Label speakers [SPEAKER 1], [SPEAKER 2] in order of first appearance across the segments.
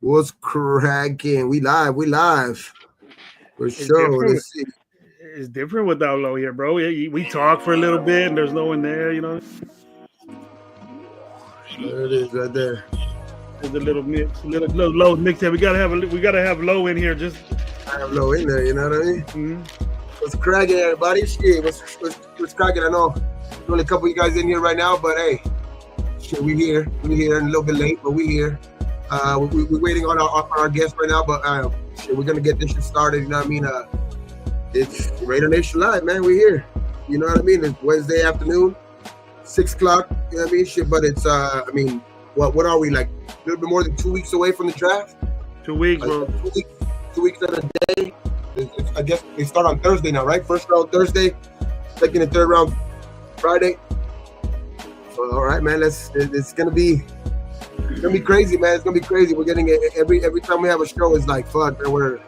[SPEAKER 1] What's cracking? We live. For
[SPEAKER 2] It's
[SPEAKER 1] sure.
[SPEAKER 2] different.
[SPEAKER 1] Let's see.
[SPEAKER 2] It's different without Low here, bro. We talk for a little bit, and there's no one there.
[SPEAKER 1] There it is right there.
[SPEAKER 2] There's a little mix, little Low mix here. We gotta have Low in here. Just
[SPEAKER 1] I have low in there, you know what I mean?
[SPEAKER 2] mm-hmm.
[SPEAKER 1] What's cracking, everybody? Shit, what's cracking? I know there's only a couple of you guys in here right now, but hey, shit, we here. We here and a little bit late, but we here. We're waiting on our guest right now, but shit, we're gonna get this shit started, you know what I mean? It's Raider Nation Live, man. We're here. You know what I mean? It's Wednesday afternoon, 6 o'clock, you know what I mean? Shit, but it's what are we, like a little bit more than 2 weeks away from the draft?
[SPEAKER 2] 2 weeks, bro.
[SPEAKER 1] 2 weeks and a day. I guess they start on Thursday now, right? First round Thursday, second and third round Friday. So all right, man. It's gonna be crazy, man. It's gonna be crazy. We're getting it every time we have a show. It's like fuck, man, we're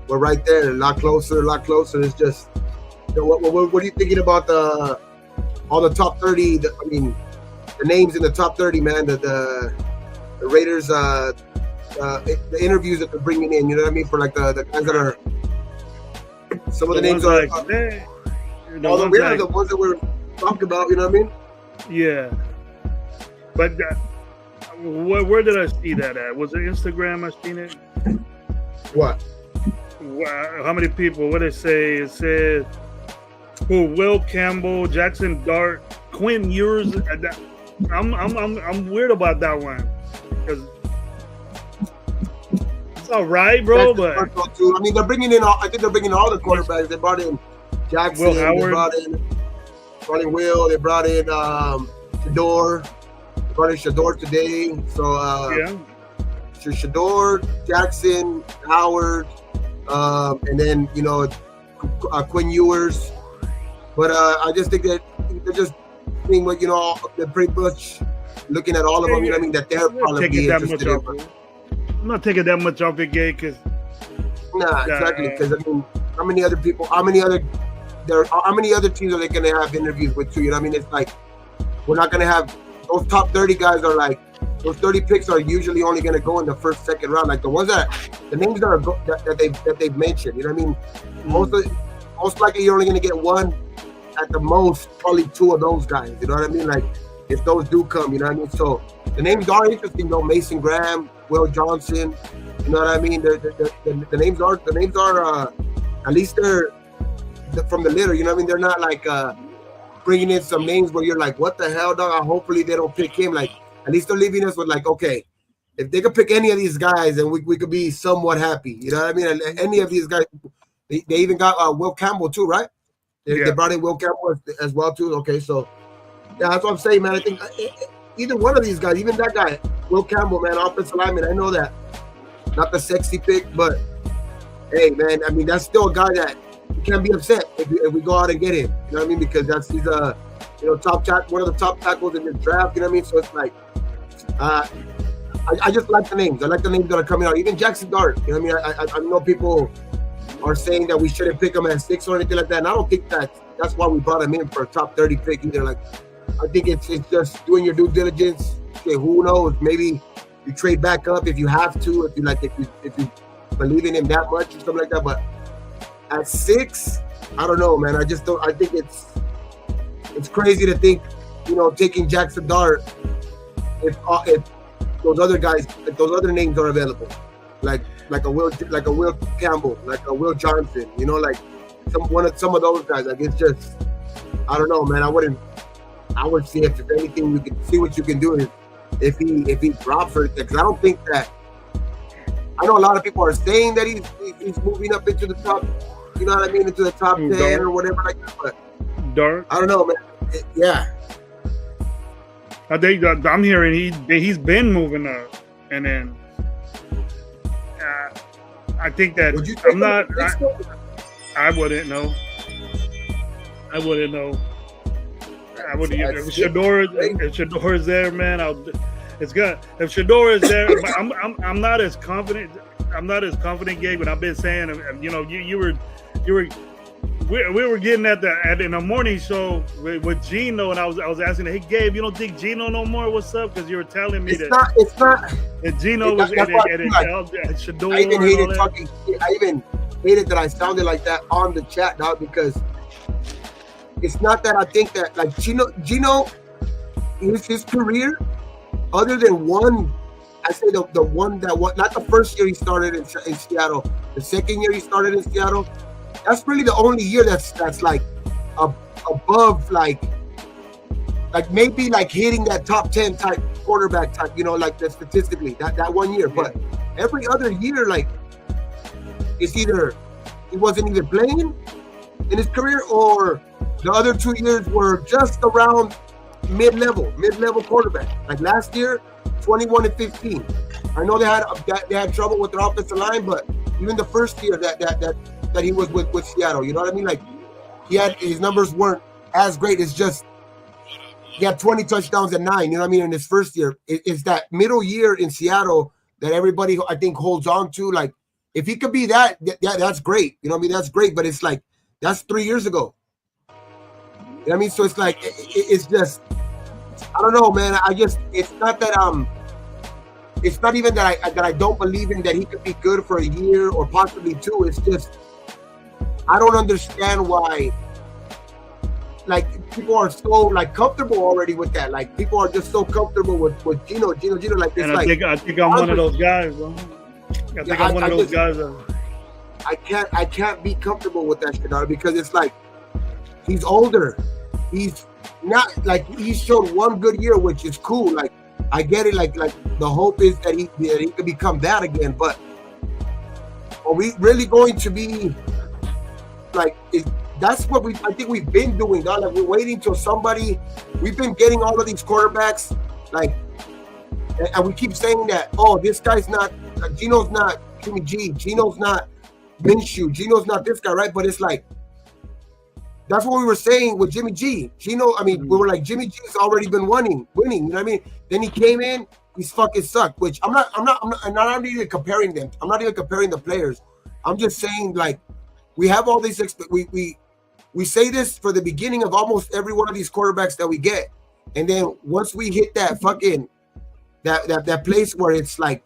[SPEAKER 1] right there, a lot closer. It's just, you know, what are you thinking about all the top 30? The names in the top 30, man. The Raiders, the interviews that they're bringing in. You know what I mean? For like the guys that are. Some of the names are the ones that we're talking about, you know what I mean?
[SPEAKER 2] Yeah. But where did I see that at? Was it Instagram I seen it?
[SPEAKER 1] What?
[SPEAKER 2] How many people? What did it say? It said, Will Campbell, Jackson Dart, Quinn Ewers. I'm weird about that one because all right, bro, but
[SPEAKER 1] I mean, they're bringing in. I think they're bringing all the quarterbacks. They brought in Jackson.
[SPEAKER 2] Will Howard.
[SPEAKER 1] They brought in Will. They brought in Shador. They brought in Shador today. So
[SPEAKER 2] yeah,
[SPEAKER 1] Shador, Jackson, Howard, and then Quinn Ewers. But I just think that they're just seeing what they're pretty much looking at all of them. You know what I mean? That they're probably be interested in.
[SPEAKER 2] I'm not taking that much off the gate because.
[SPEAKER 1] Nah, exactly. Because I mean, how many other teams are they going to have interviews with too? You know what I mean? It's like we're not going to have those top 30 guys. Are like those 30 picks are usually only going to go in the first, second round. Like the ones the names that they've mentioned. You know what I mean? Most likely you're only going to get one at the most, probably two of those guys. You know what I mean? Like if those do come, you know what I mean? So the names are interesting though. Mason Graham, Will Johnson, you know what I mean? The names are at least they're from the litter. You know what I mean? They're not like bringing in some names where you're like, what the hell, dog? Hopefully they don't pick him. Like at least they're leaving us with like, okay, if they could pick any of these guys, then we could be somewhat happy. You know what I mean? And any of these guys, they even got Will Campbell too, right? They brought in Will Campbell as well too. Okay, so yeah, that's what I'm saying, man. I think either one of these guys, even that guy, Will Campbell, man, offensive lineman. I know that, not the sexy pick, but hey, man, I mean that's still a guy that you can't be upset if we go out and get him. You know what I mean? Because he's one of the top tackles in this draft. You know what I mean? So it's like, I just like the names. I like the names that are coming out. Even Jackson Dart. You know what I mean? I know people are saying that we shouldn't pick him at 6 or anything like that, and I don't think that's why we brought him in for a top 30 pick either. Like, I think it's just doing your due diligence. Okay, who knows? Maybe you trade back up if you have to, if you believe in him that much or something like that. But at 6, I don't know, man. I just don't. I think it's crazy to think, taking Jackson Dart if those other guys, if those other names are available, like a Will Campbell, like a Will Johnson, like some of those guys. Like it's just, I don't know, man. I would see if anything you can see what you can do is if he drops or because I don't think that. I know a lot of people are saying that he's moving up into the top, you know what I mean, into the top 10
[SPEAKER 2] Dark.
[SPEAKER 1] Or whatever like that. But
[SPEAKER 2] Dark.
[SPEAKER 1] I don't know, man. Yeah.
[SPEAKER 2] I think I'm hearing he's been moving up, and then I think that I'm not. I wouldn't know. I wouldn't know. I would if Shador is there, man. It's good. If Shador is there, but I'm not as confident. I'm not as confident, Gabe. But I've been saying, you were we were getting in the morning show with Gino, and I was asking him, hey Gabe, you don't think Gino no more? What's up? Because you were telling me
[SPEAKER 1] it's not.
[SPEAKER 2] And Gino was Shador.
[SPEAKER 1] I even hated talking. I even hated that I sounded like that on the chat now, because it's not that I think that like Gino, his career, other than one. I say the one that not the first year he started in Seattle, the second year he started in Seattle. That's really the only year that's like above like maybe like hitting that top 10 type quarterback type, like that statistically that 1 year. But every other year, like it's either he wasn't either playing in his career, or the other 2 years were just around mid-level quarterback. Like last year, 21-15. I know they had trouble with their offensive line, but even the first year that he was with Seattle, you know what I mean? Like his numbers weren't as great. It's just he had 20 touchdowns and 9. You know what I mean? In his first year, it's that middle year in Seattle that everybody I think holds on to. Like if he could be that, that's great. You know what I mean? That's great. But it's like that's 3 years ago. You know what I mean? So it's like it's just. I don't know, man. It's not that it's not even that I don't believe in that he could be good for a year or possibly 2. It's just I don't understand why like people are so like comfortable already with that. Like people are just so comfortable with Gino. Like it's
[SPEAKER 2] and
[SPEAKER 1] like
[SPEAKER 2] I think I'm one of those guys, bro. I'm one of those guys.
[SPEAKER 1] I can't be comfortable with that shit, because it's like he's older. He's not like he's shown one good year, which is cool. Like I get it. Like the hope is that he could become that again. But are we really going to be like? That's what I think we've been doing. Dog. Like we're waiting till somebody. We've been getting all of these quarterbacks, like, and we keep saying that. Oh, this guy's not. Gino's not Jimmy G. Gino's not Minshew. Gino's not this guy, right? But it's like. That's what we were saying with Jimmy G. Gino, I mean, we were like, Jimmy G's already been winning, you know what I mean? Then he came in, he's fucking sucked, which I'm not even comparing them. I'm not even comparing the players. I'm just saying, like, we have all these, we say this for the beginning of almost every one of these quarterbacks that we get. And then once we hit that fucking, that place where it's like,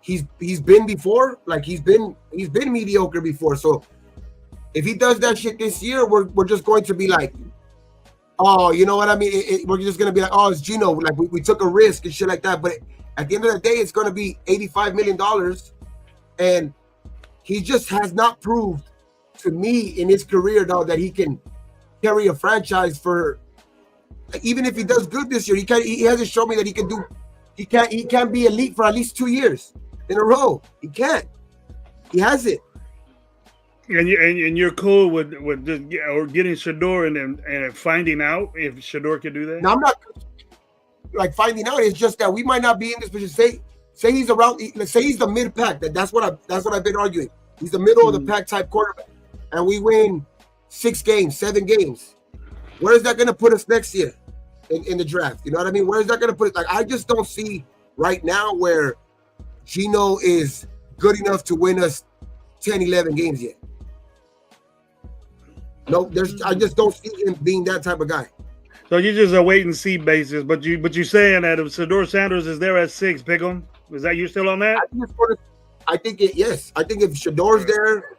[SPEAKER 1] he's been before, like he's been mediocre before. So, if he does that shit this year, we're just going to be like, oh, you know what I mean? We're just going to be like, oh, it's Gino. Like, we took a risk and shit like that. But at the end of the day, it's going to be $85 million. And he just has not proved to me in his career, though, that he can carry a franchise for, like, even if he does good this year, he hasn't shown me that he can do, he can't be elite for at least 2 years in a row. He can't. He hasn't.
[SPEAKER 2] And you're cool with just getting Shador and finding out if Shador can do that?
[SPEAKER 1] Now I'm not like finding out. It's just that we might not be in this position. Say he's around. Let's say he's the mid pack. That's what I've been arguing. He's the middle of the pack type quarterback, and we win 6 games, 7 games. Where is that going to put us next year in the draft? You know what I mean? Where is that going to put it? Like I just don't see right now where Gino is good enough to win us 10, 11 games yet. No, I just don't see him being that type of guy.
[SPEAKER 2] So you're just a wait and see basis, but you're saying that if Shador Sanders is there at 6, pick him. Is that you still on that?
[SPEAKER 1] Yes. I think if Shador's there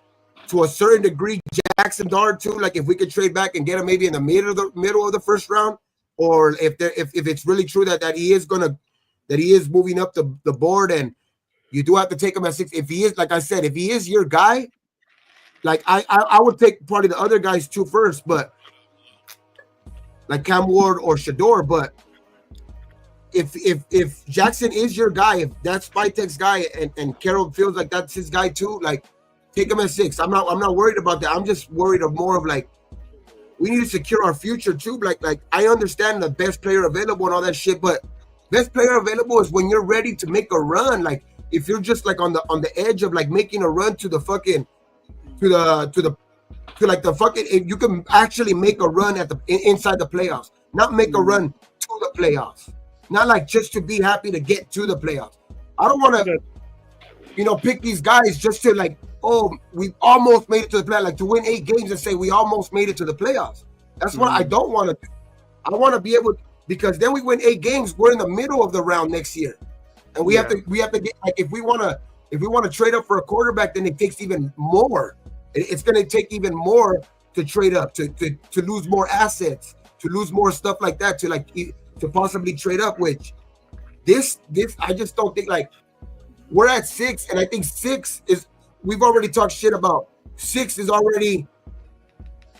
[SPEAKER 1] to a certain degree, Jackson Dart too. Like if we could trade back and get him maybe in the middle of the first round, or if it's really true that he is moving up the board, and you do have to take him at 6. If he is, like I said, if he is your guy. Like I would take probably the other guys 2 first, but like Cam Ward or Shador. But if Jackson is your guy, if that's Spytek's guy, and Carroll feels like that's his guy too, like take him at 6. I'm not worried about that. I'm just worried of more of like we need to secure our future too. Like I understand the best player available and all that shit, but best player available is when you're ready to make a run. Like if you're just like on the edge of like making a run to the fucking. To like the fucking, if you can actually make a run at the inside the playoffs, not make a run to the playoffs, not like just to be happy to get to the playoffs. I don't want to, pick these guys just to like oh, we almost made it to the playoffs, like to win 8 games and say we almost made it to the playoffs. That's what I don't want to do. I want to be able, because then we win 8 games, we're in the middle of the round next year, and we have to get, like, if we want to trade up for a quarterback, then it takes even more. It's going to take even more to trade up, to lose more assets, to lose more stuff like that, to possibly trade up. Which this I just don't think, like, we're at 6, and I think 6 is, we've already talked shit about 6 is already.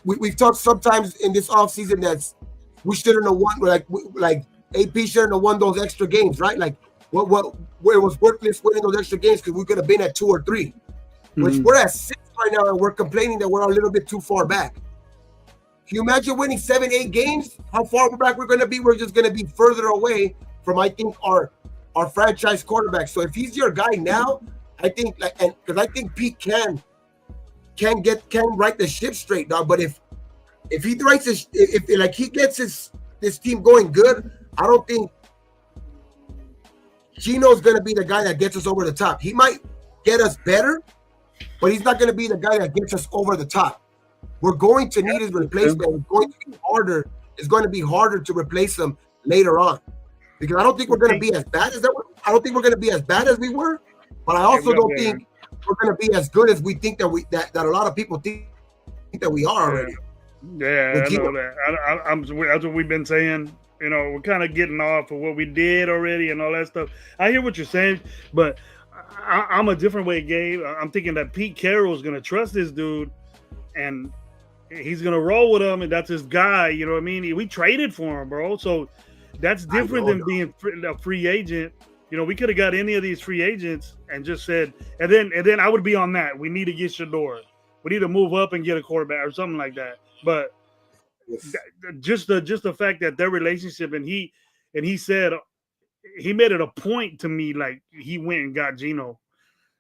[SPEAKER 1] We've talked sometimes in this offseason that's we shouldn't have won, like AP shouldn't have won those extra games, right? Like where it was worthless winning those extra games because we could have been at 2 or 3, which we're at 6 right now, and we're complaining that we're a little bit too far back. Can you imagine winning 7, 8 games? How far back we're going to be? We're just going to be further away from, I think, our franchise quarterback. So if he's your guy now, I think, like, and because I think Pete can right the ship straight, dog. But if he writes his, if like he gets this team going good, I don't think Gino's going to be the guy that gets us over the top. He might get us better, but he's not going to be the guy that gets us over the top. We're going to need his replacement. It's going to be harder. It's going to be harder to replace him later on, because I don't think we're going to be as bad as that. I don't think we're going to be as bad as we were, but I also don't think we're going to be as good as we think that a lot of people think that we are already.
[SPEAKER 2] Yeah, I know that. That's what we've been saying. You know, we're kind of getting off of what we did already and all that stuff. I hear what you're saying, but I'm a different way, Gabe. I'm thinking that Pete Carroll is going to trust this dude, and he's going to roll with him, and that's his guy. You know what I mean? We traded for him, bro. So that's different than being a free agent. You know, we could have got any of these free agents and just said, and then I would be on that. We need to get Shador. We need to move up and get a quarterback or something like that. But just the fact that their relationship, and he said he made it a point to me, like he went and got Gino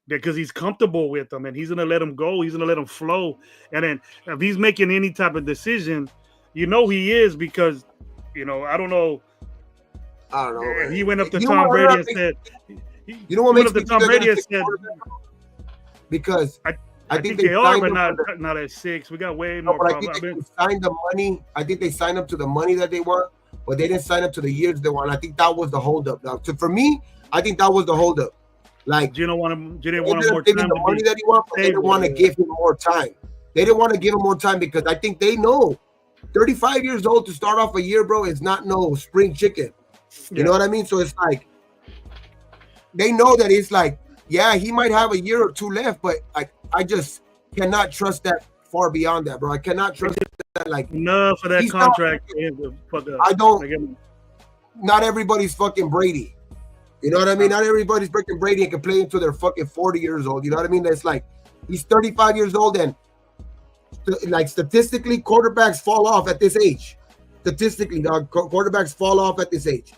[SPEAKER 2] because he's comfortable with him and he's gonna let him go. He's gonna let him flow. And then if he's making any type of decision, you know he is, because you know I don't know.
[SPEAKER 1] Man.
[SPEAKER 2] He went up to Tom Brady and said,
[SPEAKER 1] "You know what makes me Tom Brady and said?" Because
[SPEAKER 2] I think they are, but not at 6. We got way more.
[SPEAKER 1] But I think they signed the money. I think they signed up to the money that they want, but they didn't sign up to the years they want. I think that was the holdup. Now, for me, I think that was the holdup. Like,
[SPEAKER 2] Gino didn't want him more
[SPEAKER 1] time.
[SPEAKER 2] The
[SPEAKER 1] money that he wants, but they didn't want to give him more time. They didn't want to give him more time because I think they know 35 years old to start off a year, bro, is not no spring chicken. You know what I mean? So it's like they know that it's like, yeah, he might have a year or 2 left, but I just cannot trust that far beyond that, bro. I cannot trust that. Like,
[SPEAKER 2] enough for that contract.
[SPEAKER 1] I don't. Not everybody's fucking Brady. You know what I mean? Not everybody's freaking Brady and can play until they're fucking 40 years old. You know what I mean? That's like he's 35 years old, and like statistically, quarterbacks fall off at this age. Statistically, dog, quarterbacks fall off at this age.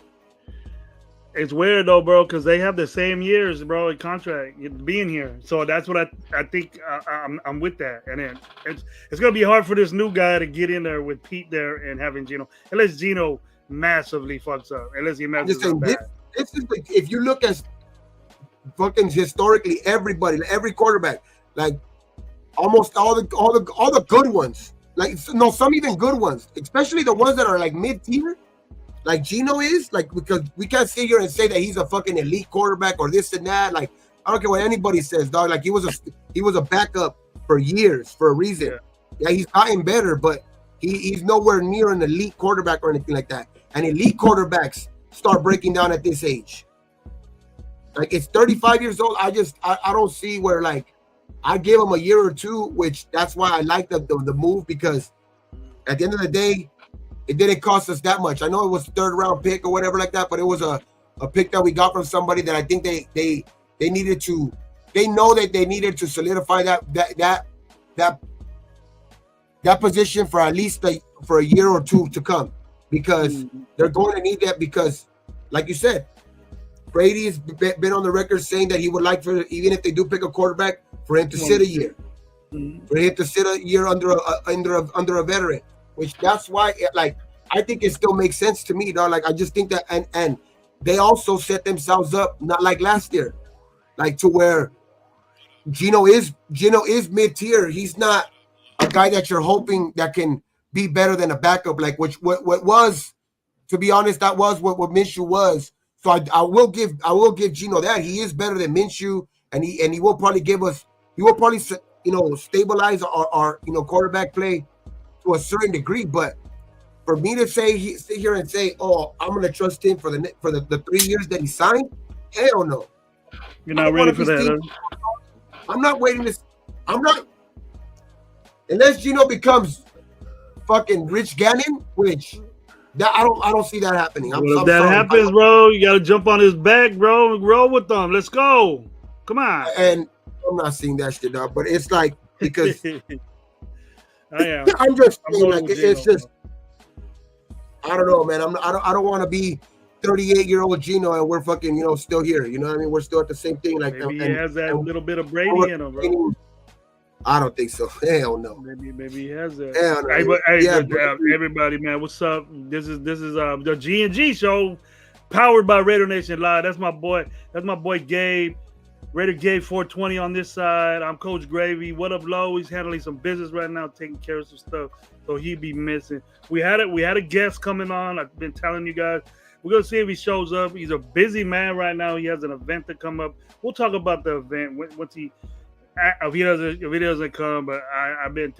[SPEAKER 2] It's weird though, bro, because they have the same years, bro, in contract being here. So that's what I think. I'm with that, and then it's gonna be hard for this new guy to get in there with Pete there and having Gino, unless Gino massively fucks up. Unless he messes up bad.
[SPEAKER 1] This is like, if you look at fucking historically, everybody, every quarterback, like almost all the good ones, like no, some even good ones, especially the ones that are like mid-tier. Like Gino is, like, because we can't sit here and say that he's a fucking elite quarterback or this and that. Like, I don't care what anybody says, dog. Like, he was a backup for years for a reason. Yeah, he's gotten better, but he's nowhere near an elite quarterback or anything like that. And elite quarterbacks start breaking down at this age. Like, it's 35 years old. I don't see where, like, I gave him a year or 2, which that's why I like the move, because at the end of the day, it didn't cost us that much. I know it was a 3rd round pick or whatever like that, but it was a pick that we got from somebody that I think they needed to. They know that they needed to solidify that position for at least for a year or 2 to come, because they're going to need that. Because, like you said, Brady's been on the record saying that he would like for, even if they do pick a quarterback, for him to sit a year, for him to sit a year under a veteran. Which that's why, like, I think it still makes sense to me, though. Like, I just think that, and they also set themselves up, not like last year, like to where Gino is mid-tier. He's not a guy that you're hoping that can be better than a backup, like what was, to be honest, that was what Minshew was. So I will give Gino that. He is better than Minshew, and he will probably stabilize our quarterback play to a certain degree. But for me to sit here and say, oh, I'm gonna trust him for the 3 years that he signed, hell no.
[SPEAKER 2] You're not ready for that, huh?
[SPEAKER 1] I'm not waiting this. I'm not, unless Gino becomes fucking Rich Gannon, which that I don't see that happening.
[SPEAKER 2] If that happens, bro, you gotta jump on his back, bro, and roll with them. Let's go. Come on.
[SPEAKER 1] And I'm not seeing that shit up, but it's like, because
[SPEAKER 2] I am.
[SPEAKER 1] I'm just saying, like, it's just, I don't know, man. I don't want to be 38-year-old Gino and we're fucking, still here. You know what I mean? We're still at the same thing. Like,
[SPEAKER 2] maybe he has that little bit of Brady in him, bro.
[SPEAKER 1] I don't think so. Hell no.
[SPEAKER 2] Maybe he has that.
[SPEAKER 1] Hell no.
[SPEAKER 2] Hey, everybody, man, what's up? This is the G&G show, powered by Raider Nation Live. That's my boy. That's my boy Gabe. Raider Gabe 420 on this side. I'm Coach Gravy. What up, Low? He's handling some business right now, taking care of some stuff, so he'd be missing. We had a guest coming on. I've been telling you guys. We're gonna see if he shows up. He's a busy man right now. He has an event to come up. We'll talk about the event once he. If he doesn't come, but I've been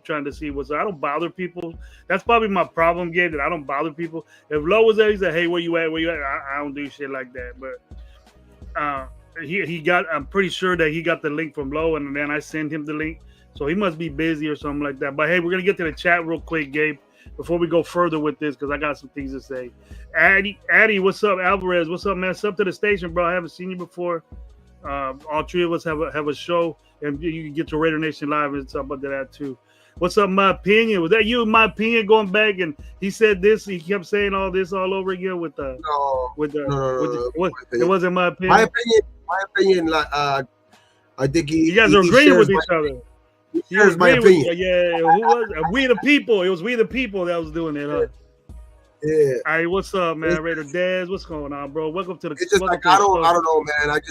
[SPEAKER 2] trying to see what's up. I don't bother people. That's probably my problem, Gabe, that I don't bother people. If Low was there, he said, "Hey, where you at? I don't do shit like that. But he got. I'm pretty sure that he got the link from Low, and then I send him the link. So he must be busy or something like that. But hey, we're gonna get to the chat real quick, Gabe, before we go further with this, because I got some things to say. Addy, what's up? Alvarez, what's up, man? Up to the station, bro. I haven't seen you before. All three of us have a show, and you can get to Raider Nation Live and talk about that too. What's up, my opinion? Was that you, my opinion, going back? And he said this. He kept saying all this all over again with the. No. It wasn't my opinion.
[SPEAKER 1] My opinion. Like, I think you
[SPEAKER 2] guys are agreeing with each other.
[SPEAKER 1] Here's my opinion.
[SPEAKER 2] Yeah, who was it? We the People? It was We the People that was doing it, huh?
[SPEAKER 1] Yeah.
[SPEAKER 2] All right, what's up, man? Raider Daz, what's going on, bro? Welcome to the.
[SPEAKER 1] It's just like I don't know, man.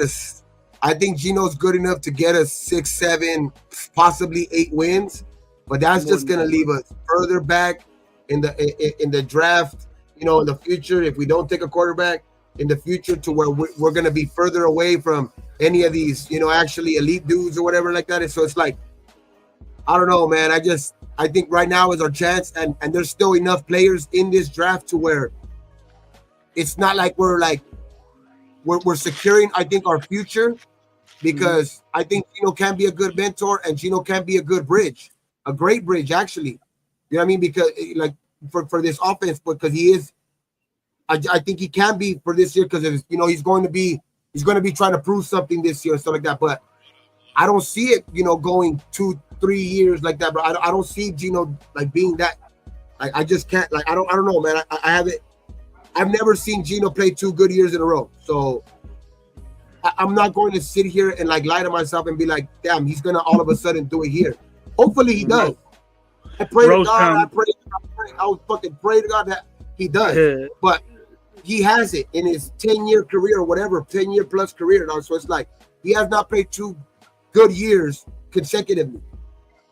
[SPEAKER 1] I think Gino's good enough to get us 6, 7, possibly 8 wins, but that's just gonna leave us further back in the draft. In the future, if we don't take a quarterback in the future, to where we're gonna be further away from any of these, actually elite dudes or whatever like that. And so it's like, I don't know, man. I think right now is our chance, and there's still enough players in this draft to where it's not like we're securing, I think, our future, because I think Gino can be a good mentor and Gino can be a good bridge, a great bridge, actually. You know what I mean? Because like for this offense, because he is, I think he can be for this year, because he's going to be trying to prove something this year and stuff like that. But I don't see it, going 2-3 years like that. But I don't see Gino like being that. Like, I just can't. Like, I don't know, man. I haven't. I've never seen Gino play 2 good years in a row. So I'm not going to sit here and like lie to myself and be like, damn, he's gonna all of a sudden do it here. Hopefully he does. I pray to God. I would fucking pray to God that he does. Yeah. But he has it in his 10-year career or whatever, 10-year plus career. So it's like he has not played 2 good years consecutively.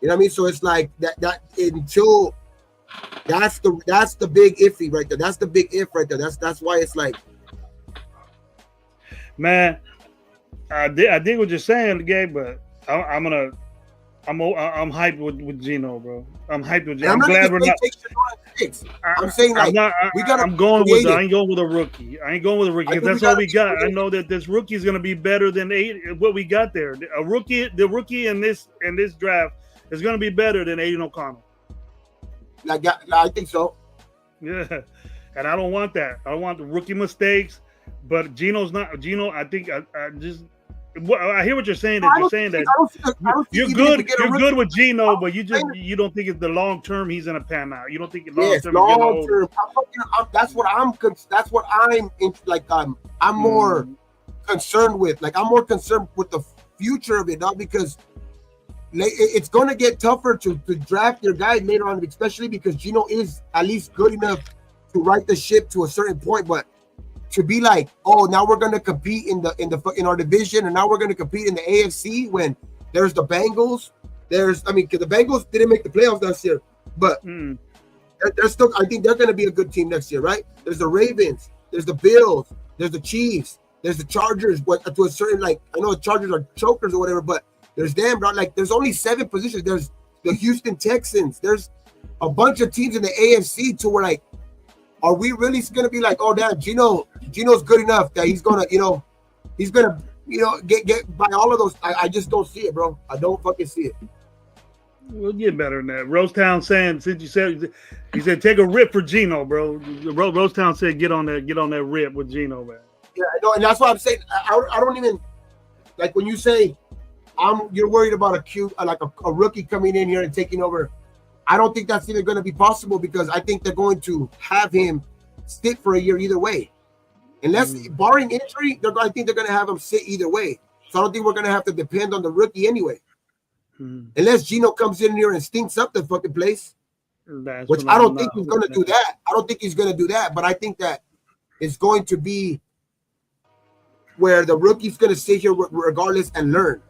[SPEAKER 1] You know what I mean? So it's like that until that's the big iffy right there. That's the big if right there. That's why it's like,
[SPEAKER 2] man, I dig what you're saying, Gabe, but I'm hyped with Gino, bro. I'm hyped with Gino. I'm glad we're not.
[SPEAKER 1] I'm saying like
[SPEAKER 2] I'm going with. I ain't going with a rookie. I ain't going with a rookie. That's all we got. I know that this rookie is going to be better than what we got there. The rookie in this draft is going to be better than Aiden O'Connell.
[SPEAKER 1] Like, I think so.
[SPEAKER 2] Yeah, and I don't want that. I don't want the rookie mistakes. But Gino's not. Gino, I think I hear what you're saying. That you're saying that you're good. You're good with Gino, but you don't think it's the long term he's gonna pan out. You don't think long term.
[SPEAKER 1] That's what I'm like. I'm more concerned with. Like, I'm more concerned with the future of it, not because it's going to get tougher to draft your guy later on, especially because Gino is at least good enough to right the ship to a certain point. But to be like, oh, now we're gonna compete in our division, and now we're gonna compete in the AFC when there's the Bengals. Because the Bengals didn't make the playoffs last year, but they're still. I think they're gonna be a good team next year, right? There's the Ravens, there's the Bills, there's the Chiefs, there's the Chargers. But to a certain, like, I know the Chargers are chokers or whatever, but there's them, bro. Like, there's only 7 positions. There's the Houston Texans. There's a bunch of teams in the AFC to where, like, are we really gonna be like, oh damn, Geno's good enough that he's gonna get by all of those? I just don't see it, bro. I don't fucking see it.
[SPEAKER 2] We'll get better than that. Rosetown saying, since you said, he said take a rip for Geno, bro. Rosetown said get on that rip with Geno, man.
[SPEAKER 1] Yeah, I know, and that's why I'm saying I don't even like when you say you're worried about a rookie coming in here and taking over. I don't think that's even going to be possible because I think they're going to have him sit for a year either way. Unless, barring injury, I think they're going to have him sit either way. So I don't think we're going to have to depend on the rookie anyway. Unless Geno comes in here and stinks up the fucking place, which I don't think he's going to do that. I don't think he's going to do that, but I think that it's going to be where the rookie's going to sit here regardless and learn.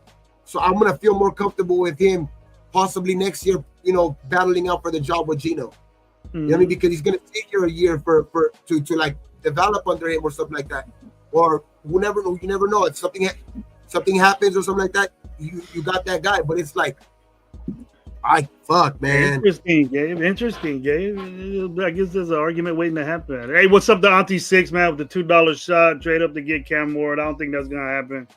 [SPEAKER 1] So I'm going to feel more comfortable with him possibly next year, battling out for the job with Geno. You know what I mean? Because he's gonna take here a year to like develop under him or something like that. Or you never know. If something happens or something like that, you got that guy. But it's like, man.
[SPEAKER 2] Interesting, Gabe. I guess there's an argument waiting to happen. Hey, what's up to Auntie Six, man, with the $2 shot, trade up to get Cam Ward? I don't think that's gonna happen.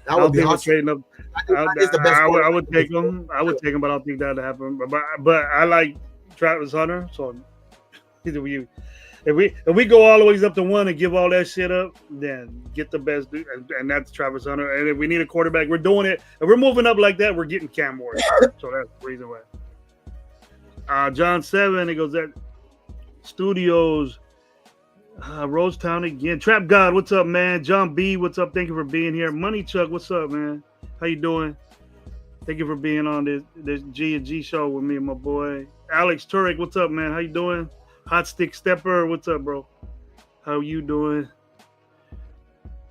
[SPEAKER 1] That would be awesome.
[SPEAKER 2] Up. I would take him. I would take him, but I don't think that'd happen. But I like Travis Hunter. So if we go all the way up to 1 and give all that shit up, then get the best dude, and that's Travis Hunter. And if we need a quarterback, we're doing it. If we're moving up like that, we're getting Cam Ward. So that's the reason why. John 7, he goes that Studios. Rosetown again. Trap God, what's up, man? John B, what's up? Thank you for being here. Money Chuck, what's up, man? How you doing? Thank you for being on this G&G show with me and my boy. Alex Turek, what's up, man? How you doing? Hot Stick Stepper, what's up, bro? How you doing?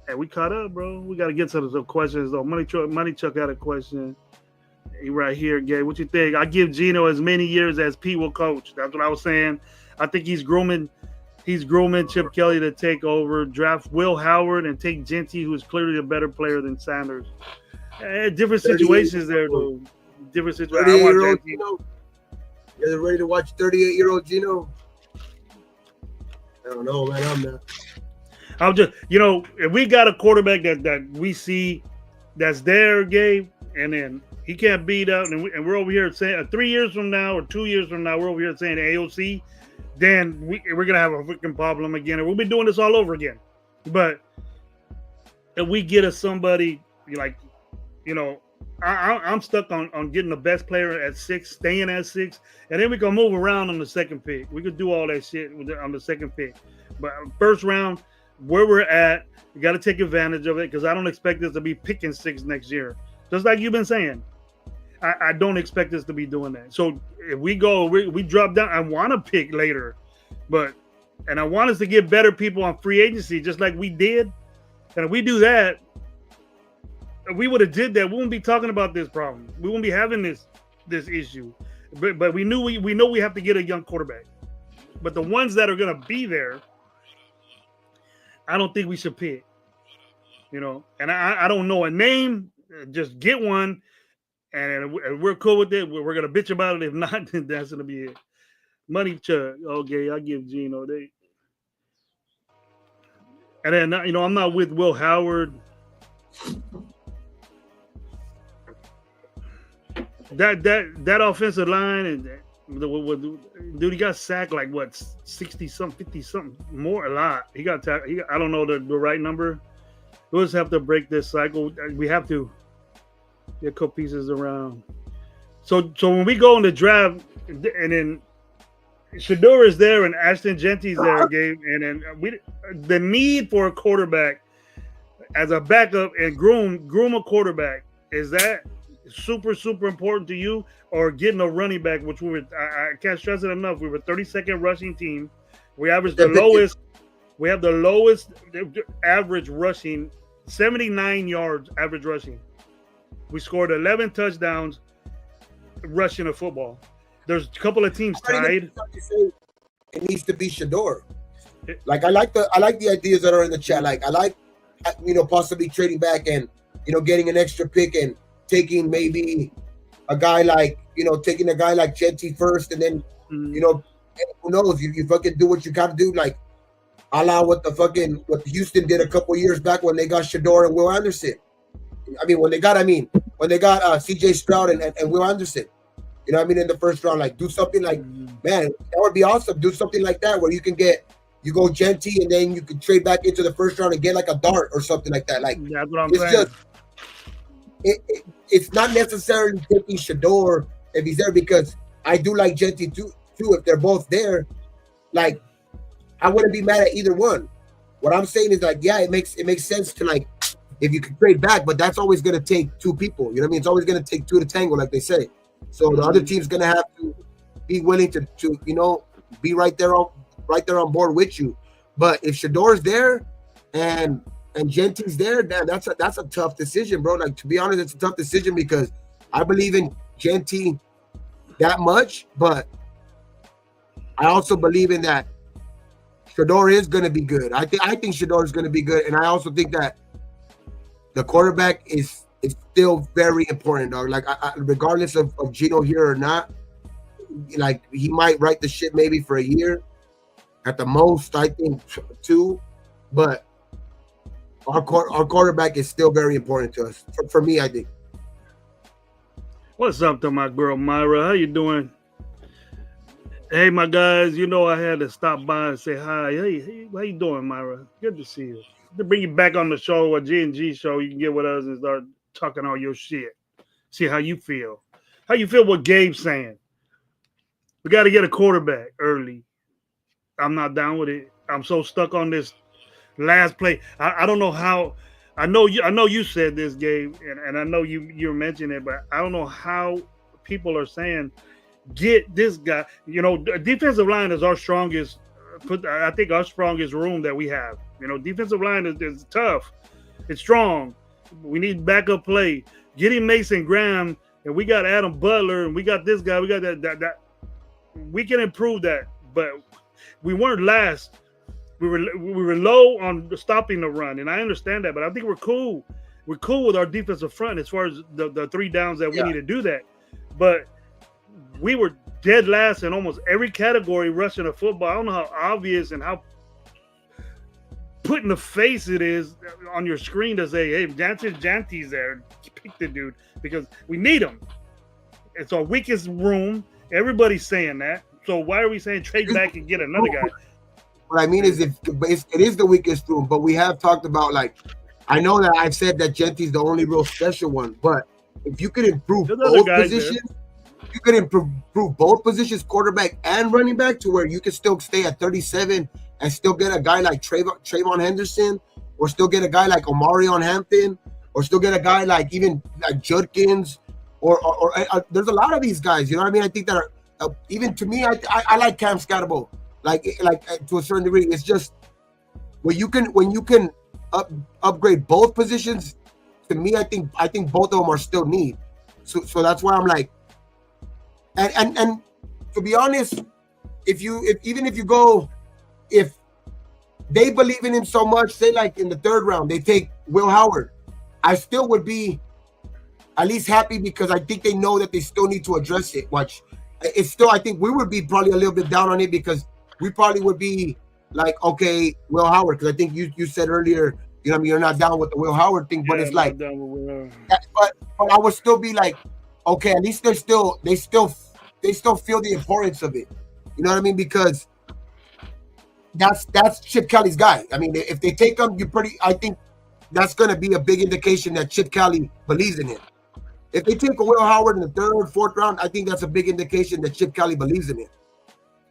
[SPEAKER 2] Hey, we caught up, bro. We got to get to some questions, though. Money Chuck got a question. He right here, Gabe. What you think? I give Geno as many years as Pete will coach. That's what I was saying. I think he's grooming Chip Kelly to take over, draft Will Howard, and take Genty, who is clearly a better player than Sanders. Different situations there, though. Different situations.
[SPEAKER 1] 38-year-old Geno. You're ready to watch 38-year-old Geno? I don't know, man. I'm not.
[SPEAKER 2] I'll just, if we got a quarterback that we see that's there, Gabe, and then he can't beat out, and we're over here saying 3 years from now or 2 years from now, we're over here saying AOC, then we're going to have a freaking problem again. And we'll be doing this all over again. But if we get somebody like, I'm stuck on getting the best player at 6, staying at 6, and then we can move around on the second pick. We could do all that shit on the second pick. But first round, where we're at, we got to take advantage of it because I don't expect us to be picking 6 next year. Just like you've been saying. I don't expect us to be doing that. So if we drop down, I want to pick later, and I want us to get better people on free agency, just like we did. And if we do that, if we would have did that, we wouldn't be talking about this problem. We wouldn't be having this issue. But we know we have to get a young quarterback. But the ones that are going to be there, I don't think we should pick. And I don't know a name. Just get one. And we're cool with it. We're going to bitch about it. If not, then that's going to be it. Money Chuck. Okay, I give Geno. And then, I'm not with Will Howard. That offensive line, and dude, he got sacked like, 60-something, 50-something more, a lot. He got tackled. I don't know the right number. We'll just have to break this cycle. We have to. Get a couple pieces around. So when we go in the draft, and then Shador is there and Ashton Genty's there, Gabe, and then the need for a quarterback as a backup and groom a quarterback, is that super, super important to you, or getting a running back, which I can't stress it enough. We were 32nd rushing team. We averaged the We have the lowest average rushing, 79 yards average rushing. We scored 11 touchdowns rushing a football. There's a couple of teams tied.
[SPEAKER 1] It needs to be Shador. Like I like the ideas that are in the chat. Like I like, possibly trading back and getting an extra pick and taking maybe a guy like taking a guy like Genty first, and then who knows, you fucking do what you got to do, like a la what Houston did a couple years back when they got Shador and Will Anderson. When they got CJ Stroud and Will Anderson. You know what I mean? In the first round, like do something like, man, that would be awesome. Do something like that where you go Genty and then you can trade back into the first round and get like a dart or something like that. Like
[SPEAKER 2] that's what I'm saying.
[SPEAKER 1] It's not necessarily taking Shador if he's there, because I do like Genty too. If they're both there, like I wouldn't be mad at either one. What I'm saying is like, yeah, it makes sense to like if you can trade back, but that's always gonna take two people. You know what I mean? It's always gonna take two to tango, like they say. So the other team's gonna have to be willing to be right there on board with you. But if Shador's there and Genty's there, damn, that's a tough decision, bro. Like, to be honest, it's a tough decision because I believe in Genty that much, but I also believe in that Shador is gonna be good. I think Shador is gonna be good, and I also think that the quarterback is still very important, dog. Like, regardless of Gino here or not, like he might right the ship maybe for a year at the most. I think 2, but our quarterback is still very important to us. For me, I think.
[SPEAKER 2] What's up to my girl Myra? How you doing? Hey, my guys. I had to stop by and say hi. Hey, how you doing, Myra? Good to see you. To bring you back on the show, a G&G show, you can get with us and start talking all your shit. See how you feel. How you feel what Gabe's saying. We got to get a quarterback early. I'm not down with it. I'm so stuck on this last play. I don't know how. I know you said this, Gabe, and I know you're mentioning it, but I don't know how people are saying get this guy. The defensive line is our strongest. I think our strongest room that we have. Defensive line is tough. It's strong. We need backup play. Getting Mason Graham, and we got Adam Butler, and we got this guy. We got that. We can improve that, but we weren't last. We were low on stopping the run, and I understand that, but I think we're cool. We're cool with our defensive front as far as the 3 downs that we need to do that. But we were dead last in almost every category rushing a football. I don't know how obvious and how put in the face it is on your screen to say, hey, Genty's there. Pick the dude because we need him. It's our weakest room. Everybody's saying that. So why are we saying trade back and get another guy?
[SPEAKER 1] What I mean is, it is the weakest room, but we have talked about, like, I know that I've said that Genty's the only real special one, but if you could improve both positions, you could improve both positions, quarterback and running back, to where you could still stay at 37 and still get a guy like Trayvon Henderson, or still get a guy like Omarion Hampton, or still get a guy like even like Judkins, or there's a lot of these guys. You know what I mean? I think that are even to me, I like Cam Scatterbo. Like to a certain degree, it's just when you can upgrade both positions. To me, I think both of them are still need. So that's why I'm like, and to be honest, if they believe in him so much, say like in the 3rd round they take Will Howard, I still would be at least happy because I think they know that they still need to address it. It's still, I think we would be probably a little bit down on it because we probably would be like, okay, Will Howard, because I think you said earlier, you're not down with the Will Howard thing, but it's like, but I would still be like, okay, at least they still feel the importance of it. You know what I mean? Because that's Chip Kelly's guy. I mean, if they take him, I think that's going to be a big indication that Chip Kelly believes in him. If they take a Will Howard in the 3rd, 4th round, I think that's a big indication that Chip Kelly believes in him.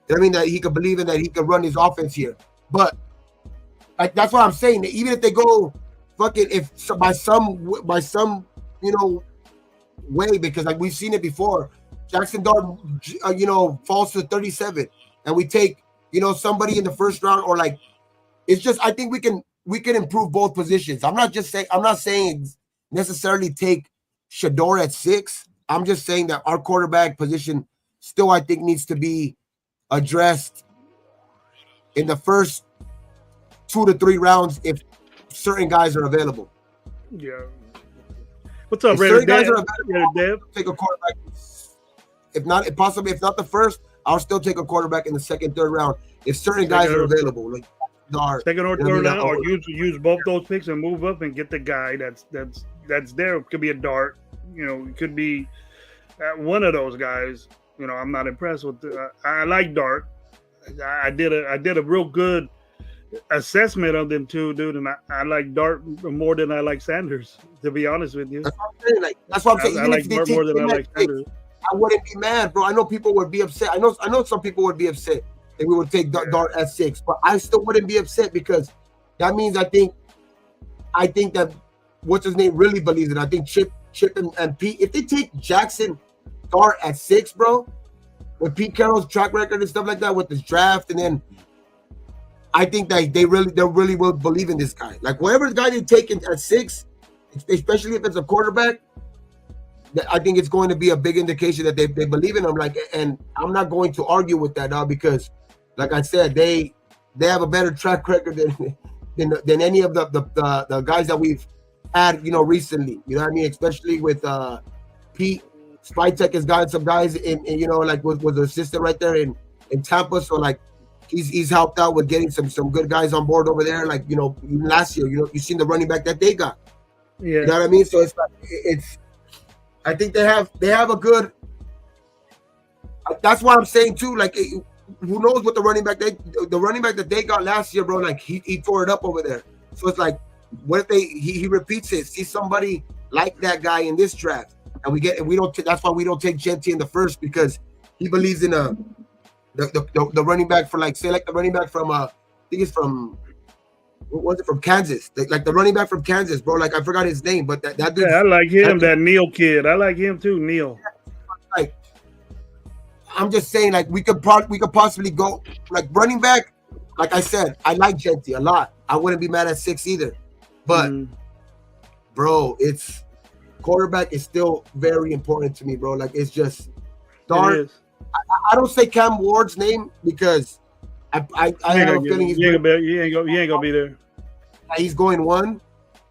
[SPEAKER 1] I mean, that he could believe in, that he could run his offense here. But that's what I'm saying. That even if they go fucking by some way, because like we've seen it before, Jackson Dart falls to 37, and we take somebody in the 1st round, or like It's just I think we can improve both positions. I'm not saying necessarily take Shador at 6. I'm just saying that our quarterback position still I think needs to be addressed in the first 2 to 3 rounds if certain guys are available.
[SPEAKER 2] Yeah. What's up,
[SPEAKER 1] Raider
[SPEAKER 2] Dave?
[SPEAKER 1] Take a quarterback. If not the first, I'll still take a quarterback in the second, third round if certain guys are available. Like
[SPEAKER 2] second or third round, or use both those picks and move up and get the guy that's there. It could be a dart, it could be one of those guys. I'm not impressed with. I like Dart. I did a real good assessment of them too, dude, and I like Dart more than I like Sanders. To be honest with you,
[SPEAKER 1] that's what I'm saying.
[SPEAKER 2] I like Dart more than I like Sanders.
[SPEAKER 1] I wouldn't be mad, bro. I know people would be upset. I know some people would be upset if we would take Dart at 6, but I still wouldn't be upset because that means I think that what's his name really believes it. I think Chip and Pete, if they take Jackson Dart at 6, bro, with Pete Carroll's track record and stuff like that with this draft, and then I think that they really will believe in this guy. Like whatever guy they take at 6, especially if it's a quarterback, I think it's going to be a big indication that they believe in him. Like, and I'm not going to argue with that now because, like I said, they have a better track record than any of the guys that we've had, recently. You know what I mean? Especially with Pete. Spytek has gotten some guys in like was the assistant right there in Tampa. So like he's helped out with getting some good guys on board over there. Like, last year, you seen the running back that they got.
[SPEAKER 2] Yeah.
[SPEAKER 1] You know what I mean? So it's like I think they have a good. That's why I'm saying too. Like, who knows what the running back that they got last year, bro? Like he tore it up over there. So it's like, what if he repeats it? See somebody like that guy in this draft, and we don't. That's why we don't take Genti in the first because he believes in the running back for like the running back from I think it's from. What was it from Kansas? Like the running back from Kansas, bro. Like I forgot his name, but that dude.
[SPEAKER 2] Yeah, I like him. That Neal kid, I like him too. Neal.
[SPEAKER 1] Like, I'm just saying, like we could possibly go like running back. Like I said, I like Genti a lot. I wouldn't be mad at 6 either, but bro, it's quarterback is still very important to me, bro. Like it's just Dart. I don't say Cam Ward's name because I have a feeling
[SPEAKER 2] he ain't gonna be there.
[SPEAKER 1] He's going 1.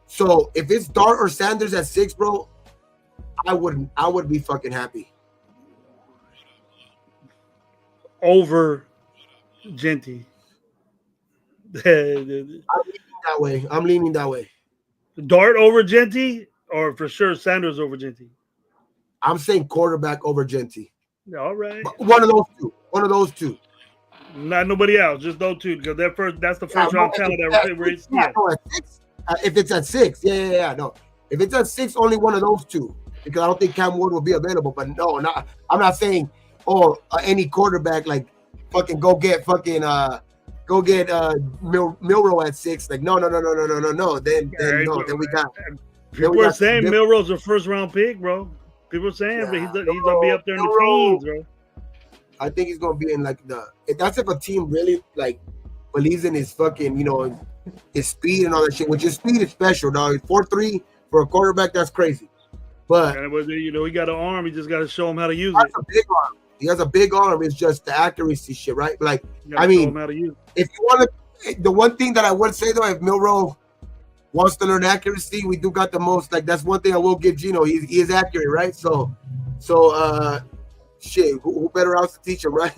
[SPEAKER 1] So if it's Dart or Sanders at 6, bro, I would be fucking happy.
[SPEAKER 2] Over Genti.
[SPEAKER 1] I'm leaning that way.
[SPEAKER 2] Dart over Genti, or for sure Sanders over Genti?
[SPEAKER 1] I'm saying quarterback over Genti.
[SPEAKER 2] All right.
[SPEAKER 1] But one of those two.
[SPEAKER 2] Not nobody else, just those two, because that's the first round talent that we're
[SPEAKER 1] at 6. If it's at 6, no. If it's at 6, only one of those two, because I don't think Cam Ward will be available. But no, I'm not saying any quarterback like fucking go get Milroe at 6. Like no. Then we got.
[SPEAKER 2] People are saying Milroe's a first round pick, bro. People are saying that he's gonna be up there in the teens, bro.
[SPEAKER 1] I think he's gonna be in like that's if a team really like believes in his fucking, his speed and all that shit. Which his speed is special, dog. 4.3 for a quarterback, that's crazy. But
[SPEAKER 2] he got an arm. He just got to show him how to use it.
[SPEAKER 1] A big arm. He has a big arm. It's just the accuracy shit, right? Like I mean, if you want to, the one thing that I would say though, if Milroe wants to learn accuracy, we do got the most. Like that's one thing I will give Gino. He is accurate, right? So. Shit, who better else to teach him, right?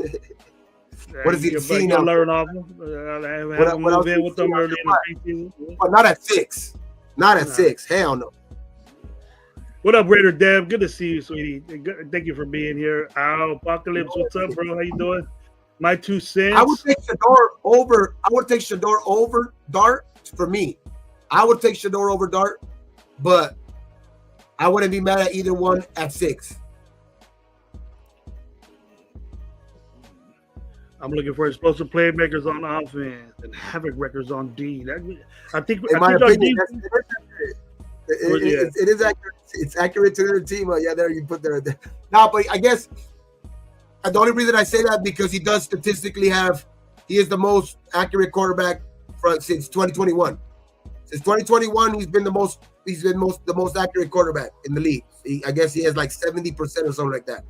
[SPEAKER 1] What is he seeing now?
[SPEAKER 2] Learn off him. Move in with them early in the preseason.
[SPEAKER 1] But not at 6. Not at 6. Hell no.
[SPEAKER 2] What up, Raider Dev? Good to see you, sweetie. Thank you for being here. Al Apocalypse, what's up, bro? How you doing? My 2 cents.
[SPEAKER 1] I would take Shador over Dart for me. I would take Shador over Dart, but I wouldn't be mad at either one at 6.
[SPEAKER 2] I'm looking for explosive playmakers on offense and havoc records on D. I think
[SPEAKER 1] it is accurate. It's accurate to their team. There you put there. Now, but I guess the only reason I say that because he does statistically he is the most accurate quarterback since 2021. Since 2021, he's been the most accurate quarterback in the league. I guess he has like 70% or something like that.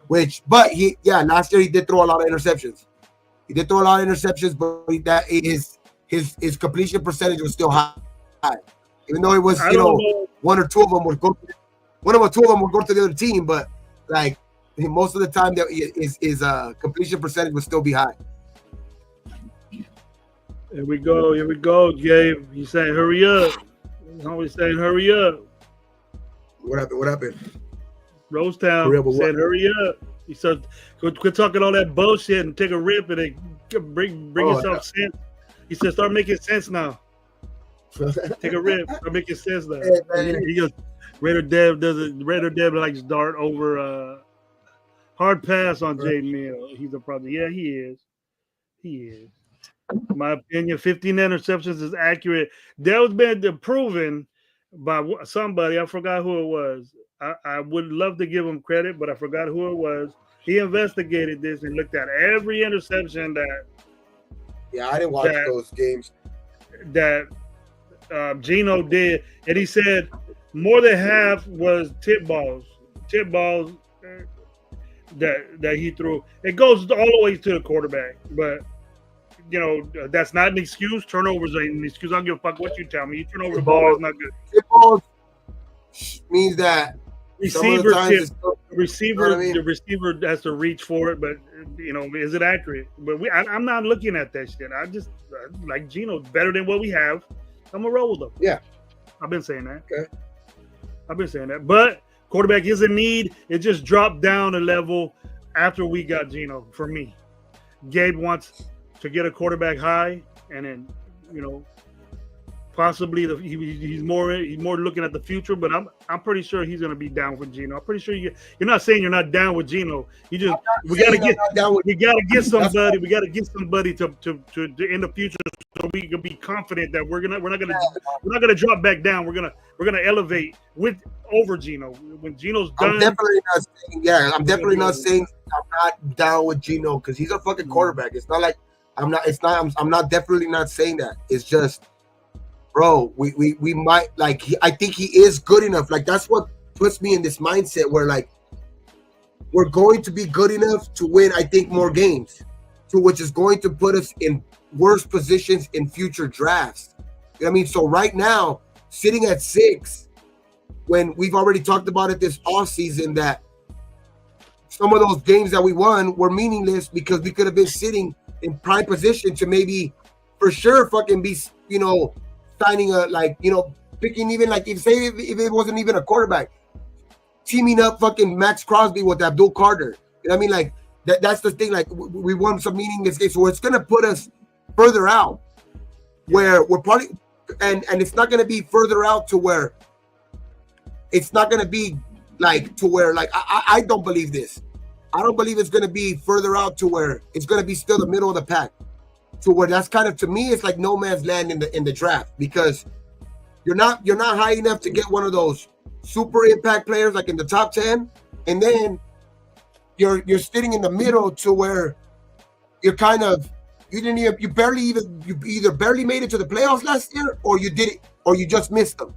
[SPEAKER 1] Last year he did throw a lot of interceptions. But his completion percentage was still high. Even though it was, one or two of them would go to the other team, but like most of the time that his completion percentage would still be high.
[SPEAKER 2] Here we go, Gabe. He's saying hurry up. He's always saying hurry up.
[SPEAKER 1] What happened?
[SPEAKER 2] Rosetown said hurry up. He said quit talking all that bullshit and take a rip and bring yourself sense. He said start making sense now. Take a rip. Start making sense now. He goes, Raider Deb likes dart over hard pass on Jaden Mill. He's a problem. Yeah, he is. In my opinion, 15 interceptions is accurate. That was been proven by somebody. I forgot who it was. I would love to give him credit, but I forgot who it was. He investigated this and looked at every interception that.
[SPEAKER 1] Yeah, I didn't watch those games.
[SPEAKER 2] That Geno did, and he said more than half was tip balls that he threw. It goes all the way to the quarterback, but that's not an excuse. Turnovers ain't an excuse. I don't give a fuck what you tell me. You turn over the ball is not good.
[SPEAKER 1] Tip balls means that
[SPEAKER 2] the receiver has to reach for it, but is it accurate? But I'm not looking at that shit. I just like Geno better than what we have. I'm gonna roll with them.
[SPEAKER 1] Yeah,
[SPEAKER 2] I've been saying that.
[SPEAKER 1] Okay,
[SPEAKER 2] I've been saying that. But quarterback is in need. It just dropped down a level after we got Geno. For me, Gabe wants to get a quarterback high, and then possibly he's more looking at the future. But I'm pretty sure he's gonna be down with Geno. I'm pretty sure you're not saying you're not down with Geno. We gotta get somebody. We gotta get somebody to in the future so we can be confident that we're not gonna drop back down. We're gonna elevate over Geno when Geno's done.
[SPEAKER 1] I'm definitely not saying I'm not down with Geno because he's a fucking quarterback. It's not like I'm not definitely not saying that. It's just, bro, we might I think he is good enough. Like that's what puts me in this mindset where like we're going to be good enough to win, I think, more games, which is going to put us in worse positions in future drafts. You know what I mean? So right now, sitting at 6, when we've already talked about it this offseason, that some of those games that we won were meaningless because we could have been sitting in prime position to maybe for sure fucking be, signing picking even if it wasn't even a quarterback, teaming up fucking Max Crosby with Abdul Carter. You know what I mean? Like that's the thing. Like we won some meaningless games, so it's gonna put us further out where we're probably, and it's not gonna be further out to where it's not gonna be I don't believe this. I don't believe it's gonna be further out to where it's gonna be still the middle of the pack. To where that's kind of, to me, it's like no man's land in the draft because you're not high enough to get one of those super impact players like in the top 10, and then you're sitting in the middle to where you're kind of you either barely made it to the playoffs last year or you did it or you just missed them.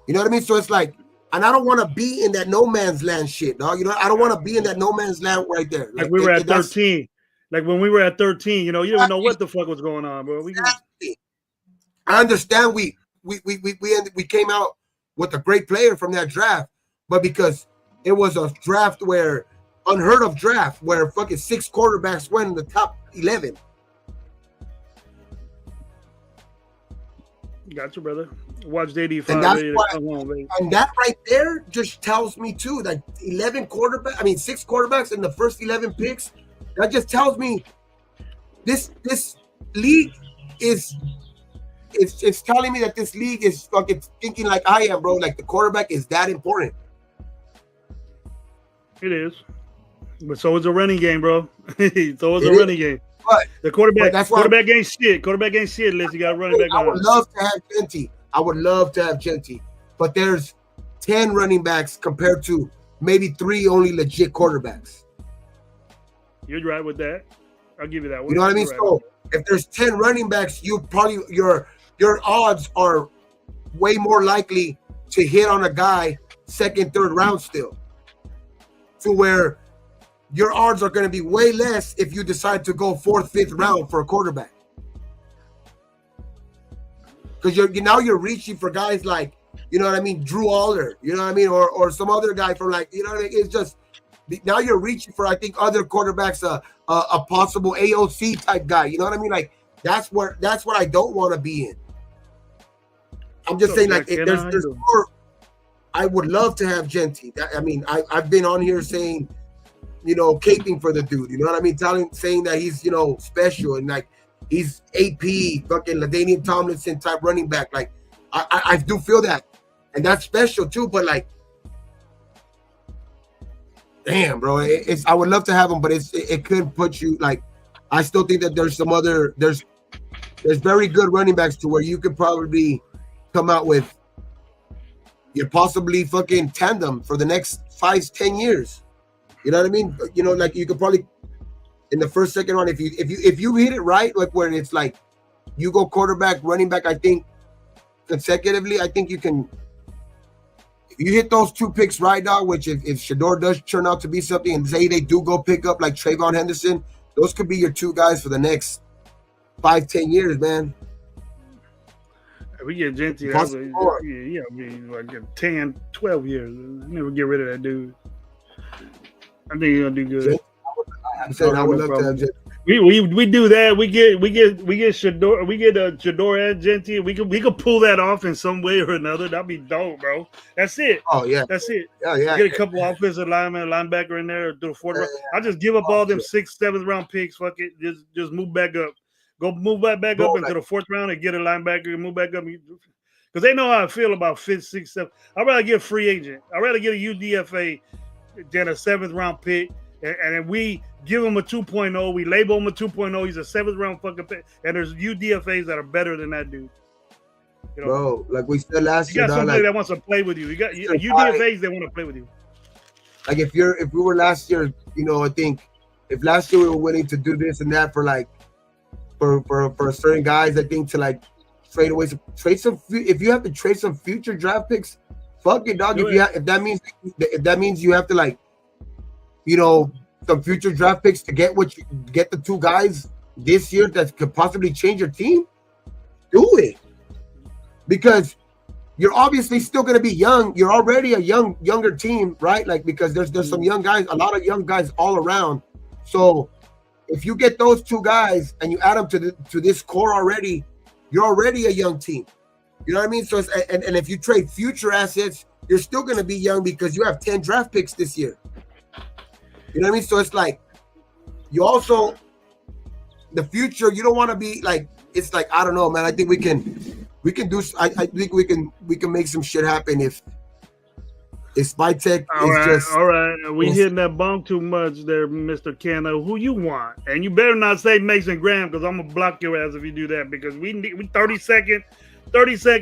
[SPEAKER 1] You know what I mean? So it's like, and I don't want to be in that no man's land shit, dog. I don't want to be in that no man's land right there.
[SPEAKER 2] Like we were at 13. Like when we were at 13, you didn't know what the fuck was going on, bro.
[SPEAKER 1] I understand we came out with a great player from that draft, but because it was a draft where unheard of draft where fucking 6 quarterbacks went in the top 11.
[SPEAKER 2] Gotcha, brother. Watch JD5
[SPEAKER 1] and that right there just tells me too that 6 quarterbacks in the first 11 picks. That just tells me this league it's telling me that this league is fucking thinking like I am, bro. Like the quarterback is that important.
[SPEAKER 2] It is, but so is a running game, bro. So is a running game.
[SPEAKER 1] But
[SPEAKER 2] the quarterback, ain't shit. Quarterback ain't shit unless you got a running back.
[SPEAKER 1] I would love to have Genty, but there's 10 running backs compared to maybe 3 only legit quarterbacks.
[SPEAKER 2] You're right with that. I'll give you that one.
[SPEAKER 1] You know what I mean? if there's 10 running backs, your odds are way more likely to hit on a guy second, third round still. To where your odds are going to be way less if you decide to go fourth, fifth round for a quarterback. Because you're reaching for guys like, you know what I mean, Drew Aller, you know what I mean, or some other guy from like, you know what I mean. It's just now you're reaching for, I think, other quarterbacks, a possible AOC type guy. You know what I mean? Like that's what I don't want to be in. I'm just saying, like, there's more. I would love to have Genty. I mean, I've been on here saying, you know, caping for the dude. You know what I mean? Saying that he's, you know, special and like he's AP, fucking LaDainian Tomlinson type running back. Like, I do feel that, and that's special too. But like, damn, bro, I would love to have him, but it could put you like. I still think that there's some other there's very good running backs to where you could probably come out with. You're possibly fucking tandem for the next 5-10 years. You know what I mean? You know, like you could probably in the first, second round, if you hit it right, like where it's like you go quarterback, running back, I think consecutively, I think you can. If you hit those 2 picks right now, which if Shador does turn out to be something, and say they do go pick up like Trayvon Henderson, those could be your 2 guys for the next 5-10 years, man.
[SPEAKER 2] We get Genty, yeah, I mean, like 10, 12 years. Never get rid of that dude. I think he's gonna do good.
[SPEAKER 1] I'm saying I would love to have Genty.
[SPEAKER 2] We do that. We get Shador. We get Shador and Genty. We could pull that off in some way or another. That'd be dope, bro. That's it.
[SPEAKER 1] Oh yeah,
[SPEAKER 2] that's it.
[SPEAKER 1] Yeah.
[SPEAKER 2] Get a couple offensive linebacker in there through the 4th round. I just give up all them 6th, 7th round picks. Fuck it. Just move back up. Go move back up into the 4th round and get a linebacker and move back up. Because they know how I feel about 5th, 6th, 7th. I'd rather get a free agent. I'd rather get a UDFA than a 7th round pick. And then we give him a 2.0. We label him a 2.0. He's a 7th round fucking pick. And there's UDFAs that are better than that dude.
[SPEAKER 1] You know, bro, like we said last year.
[SPEAKER 2] You got somebody that wants to play with you. You got UDFAs that want to play with you.
[SPEAKER 1] Like if we were last year, you know, I think if last year we were willing to do this and that for like for certain guys, I think to like trade some. If you have to trade some future draft picks, fuck it, dog. If that means you have to like, you know, some future draft picks to get the 2 guys this year that could possibly change your team, do it. Because you're obviously still going to be young. You're already a younger team, right? Like because there's some young guys, a lot of young guys all around. So if you get those 2 guys and you add them to this core already, you're already a young team. You know what I mean? So and if you trade future assets, you're still going to be young because you have 10 draft picks this year. You know what I mean? So it's like you also the future. You don't want to be like it's like I don't know, man. I think we can do. I think we can make some shit happen if Spytech is just
[SPEAKER 2] all right. We hitting that bong too much there, Mr. Cano. Who you want? And you better not say Mason Graham because I'm gonna block your ass if you do that because we 32nd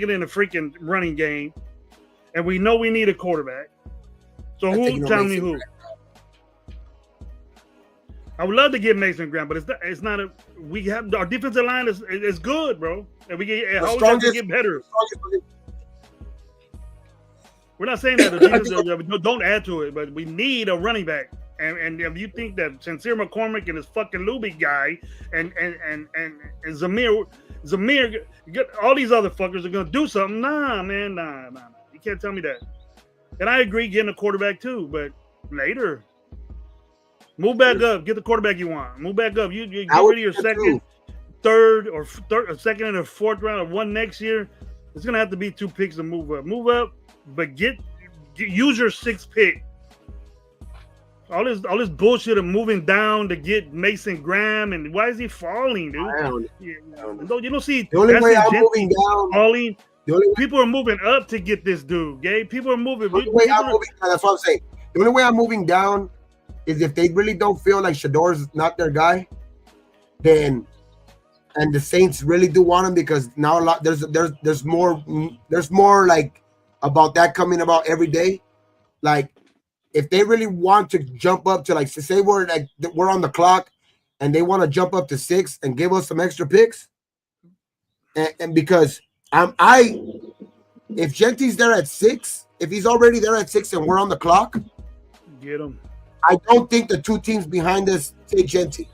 [SPEAKER 2] in the freaking running game, and we know we need a quarterback. So who? Tell me who. I would love to get Mason Graham, but it's not a. We have our defensive line is good, bro, and we get better. We're not saying that the defense don't add to it, but we need a running back. And if you think that Sincere McCormick and his fucking Luby guy and Zamir, all these other fuckers are gonna do something, nah, man, nah. You can't tell me that. And I agree getting a quarterback too, but later. Move back up. Get the quarterback you want. Move back up. You get rid of your second, third, or second and a 4th round, or 1 next year. It's gonna have to be 2 picks to move up. Move up, but use your 6th pick. All this bullshit of moving down to get Mason Graham, and why is he falling, dude? You don't see
[SPEAKER 1] the only way I'm moving down.
[SPEAKER 2] Falling. People are moving up to get this dude. Gay. People are moving.
[SPEAKER 1] That's what I'm saying. The only way I'm moving down is if they really don't feel like Shador's not their guy, then and the Saints really do want him because now there's more like about that coming about every day. Like if they really want to jump up to like say we're on the clock and they want to jump up to 6 and give us some extra picks, and because if Genty's there at 6, if he's already there at 6 and we're on the clock,
[SPEAKER 2] get him.
[SPEAKER 1] I don't think the 2 teams behind us take Genty.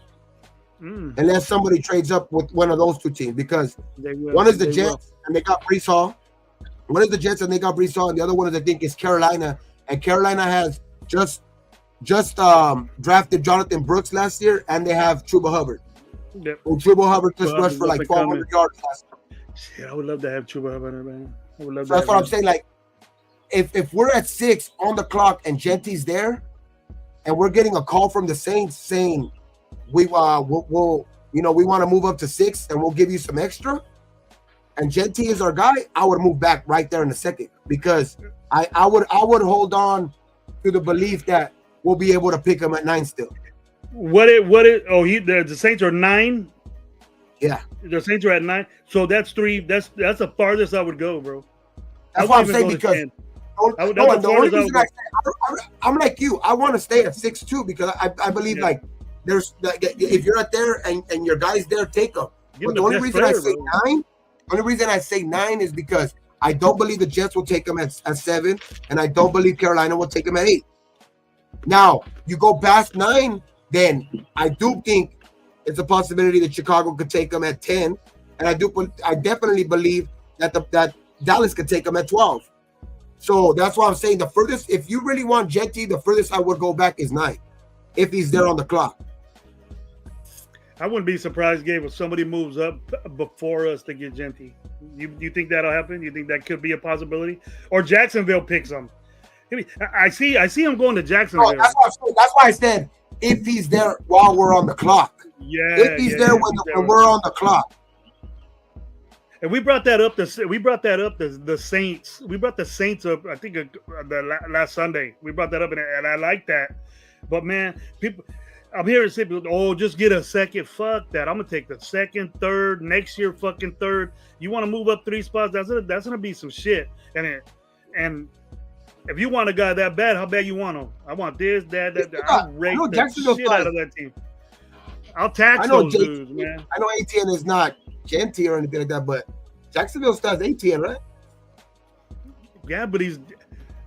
[SPEAKER 1] Unless somebody trades up with one of those 2 teams, because one is the Jets and they got Breece Hall. One is the Jets and they got Breece Hall, and the other one is, I think, is Carolina, and Carolina has just drafted Jonathan Brooks last year, and they have Chuba Hubbard.
[SPEAKER 2] Yep.
[SPEAKER 1] Well, Chuba Hubbard just rushed for like 1,200 yards last year.
[SPEAKER 2] Shit, I would love to have Chuba Hubbard, man. I would love
[SPEAKER 1] so that's what I'm saying. Like, if we're at 6 on the clock and Genty's there, and we're getting a call from the Saints saying we'll we want to move up to 6 and we'll give you some extra, and Genty is our guy, I would move back right there in a second, because I would hold on to the belief that we'll be able to pick him at 9 still.
[SPEAKER 2] The Saints are 9.
[SPEAKER 1] Yeah,
[SPEAKER 2] the Saints are at 9. So that's 3. That's the farthest I would go, bro.
[SPEAKER 1] That's what I'm saying, because the only reason I'm like you. I want to stay at 6 too, because I believe like there's if you're out there and your guys there, take them. But the only reason I say 9 is because I don't believe the Jets will take them at 7, and I don't believe Carolina will take them at 8. Now you go past 9, then I do think it's a possibility that Chicago could take them at 10, and I definitely believe that Dallas could take them at 12. So that's why I'm saying the furthest, if you really want Genty, the furthest I would go back is 9, if he's there on the clock.
[SPEAKER 2] I wouldn't be surprised, Gabe, if somebody moves up before us to get Genty. You think that'll happen? You think that could be a possibility? Or Jacksonville picks him? I see him going to Jacksonville.
[SPEAKER 1] Oh, that's why I said if he's there while we're on the clock.
[SPEAKER 2] Yeah.
[SPEAKER 1] If he's there when we're on the clock.
[SPEAKER 2] And we brought that up. The Saints. We brought the Saints up. I think the last Sunday. We brought that up, and I like that. But man, I'm hearing people, just get a second. Fuck that. I'm gonna take the 2nd, 3rd, next year, fucking 3rd. You want to move up 3 spots? That's gonna be some shit. And if you want a guy that bad, how bad you want him? I want this, that. I'll rake the shit out of that team. I'll tax those dudes, man.
[SPEAKER 1] I know ATN is not Genty or anything like that, but Jacksonville stars ATN, right?
[SPEAKER 2] Yeah, but he's.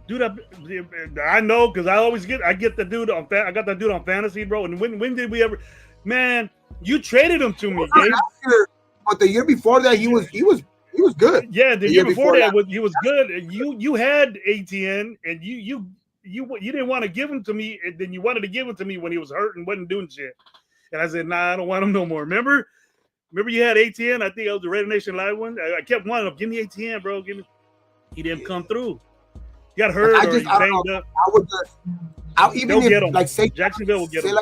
[SPEAKER 2] Dude, I know, because I get the dude on. I got that dude on fantasy, bro. And when did we ever? Man, you traded him to me, Gabe.
[SPEAKER 1] But the year before that, he was good.
[SPEAKER 2] Yeah, the year before that he was good. And you had ATN, and you didn't want to give him to me, and then you wanted to give him to me when he was hurt and wasn't doing shit. And I said, nah, I don't want him no more. Remember you had ATN? I think it was the Raider Nation Live one. I kept wanting him. Give me ATN, bro. Give me. He didn't come through. He got hurt or he banged up. Jacksonville will get him.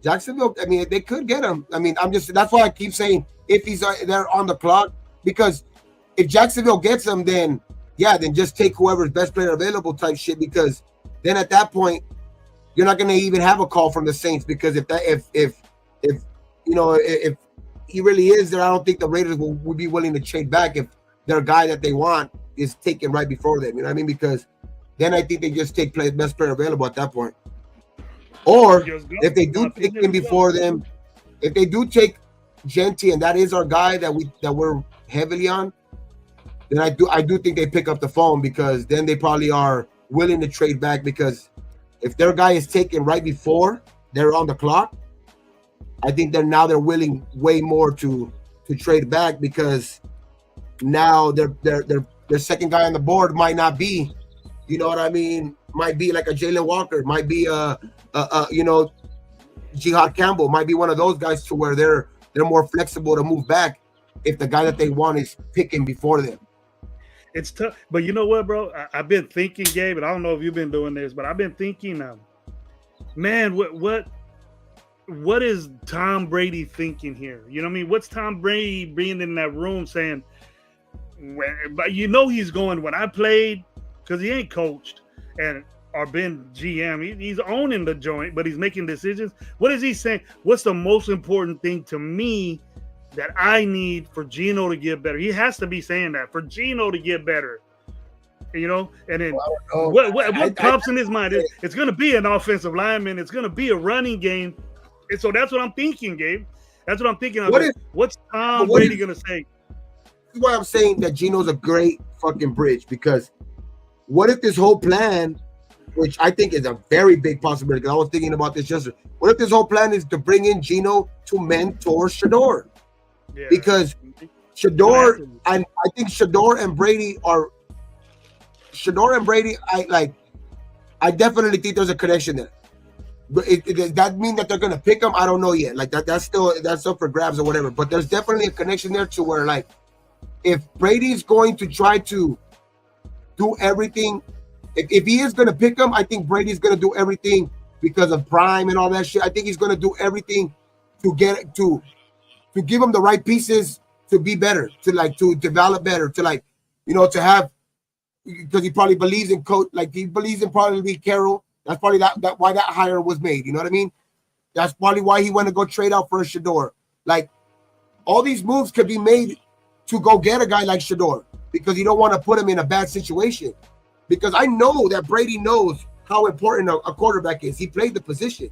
[SPEAKER 1] Jacksonville, I mean, they could get him. I mean, that's why I keep saying if he's there on the clock, because if Jacksonville gets him, then just take whoever's best player available type shit, because then at that point, you're not going to even have a call from the Saints, because if he really is there, I don't think the Raiders will be willing to trade back if their guy that they want is taken right before them. You know what I mean? Because then I think they just take best player available at that point. Or if they do take him before them, if they do take Genty and that is our guy that we're heavily on, then I do think they pick up the phone, because then they probably are willing to trade back, because if their guy is taken right before they're on the clock, I think they're willing way more to trade back, because now their second guy on the board might not be, you know what I mean, might be like a Jalen Walker, might be Jihad Campbell, might be one of those guys to where they're more flexible to move back if the guy that they want is picking before them.
[SPEAKER 2] It's tough, but you know what, bro? I've been thinking, Gabe, and I don't know if you've been doing this, but I've been thinking, man, what is Tom Brady thinking here? You know what I mean? What's Tom Brady being in that room saying? But you know he's going, when I played, because he ain't coached or been GM. He's owning the joint, but he's making decisions. What is he saying? What's the most important thing to me that I need for Geno to get better? He has to be saying that for Geno to get better. You know, and then what pops in his mind? It's going to be an offensive lineman. It's going to be a running game. So that's what I'm thinking, Gabe. That's what I'm thinking. What's Tom Brady gonna say?
[SPEAKER 1] This is why I'm saying that Gino's a great fucking bridge, because what if this whole plan, which I think is a very big possibility, because I was thinking about this yesterday. What if this whole plan is to bring in Gino to mentor Shador? Yeah. Because Shador, and I think Shador and Brady, I definitely think there's a connection there. But does that mean that they're gonna pick him? I don't know yet. Like that's up for grabs or whatever. But there's definitely a connection there to where, like, if Brady's going to try to do everything, if he is gonna pick him, I think Brady's gonna do everything because of prime and all that shit. I think he's gonna do everything to get to give him the right pieces to be better, to develop better, to have, because he probably believes in coach, like he believes in probably Carroll. That's probably that why that hire was made. You know what I mean? That's probably why he went to go trade out for a Shador. Like, all these moves could be made to go get a guy like Shador, because you don't want to put him in a bad situation. Because I know that Brady knows how important a quarterback is. He played the position.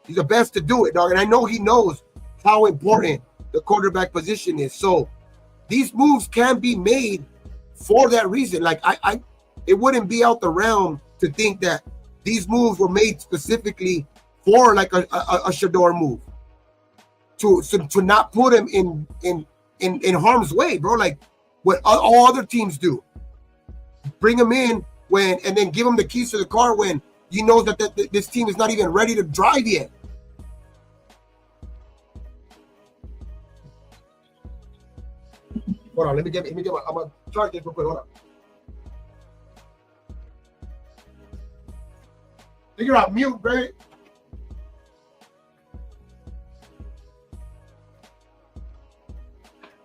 [SPEAKER 1] He's the best to do it, dog. And I know he knows how important the quarterback position is. So these moves can be made for that reason. Like, it wouldn't be out the realm to think that these moves were made specifically for like a Shador move, to not put him in harm's way, bro. Like what all other teams do, bring him in and then give him the keys to the car when you know that this team is not even ready to drive yet. Hold on, let me get. I'm gonna charge this real quick. Hold on. You're on mute, baby.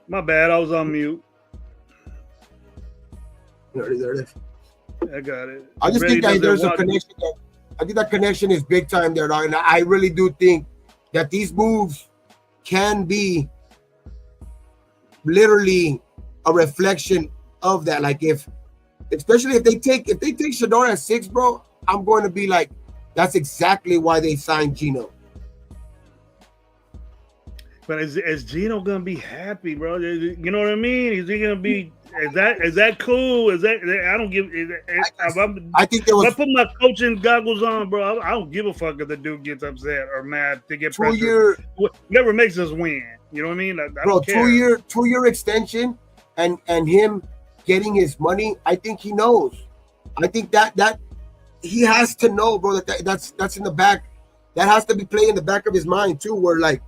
[SPEAKER 2] My bad, I was on mute.
[SPEAKER 1] There it is.
[SPEAKER 2] I got it.
[SPEAKER 1] I just think that there's a connection. I think that connection is big time there, dog. And I really do think that these moves can be literally a reflection of that. Like, especially if they take Shador at 6, bro, I'm going to be like, that's exactly why they signed Gino.
[SPEAKER 2] But is Gino gonna be happy, bro? You know what I mean? Is he gonna be? Is that cool? I don't give.
[SPEAKER 1] I think there was.
[SPEAKER 2] If I put my coaching goggles on, bro, I don't give a fuck if the dude gets upset or mad to get pressure. Whatever makes us win. You know what I mean? I
[SPEAKER 1] bro,
[SPEAKER 2] don't care.
[SPEAKER 1] 2-year extension, and him getting his money. I think he knows. I think that he has to know, bro. That's in the back. That has to be playing in the back of his mind too. Where like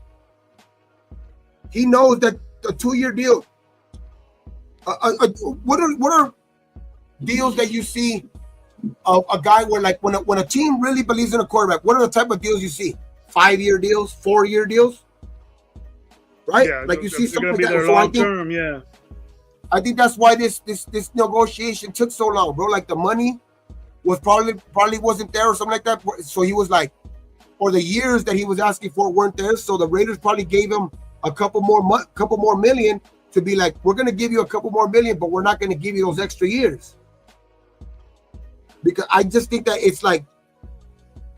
[SPEAKER 1] he knows that a 2-year deal. What are deals that you see of a guy where, like, when a team really believes in a quarterback? What are the type of deals you see? 5-year deals, 4-year deals, right?
[SPEAKER 2] Yeah,
[SPEAKER 1] like you see something like
[SPEAKER 2] that.
[SPEAKER 1] So
[SPEAKER 2] long term, yeah.
[SPEAKER 1] I think that's why this negotiation took so long, bro. Like the money was probably wasn't there or something like that. So he was like, or the years that he was asking for weren't there. So the Raiders probably gave him a couple more million to be like, we're going to give you a couple more million, but we're not going to give you those extra years. Because I just think that it's like,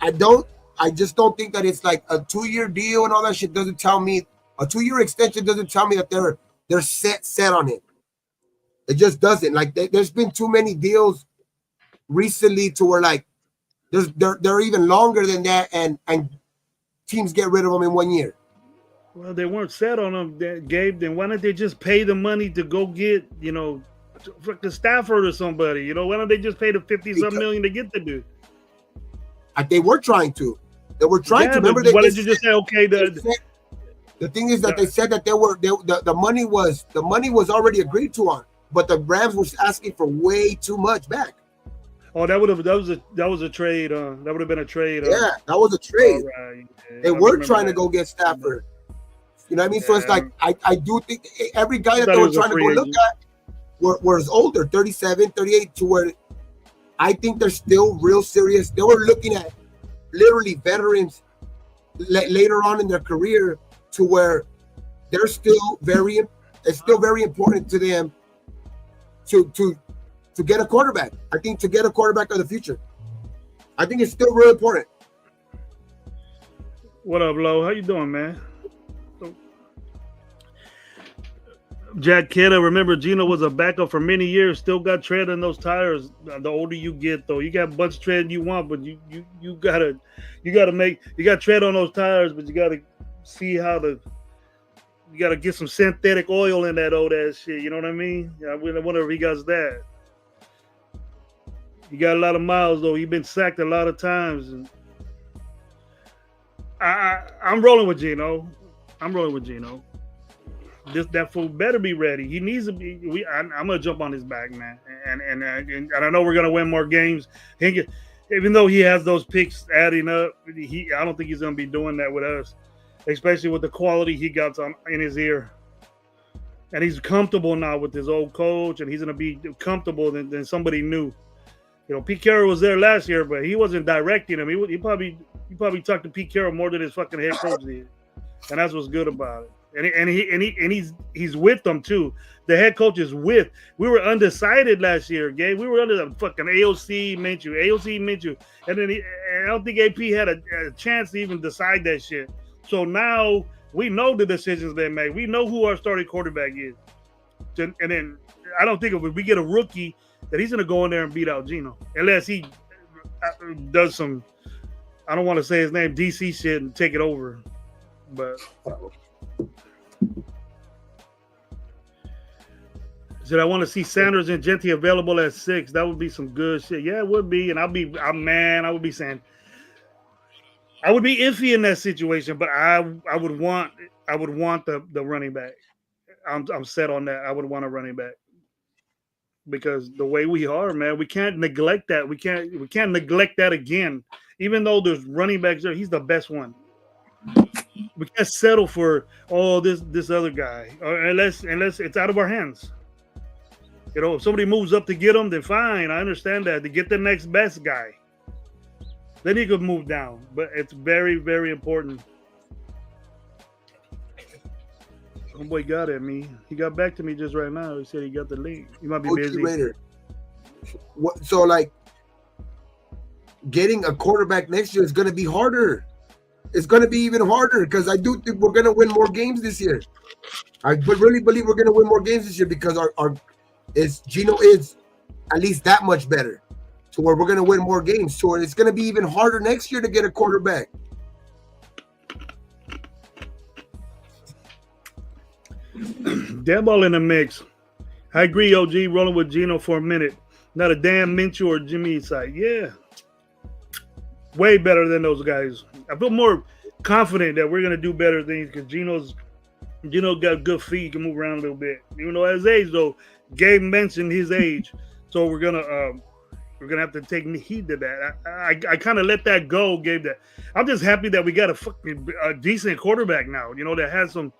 [SPEAKER 1] I just don't think that it's like a 2-year deal and all that shit doesn't tell me, a 2-year extension doesn't tell me that they're set on it. It just doesn't. Like there's been too many deals recently to where like they're even longer than that, and teams get rid of them in 1 year.
[SPEAKER 2] Well, they weren't set on them, Gabe. Then why don't they just pay the money to go get, fucking Stafford or somebody? Why don't they just pay the 50-something million to get the dude?
[SPEAKER 1] They were trying to. They were trying to. Remember,
[SPEAKER 2] why did you just say okay?
[SPEAKER 1] The thing is that they said that the money was already agreed to on, but the Rams was asking for way too much back.
[SPEAKER 2] Oh, that was a trade. That would have been a trade.
[SPEAKER 1] Yeah, that was a trade. Right. Yeah, they were trying to go get Stafford. You know what I mean? Yeah. So it's like I do think every guy that they were trying to go look at was older, 37, 38, to where I think they're still real serious. They were looking at literally veterans later on in their career to where they're still it's still very important to them to get a quarterback. I think to get a quarterback of the future. I think it's still really important.
[SPEAKER 2] What up, Lo? How you doing, man? Jack Kidda, remember Gino was a backup for many years. Still got tread on those tires. The older you get, though, you got much tread you want, but you gotta tread on those tires, but you gotta see how to. You gotta get some synthetic oil in that old ass shit. You know what I mean? I wonder if he got that. He got a lot of miles though. He's been sacked a lot of times, and I'm rolling with Gino. That fool better be ready. He needs to be. I'm gonna jump on his back, man. And I know we're gonna win more games. Even though he has those picks adding up, I don't think he's gonna be doing that with us, especially with the quality he got in his ear. And he's comfortable now with his old coach, and he's gonna be comfortable than somebody new. You know, Pete Carroll was there last year, but he wasn't directing him. He probably talked to Pete Carroll more than his fucking head coach did, and that's what's good about it. And he's with them too. The head coach is with. We were undecided last year, Gabe. We were under the fucking AOC Minshew, and then I don't think AP had a chance to even decide that shit. So now we know the decisions they made. We know who our starting quarterback is, and then I don't think if we get a rookie that he's going to go in there and beat out Gino, unless he does some, I don't want to say his name, DC shit and take it over. But said I want to see Sanders and Genty available at 6. That would be some good shit. Yeah, it would be. And I would be saying, I would be iffy in that situation, but I would want the running back. I'm set on that. I would want a running back. Because the way we are, man, we can't neglect that. We can't neglect that again. Even though there's running backs there, he's the best one. We can't settle for this other guy, or unless it's out of our hands. You know, if somebody moves up to get him, then fine. I understand that. To get the next best guy, then he could move down. But it's very, very important. Homeboy got at me. He got back to me just right now. He said he got the link. He might be busy.
[SPEAKER 1] So, like, getting a quarterback next year is going to be harder. It's going to be even harder because I do think we're going to win more games this year. I really believe we're going to win more games this year because Gino is at least that much better. So where we're going to win more games. So it's going to be even harder next year to get a quarterback.
[SPEAKER 2] Damn ball in the mix. I agree, OG. Rolling with Gino for a minute. Not a damn Minshew or Jimmy side. Yeah. Way better than those guys. I feel more confident that we're going to do better things because Gino got good feet. He can move around a little bit. Even though at his age, though, Gabe mentioned his age. So we're gonna have to take heed to that. I kind of let that go, Gabe. That I'm just happy that we got a decent quarterback now, you know, that has some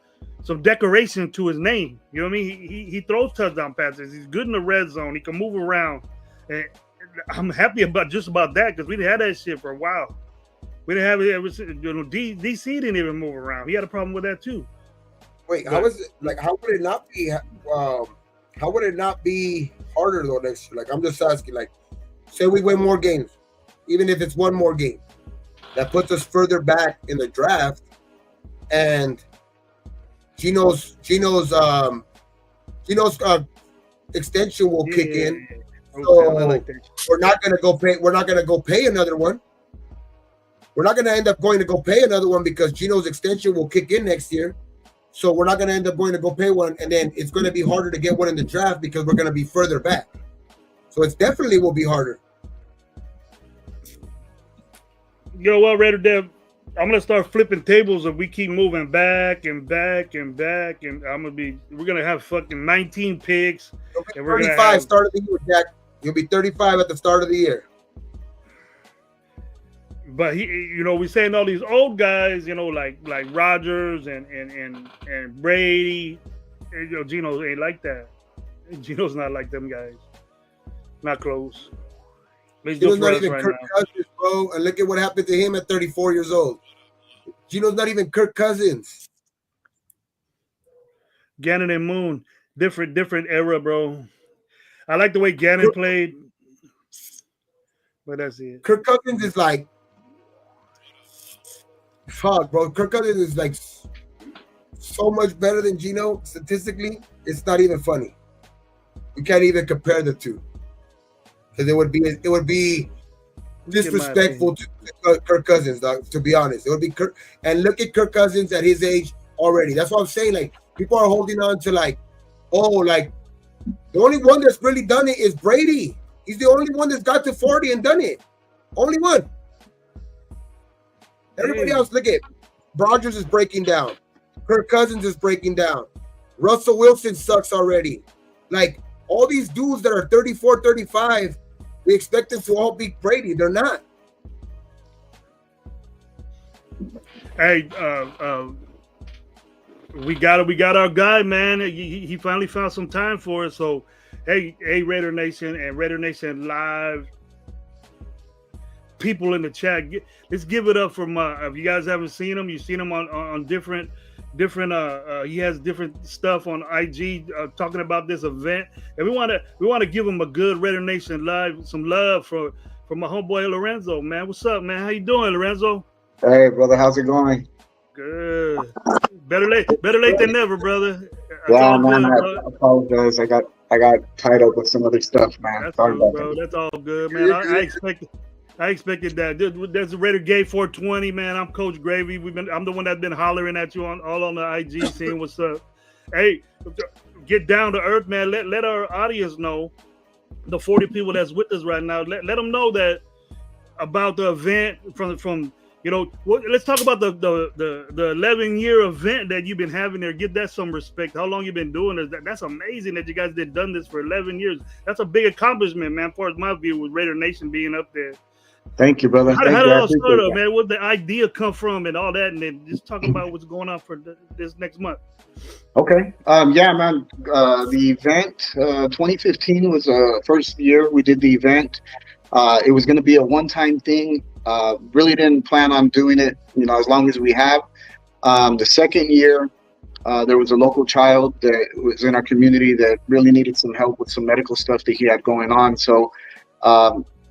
[SPEAKER 2] decoration to his name. You know what I mean? He throws touchdown passes. He's good in the red zone. He can move around. And I'm happy about that because we didn't have that shit for a while. We didn't have it. DC didn't even move around. He had a problem with that too.
[SPEAKER 1] Wait, how would it not be? How would it not be harder though next year? Like, I'm just asking. Like, say we win more games, even if it's one more game, that puts us further back in the draft, and Gino's extension will kick in. So we're not gonna go pay. We're not gonna go pay another one. We're not gonna end up going to go pay another one because Gino's extension will kick in next year. So we're not gonna end up going to go pay one, and then it's gonna be harder to get one in the draft because we're gonna be further back. So it's definitely will be harder.
[SPEAKER 2] You know what, Raider Dev? I'm gonna start flipping tables if we keep moving back and back and back, and we're gonna have fucking 19 picks.
[SPEAKER 1] And we're 35 start of the year, Jack. You'll be 35 at the start of the year.
[SPEAKER 2] But we're saying all these old guys, like Rodgers and Brady. Gino ain't like that. Gino's not like them guys. Not close.
[SPEAKER 1] Gino's not even Kirk Cousins, bro. And look at what happened to him at 34 years old. Gino's not even Kirk Cousins.
[SPEAKER 2] Gannon and Moon, different era, bro. I like the way Gannon played, but that's it.
[SPEAKER 1] Kirk Cousins is like fuck, bro. Kirk Cousins is like so much better than Geno statistically. It's not even funny. You can't even compare the two because it would be disrespectful to Kirk Cousins, dog, to be honest. It would be Kirk, and look at Kirk Cousins at his age already. That's what I'm saying. Like, people are holding on to like, oh, like the only one that's really done it is Brady. He's the only one that's got to 40 and done it. Only one. Everybody else, look at Rodgers is breaking down. Kirk Cousins is breaking down. Russell Wilson sucks already. Like, all these dudes that are 34, 35, we expect them to all beat Brady. They're not.
[SPEAKER 2] Hey, we got our guy, man. He finally found some time for us. So, hey, Raider Nation and Raider Nation Live people in the chat, let's give it up for if you guys haven't seen him, you've seen him on different he has different stuff on IG talking about this event, and we want to give him a good Raider Nation Live, some love for my homeboy Lorenzo, man. What's up, man? How you doing, Lorenzo?
[SPEAKER 3] Hey, brother, how's it going?
[SPEAKER 2] Good. Better late than never, brother.
[SPEAKER 3] Yeah, man. I apologize. I got tied up with some other stuff, man.
[SPEAKER 2] That's sorry cool, bro. That's all good, man. I expected that. There's a Raider Gay 420, man. I'm Coach Gravy. I'm the one that's been hollering at you on the IG, seeing what's up. Hey, get down to earth, man. Let our audience know, the 40 people that's with us right now. Let them know that about the event from let's talk about the 11-year event that you've been having there. Give that some respect. How long you been doing this? That's amazing that you guys done this for 11 years. That's a big accomplishment, man. As far as my view, with Raider Nation being up there.
[SPEAKER 3] Thank you, brother.
[SPEAKER 2] How did it all start up, man? Where the idea come from and all that, and then just talking about what's going on for this next month.
[SPEAKER 3] Okay. Yeah, man. The event, 2015 was the first year we did the event. It was going to be a one-time thing. Really didn't plan on doing it, as long as we have. The second year, there was a local child that was in our community that really needed some help with some medical stuff that he had going on. So,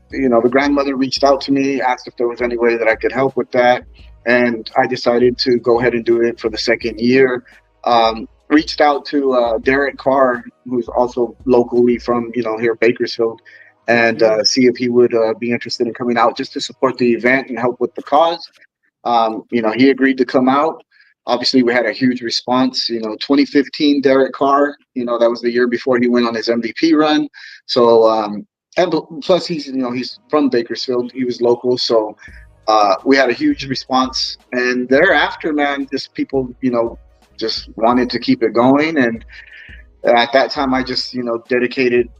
[SPEAKER 3] the grandmother reached out to me, asked if there was any way that I could help with that. And I decided to go ahead and do it for the second year. Reached out to Derek Carr, who's also locally from, here Bakersfield, and see if he would be interested in coming out just to support the event and help with the cause. He agreed to come out. Obviously, we had a huge response. 2015, Derek Carr, that was the year before he went on his MVP run. So, and plus he's from Bakersfield. He was local. So we had a huge response. And thereafter, man, just people, just wanted to keep it going. And at that time, I just, dedicated,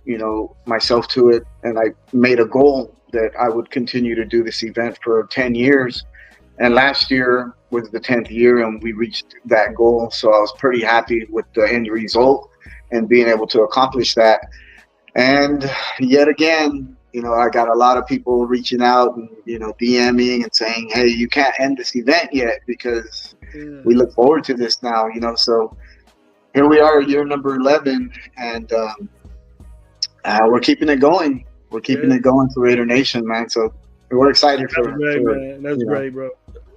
[SPEAKER 3] myself to it. And I made a goal that I would continue to do this event for 10 years. And last year was the 10th year, and we reached that goal. So I was pretty happy with the end result and being able to accomplish that. And yet again, I got a lot of people reaching out and, DMing and saying, hey, you can't end this event yet because we look forward to this now, So here we are, year number 11, and we're keeping it going. We're keeping it going for Raider Nation, man. So we're excited for
[SPEAKER 2] great, man. That's great, bro.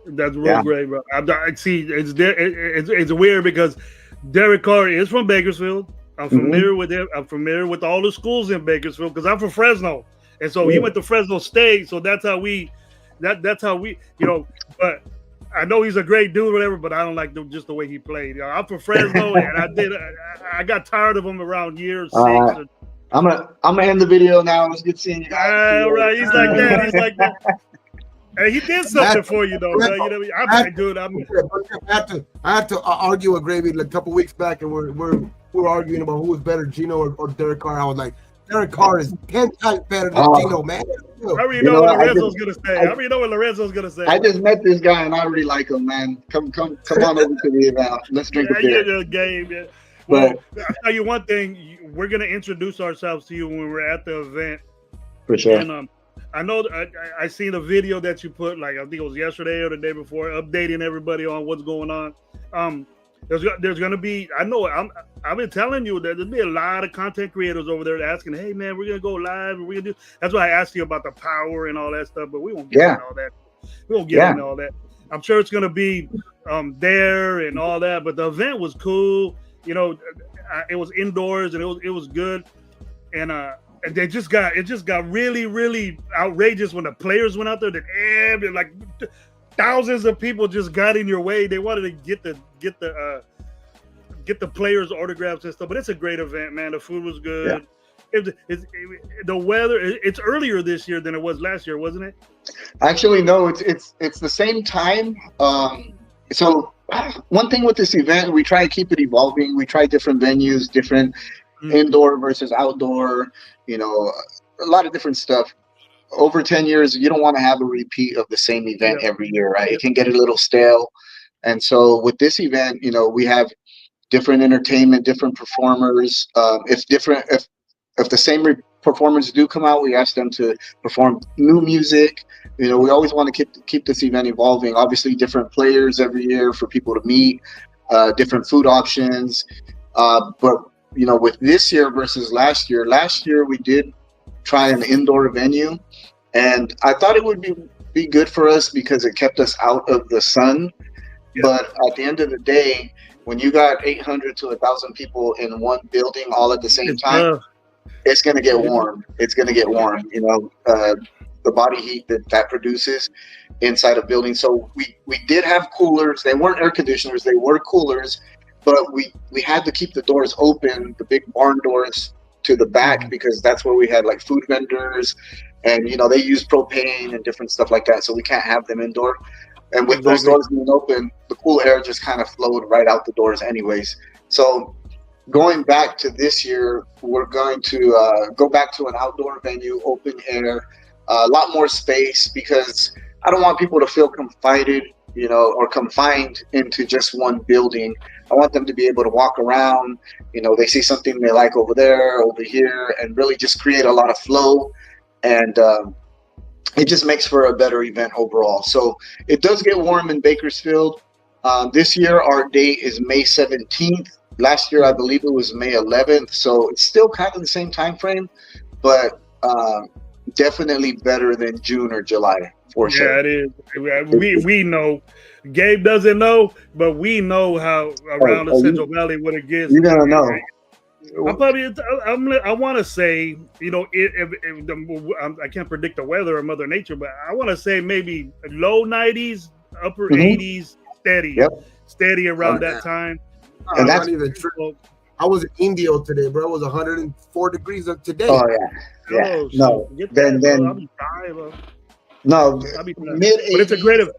[SPEAKER 2] That's real great, bro. I see. It's weird because Derek Carr is from Bakersfield. I'm familiar with him. I'm familiar with all the schools in Bakersfield because I'm from Fresno, and so he went to Fresno State. So that's how we, But I know he's a great dude, whatever. But I don't like just the way he played. I'm from Fresno, and I got tired of him around year 6.
[SPEAKER 3] I'm gonna end the video now. It was good seeing you guys.
[SPEAKER 2] All right, he's like that. Hey, he did something for you, though. I
[SPEAKER 1] had to argue with Gravy a couple weeks back, and we're arguing about who was better, Geno or Derek Carr. I was like, Derek Carr is 10 times better than Geno, man.
[SPEAKER 2] I already know what Lorenzo's gonna say.
[SPEAKER 3] I just met this guy, and I already like him, man. Come on over to the event. Let's drink a beer.
[SPEAKER 2] Game, yeah. Well, I'll tell you one thing. We're going to introduce ourselves to you when we're at the event.
[SPEAKER 3] For sure.
[SPEAKER 2] And I know I seen a video that you put, like I think it was yesterday or the day before, updating everybody on what's going on. There's going to be, I've been telling you that there's be a lot of content creators over there asking, hey, man, we're going to go live. And we're going to do. That's why I asked you about the power and all that stuff, but we won't get into all that. We won't get into all that. I'm sure it's gonna be there and all that. But the event was cool. You know, it was indoors and it was good. And it just got really, really outrageous when the players went out there. That like thousands of people just got in your way. They wanted to get the players' autographs and stuff. But it's a great event, man. The food was good. Yeah. The weather. It's earlier this year than it was last year, wasn't it?
[SPEAKER 3] Actually, no. It's the same time. So one thing with this event, we try to keep it evolving. We try different venues, different indoor versus outdoor. You know, a lot of different stuff. Over 10 years, you don't want to have a repeat of the same event every year, right? It can get a little stale. And so with this event, you know, we have different entertainment, different performers. If the same performers do come out, we ask them to perform new music. You know, we always want to keep this event evolving. Obviously, different players every year for people to meet, different food options. But you know, with this year versus last year we did try an indoor venue, and I thought it would be good for us because it kept us out of the sun. Yeah. But at the end of the day, when you got 800 to 1,000 people in one building all at the same time, it's going to get warm. It's going to get warm. You know, the body heat that produces inside a building. So we did have coolers. They weren't air conditioners. They were coolers. But we had to keep the doors open, the big barn doors to the back, because that's where we had like food vendors, and you know, they use propane and different stuff like that. So we can't have them indoor. And with those doors being open, the cool air just kind of flowed right out the doors anyways. So going back to this year, we're going to go back to an outdoor venue, open air, a lot more space, because I don't want people to feel confined, you know, or confined into just one building. I want them to be able to walk around, you know, they see something they like over there, over here, and really just create a lot of flow. And it just makes for a better event overall. So it does get warm in Bakersfield. This year, our date is May 17th. Last year, I believe it was May 11th. So it's still kind of the same time frame, but definitely better than June or July for sure.
[SPEAKER 2] Yeah, it is. We know. Gabe doesn't know, but we know how around the Central Valley what it gets.
[SPEAKER 3] You're gonna know.
[SPEAKER 2] I want to say, you know, I can't predict the weather or Mother Nature, but I want to say maybe low 90s, upper 80s, steady around that time.
[SPEAKER 1] And that's not even true. I was in Indio today, bro. It was 104 degrees today.
[SPEAKER 3] Oh yeah. No. Then I'll be tired, bro. No. Mid 80s. But it's a great event.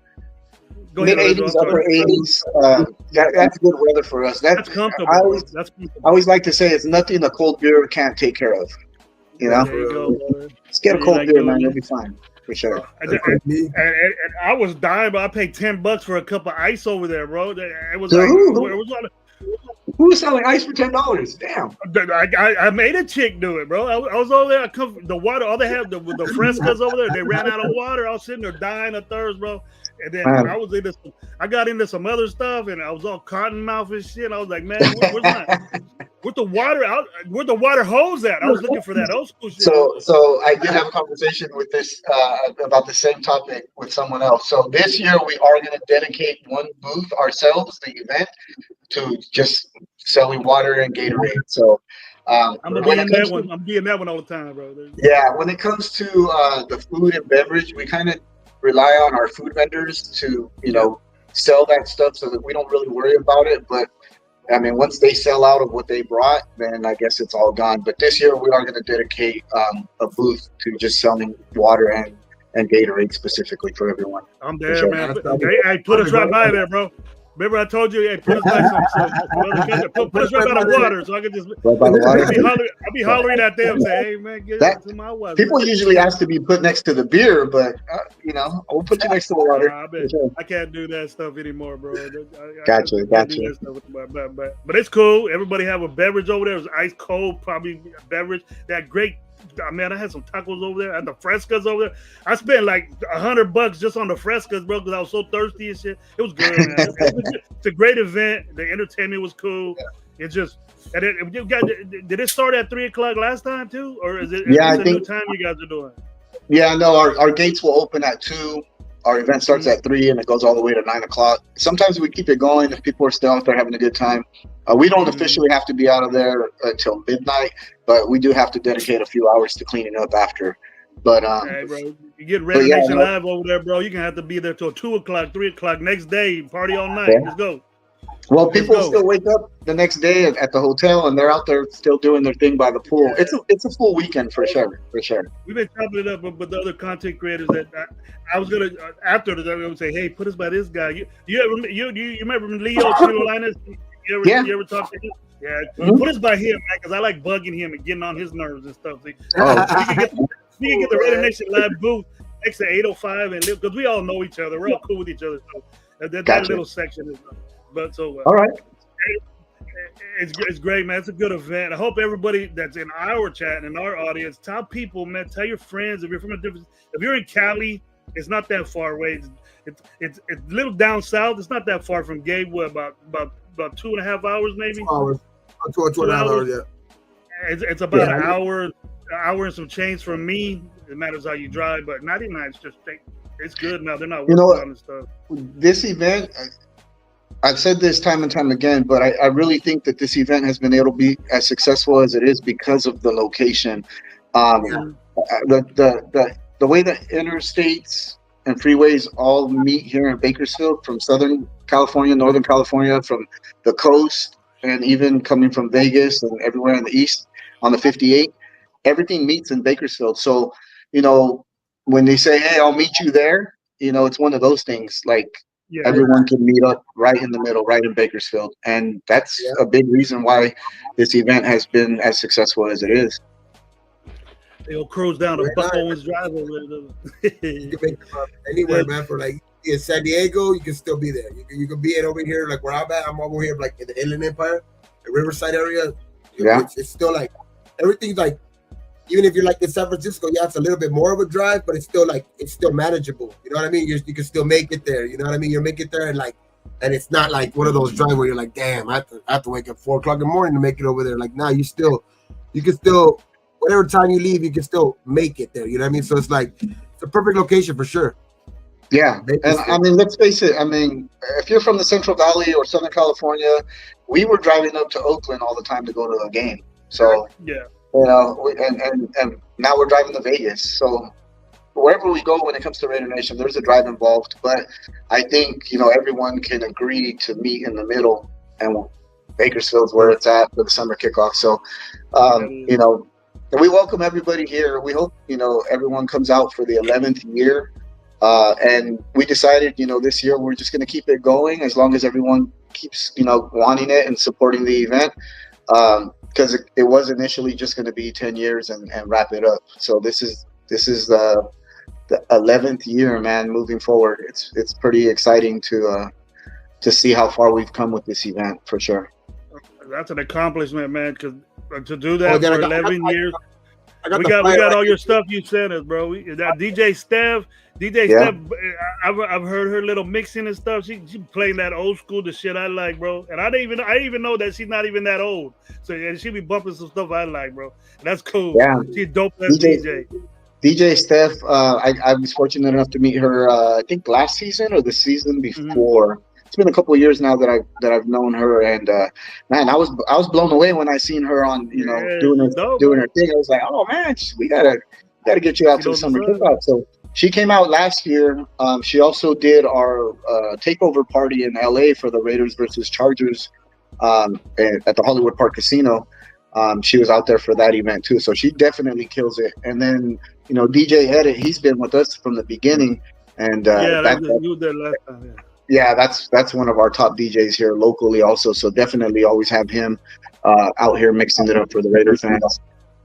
[SPEAKER 3] Mid 80s, upper 80s. That's good weather for us. That's comfortable. I always like to say it's nothing a cold beer can't take care of. You know? There you go, let's get a cold beer, man. You'll be fine. For sure. And
[SPEAKER 2] I was dying, but I paid $10 for a cup of ice over there, bro. It was
[SPEAKER 3] who was selling ice for $10? Damn.
[SPEAKER 2] I made a chick do it, bro. I was over there. The water, all they had, the frescas over there, they ran out of water. I was sitting there dying of thirst, bro. And then I got into some other stuff, and I was all cotton mouth and shit. I was like, man, where's the water out? Where's the water hose at? I was looking for that old school shit.
[SPEAKER 3] So I did have a conversation with this about the same topic with someone else. So this year we are going to dedicate one booth ourselves, the event, to just selling water and Gatorade. So
[SPEAKER 2] I'm getting that one all the time, bro.
[SPEAKER 3] Yeah, when it comes to the food and beverage, we kind of rely on our food vendors to, you know, sell that stuff so that we don't really worry about it. But I mean, once they sell out of what they brought, then I guess it's all gone. But this year we are going to dedicate a booth to just selling water and Gatorade specifically for everyone.
[SPEAKER 2] I'm there, man. Hey, put us right by there, bro. Remember I told you, hey, put us by put us right by the water so I can just I'll be hollering at them, say, hey man, get to my water.
[SPEAKER 3] People usually ask to be put next to the beer, but you know, I'll put you next to the water.
[SPEAKER 2] I can't do that stuff anymore, bro.
[SPEAKER 3] Gotcha.
[SPEAKER 2] But it's cool. Everybody have a beverage over there. It was ice cold, probably a beverage. That great. Man, I had some tacos over there. I had the frescas over there. I spent like $100 just on the frescas, bro, because I was so thirsty and shit. It was good, man. It's a great event. The entertainment was cool. Yeah. It just did it start at 3:00 last time too, or is it?
[SPEAKER 3] Yeah,
[SPEAKER 2] I think new time you guys are doing.
[SPEAKER 3] Yeah, no, our gates will open at 2. Our event starts at 3 and it goes all the way to 9 o'clock. Sometimes we keep it going if people are still out there having a good time. We don't officially have to be out of there until midnight, but we do have to dedicate a few hours to cleaning up after. But
[SPEAKER 2] hey, bro, you get Raider Nation Live over there, bro. You can have to be there till 2 o'clock, 3 o'clock next day. Party all night. Let's go.
[SPEAKER 3] Well, people still wake up the next day at the hotel, and they're out there still doing their thing by the pool. Yeah. It's a full weekend for sure.
[SPEAKER 2] We've been chopping it up with the other content creators that I was gonna after the I would say, hey, put us by this guy. You remember Leo Carolinas? You ever talk to him? Yeah, put us by him, man, because I like bugging him and getting on his nerves and stuff. We can get the Raider Nation Live booth next to 805, and because we all know each other, we're all cool with each other. So that little section is. But so
[SPEAKER 3] all right,
[SPEAKER 2] it's great, man. It's a good event. I hope everybody that's in our chat and in our audience, tell people, man, tell your friends if you're from if you're in Cali, it's not that far away. It's a little down south. It's not that far from Gabe. What about 2.5 hours, maybe?
[SPEAKER 1] 2 hours. 2.5 hours. Yeah.
[SPEAKER 2] It's about an hour and some change from me. It matters how you drive, but 99 is just it's good now. They're not working on this stuff.
[SPEAKER 3] This event. I've said this time and time again, but I really think that this event has been able to be as successful as it is because of the location. The way that interstates and freeways all meet here in Bakersfield, from Southern California, Northern California, from the coast, and even coming from Vegas and everywhere in the east on the 58, everything meets in Bakersfield. So, when they say, hey, I'll meet you there, it's one of those things like, everyone can meet up right in the middle, right in Bakersfield. And that's a big reason why this event has been as successful as it is.
[SPEAKER 2] They'll cruise down to Buck Owens Drive.
[SPEAKER 1] You can make it anywhere, man. For like in San Diego, you can still be there. You can be over here, like where I'm at. I'm over here, like in the Inland Empire, the Riverside area. It's still like everything's like. Even if you're like in San Francisco, it's a little bit more of a drive, but it's still manageable. You know what I mean? You can still make it there. You know what I mean? You make it there and it's not like one of those drives where you're like, damn, I have to wake up 4 o'clock in the morning to make it over there. Like, nah, you can still, whatever time you leave, you can still make it there. You know what I mean? So it's like, it's a perfect location for sure.
[SPEAKER 3] Yeah. And I mean, let's face it. I mean, if you're from the Central Valley or Southern California, we were driving up to Oakland all the time to go to a game. So,
[SPEAKER 2] yeah.
[SPEAKER 3] And now we're driving to Vegas. So wherever we go when it comes to Raider Nation, there's a drive involved. But I think, everyone can agree to meet in the middle, and Bakersfield's where it's at for the summer kickoff. So, we welcome everybody here. We hope, everyone comes out for the 11th year. And we decided, this year we're just going to keep it going as long as everyone keeps, wanting it and supporting the event. Because it was initially just going to be 10 years and wrap it up. So this is the 11th year, man. Moving forward, it's pretty exciting to see how far we've come with this event for sure.
[SPEAKER 2] That's an accomplishment, man. Because to do that for 11 years, we got all your stuff you sent us, bro. That DJ Steph, I've heard her little mixing and stuff. She playing that old school, the shit I like, bro. And I didn't even know that she's not even that old. So and she be bumping some stuff I like, bro. And that's cool. Yeah, she's dope as DJ.
[SPEAKER 3] DJ Steph, I was fortunate enough to meet her. I think last season or the season before. Mm-hmm. It's been a couple of years now that I've known her, and man, I was blown away when I seen her on doing her thing. I was like, oh man, we gotta get you out to the summer kickoff. So she came out last year. She also did our takeover party in LA for the Raiders versus Chargers at the Hollywood Park Casino. She was out there for that event too. So she definitely kills it. And then DJ Edit, he's been with us from the beginning, and
[SPEAKER 2] you did last time. Yeah.
[SPEAKER 3] Yeah, that's one of our top DJs here locally also. So definitely always have him out here mixing it up for the Raider fans.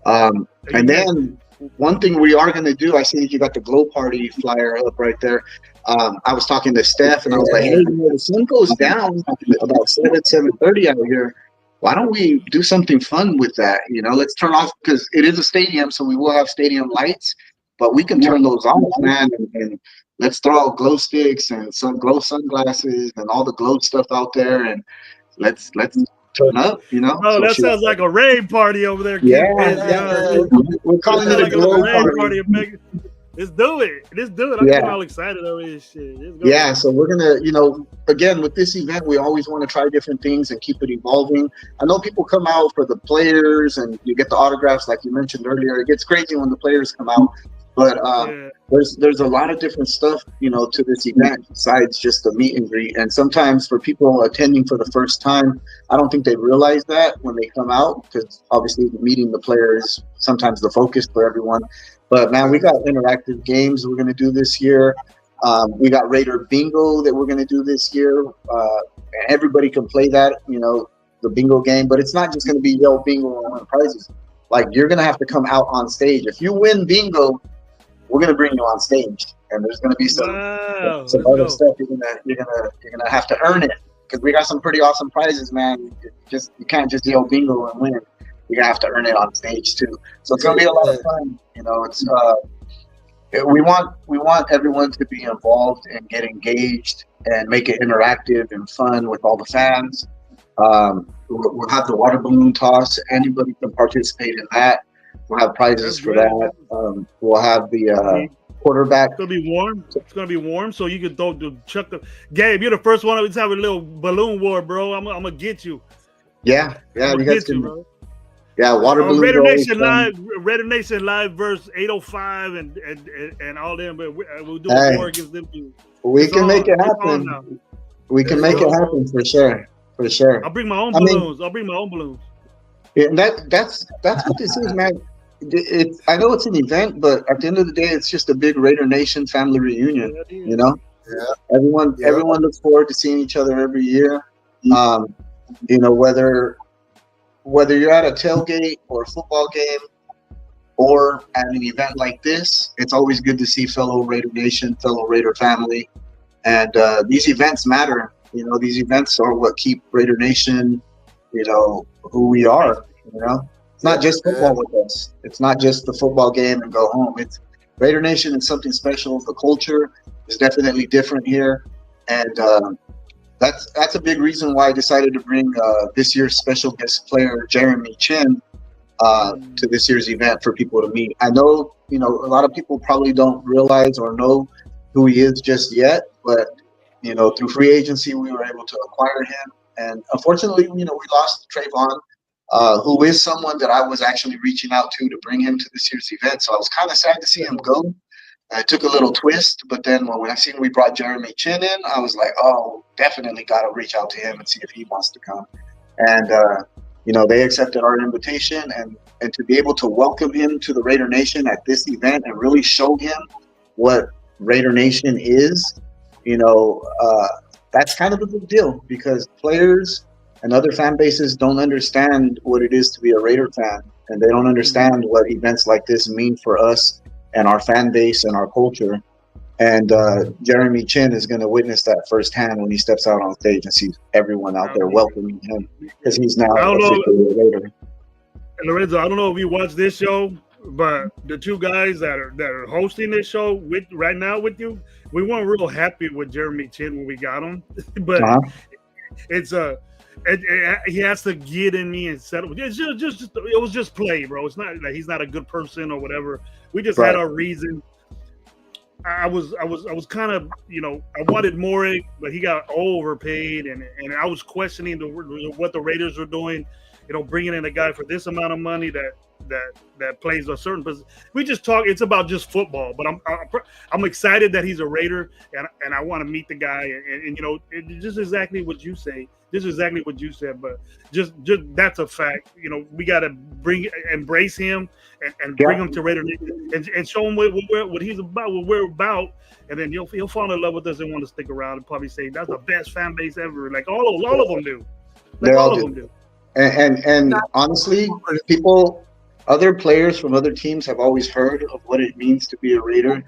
[SPEAKER 3] And then one thing we are going to do, I see that you got the Glow Party flyer up right there. I was talking to Steph, and I was like, hey, the sun goes down about 7:30 out here. Why don't we do something fun with that? Let's turn off, because it is a stadium, so we will have stadium lights, but we can turn those off, man, and let's throw out glow sticks and some glow sunglasses and all the glow stuff out there, and let's turn up,
[SPEAKER 2] Oh, that sounds like a rave party over there.
[SPEAKER 3] Yeah. We're calling it a glow party.
[SPEAKER 2] Let's do it. Let's do it. I'm getting all excited over this shit.
[SPEAKER 3] Yeah, so we're gonna, again with this event, we always want to try different things and keep it evolving. I know people come out for the players and you get the autographs, like you mentioned earlier. It gets crazy when the players come out, but there's a lot of different stuff, to this event besides just the meet and greet. And sometimes for people attending for the first time, I don't think they realize that when they come out, because obviously meeting the players is sometimes the focus for everyone. But man, we got interactive games we're going to do this year. We got Raider Bingo that we're going to do this year. And everybody can play that, the bingo game. But it's not just going to be yell bingo and win prizes. Like, you're going to have to come out on stage. If you win bingo, we're going to bring you on stage, and there's going to be some other stuff you're gonna have to earn it, because we got some pretty awesome prizes, man. You can't just yell bingo and win. You're gonna have to earn it on stage too. So it's gonna be a lot of fun. It's we want everyone to be involved and get engaged and make it interactive and fun with all the fans. We'll have the water balloon toss. Anybody can participate in that. We'll have prizes for that. We'll have the quarterback.
[SPEAKER 2] It's gonna be warm. It's gonna be warm, so you can chuck the. Gabe, you're the first one. Let's have a little balloon war, bro. I'm gonna get you.
[SPEAKER 3] Yeah, you guys can. Bro. Yeah, water balloons.
[SPEAKER 2] Raider Nation Live versus 805 and all them, but we'll do a war against them too.
[SPEAKER 3] We can make it happen. We can make it happen for sure. For sure.
[SPEAKER 2] I'll bring my own balloons.
[SPEAKER 3] Yeah, that's what this is, man. I know it's an event, but at the end of the day, it's just a big Raider Nation family reunion. Yeah. Everyone looks forward to seeing each other every year. Whether you're at a tailgate or a football game or at an event like this, it's always good to see fellow Raider Nation, fellow Raider family, and these events matter. These events are what keep Raider Nation, who we are. It's not just football with us. It's not just the football game and go home. It's Raider Nation is something special. The culture is definitely different here, and that's a big reason why I decided to bring this year's special guest player Jeremy Chin to this year's event for people to meet. I know a lot of people probably don't realize or know who he is just yet, but through free agency we were able to acquire him, and unfortunately we lost Trayvon. Who is someone that I was actually reaching out to bring him to this year's event. So I was kind of sad to see him go. It took a little twist, but then when I seen we brought Jeremy Chin in, I was like, oh, definitely got to reach out to him and see if he wants to come. And, they accepted our invitation, and to be able to welcome him to the Raider Nation at this event and really show him what Raider Nation is, that's kind of a big deal, because players and other fan bases don't understand what it is to be a Raider fan, and they don't understand what events like this mean for us and our fan base and our culture. And Jeremy Chin is going to witness that firsthand when he steps out on stage and sees everyone out there welcoming him, because he's now officially a Raider.
[SPEAKER 2] And Lorenzo, I don't know if you watch this show, but the two guys that are hosting this show right now with you, we weren't real happy with Jeremy Chin when we got him, but it's he has to get in me and settle. It's just it was just play, bro. It's not like he's not a good person or whatever. We just had our reason. I was kind of, I wanted more, but he got overpaid, and I was questioning what the Raiders were doing, bringing in a guy for this amount of money that plays a certain position. We just talk. It's about just football, but I'm excited that he's a Raider, and I want to meet the guy, and just exactly what you say. This is exactly what you said, but just that's a fact. We got to embrace him and bring him to Raider Nation and show him what he's about, what we're about, and then he'll fall in love with us and want to stick around and probably say that's the best fan base ever. Like all of them do. All of them do.
[SPEAKER 3] And honestly, other players from other teams have always heard of what it means to be a Raider,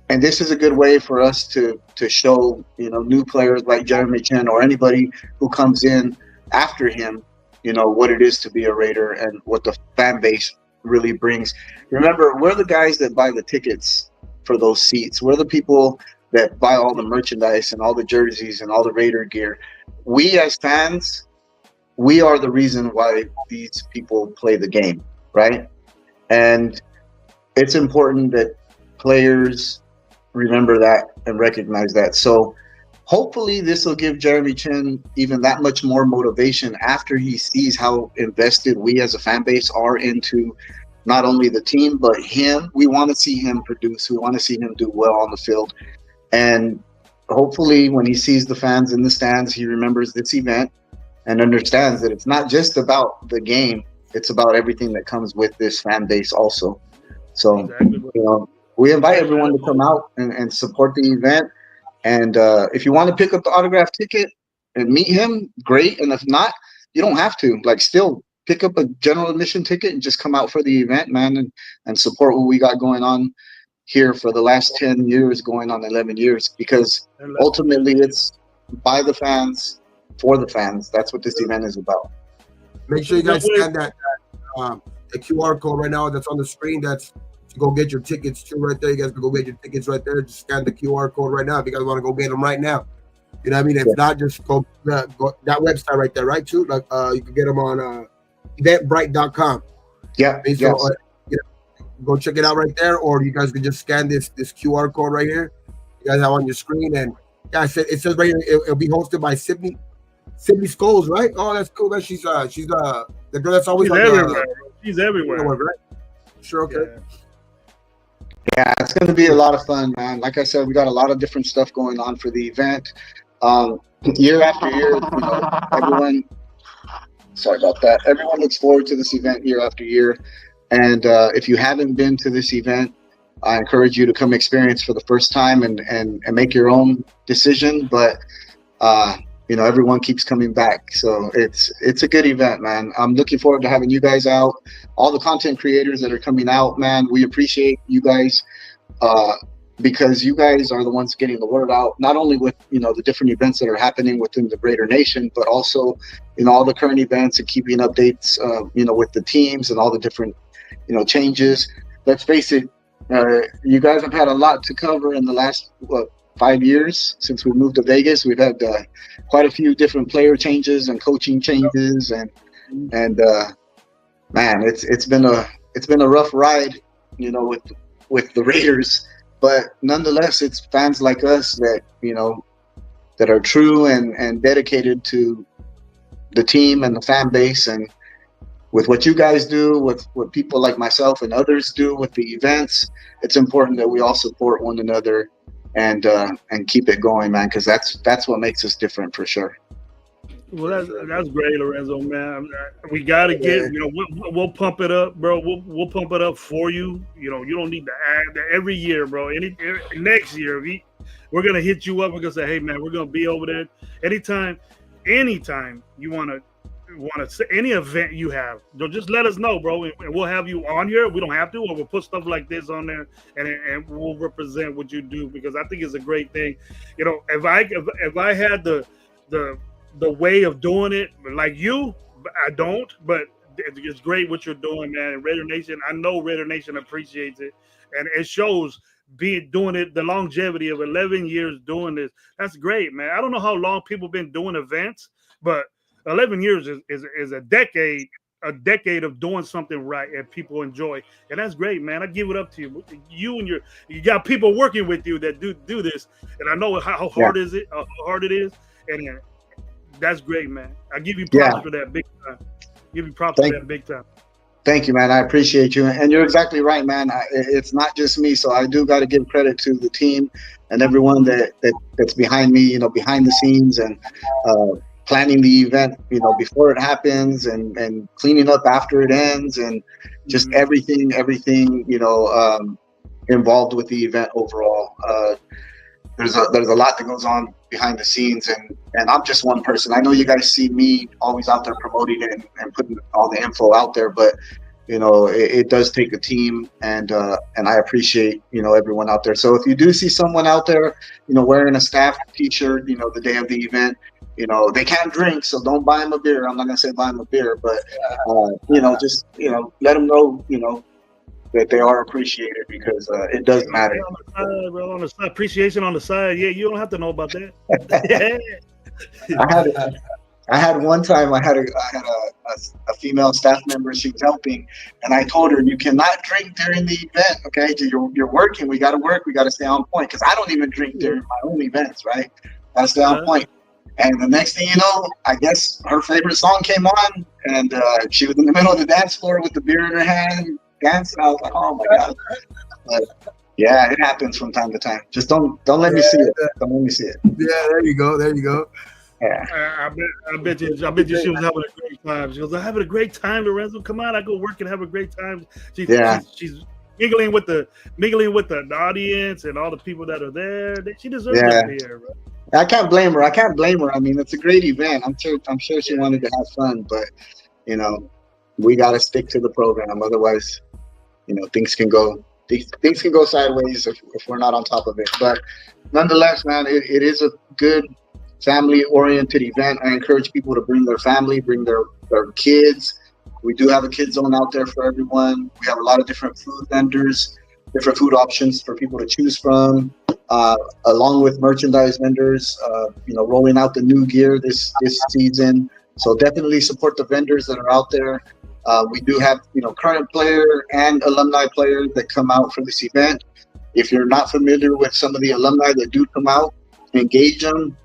[SPEAKER 3] and this is a good way for us to show new players like Jeremy Chin or anybody who comes in after him, what it is to be a Raider and what the fan base really brings. Remember, we're the guys that buy the tickets for those seats. We're the people that buy all the merchandise and all the jerseys and all the Raider gear. We as fans, we are the reason why these people play the game, right? And it's important that players remember that and recognize that. So hopefully this will give Jeremy Chin even that much more motivation after he sees how invested we as a fan base are into not only the team, but him. We want to see him produce. We want to see him do well on the field. And hopefully when he sees the fans in the stands, he remembers this event and understands that it's not just about the game. It's about everything that comes with this fan base also. So,
[SPEAKER 2] Exactly.
[SPEAKER 3] we invite everyone to come out and support the event. And if you want to pick up the autograph ticket and meet him, great. And if not, you don't have to. Like, still pick up a general admission ticket and just come out for the event, man, and support what we got going on here for the last 10 years, going on 11 years. Because ultimately, it's by the fans, for the fans. That's what this event is about.
[SPEAKER 1] Make sure you guys scan that the QR code right now that's on the screen. That's to go get your tickets too right there. You guys can go get your tickets right there. Just scan the QR code right now if you guys want to go get them right now. You know what I mean? If not, just go that website right there, right? Too. Like you can get them on eventbrite.com.
[SPEAKER 3] Yeah.
[SPEAKER 1] So, go check it out right there, or you guys can just scan this QR code right here. You guys have on your screen, and yeah, it says right here it'll be hosted by Sydney Scholes, right? Oh, that's cool. That she's the girl that's always
[SPEAKER 2] everywhere. She's everywhere.
[SPEAKER 1] Right? Sure, okay.
[SPEAKER 3] Yeah, it's going to be a lot of fun, man. Like I said, we got a lot of different stuff going on for the event. Year after year, everyone. Sorry about that. Everyone looks forward to this event year after year. And if you haven't been to this event, I encourage you to come experience for the first time and make your own decision. But everyone keeps coming back, so it's a good event, man. I'm looking forward to having you guys out. All the content creators that are coming out, man, we appreciate you guys because you guys are the ones getting the word out, not only with the different events that are happening within the greater nation, but also all the current events and keeping updates with the teams and all the different changes. Let's face it, you guys have had a lot to cover in the last 5 years since we moved to Vegas. We've had quite a few different player changes and coaching changes, and man, it's been a rough ride, with the Raiders. But nonetheless, it's fans like us that that are true and dedicated to the team and the fan base, and with what you guys do, with what people like myself and others do with the events, it's important that we all support one another and keep it going, man, because that's what makes us different for sure.
[SPEAKER 2] Well, that's great, Lorenzo, man. We got to get, we'll pump it up, bro. We'll pump it up for you. You don't need to add that every year, bro. Next year, we're going to hit you up. We're going to say, hey, man, we're going to be over there. Anytime you want to any event you have, just let us know, bro, and we'll have you on here. We don't have to, or we'll put stuff like this on there, and we'll represent what you do, because I think it's a great thing. If I had the way of doing it like you, I don't, but it's great what you're doing, man. And Raider Nation, I know Raider Nation appreciates it, and it shows doing it, the longevity of 11 years doing this. That's great, man. I don't know how long people been doing events, but 11 years is a decade of doing something right and people enjoy, and that's great, man. I give it up to you. You got people working with you that do this, and I know how hard it is, and that's great, man. I give you props for that big time. Big time.
[SPEAKER 3] Thank you, man. I appreciate you, and you're exactly right, man. It's not just me, so I do got to give credit to the team and everyone that's behind me, behind the scenes, and planning the event, before it happens, and cleaning up after it ends, and just everything, involved with the event overall. There's a lot that goes on behind the scenes, and I'm just one person. I know you guys see me always out there promoting it and putting all the info out there, but it does take a team, and I appreciate everyone out there. So if you do see someone out there wearing a staff t-shirt the day of the event, they can't drink, so don't buy them a beer. I'm not gonna say buy them a beer, but just let them know that they are appreciated, because it does matter.
[SPEAKER 2] On the side, appreciation on the side. Yeah, you don't have to know about that.
[SPEAKER 3] I had one time I had a female staff member. She was helping, and I told her, you cannot drink during the event. Okay, you're working. We got to work. We got to stay on point, because I don't even drink during my own events. Right, got to stay on point. And the next thing you know, I guess her favorite song came on, and she was in the middle of the dance floor with the beer in her hand, dancing. I was like, oh my god. But yeah, it happens from time to time. Just don't let me see it. Don't let me see it.
[SPEAKER 1] Yeah, there you go. There you go.
[SPEAKER 2] Yeah. I bet you she was having a great time. She was having a great time, Lorenzo. Come on, I go work and have a great time. She's mingling with the audience and all the people that are there. She deserves to be here, bro.
[SPEAKER 3] I can't blame her. I mean, it's a great event. I'm sure she wanted to have fun, but we got to stick to the program. Otherwise, things can go sideways if we're not on top of it. But nonetheless, man, it is a good family-oriented event. I encourage people to bring their family, bring their kids. We do have a kids zone out there for everyone. We have a lot of different food vendors, different food options for people to choose from, along with merchandise vendors, rolling out the new gear this season. So definitely support the vendors that are out there. We do have, current player and alumni players that come out for this event. If you're not familiar with some of the alumni that do come out, engage them,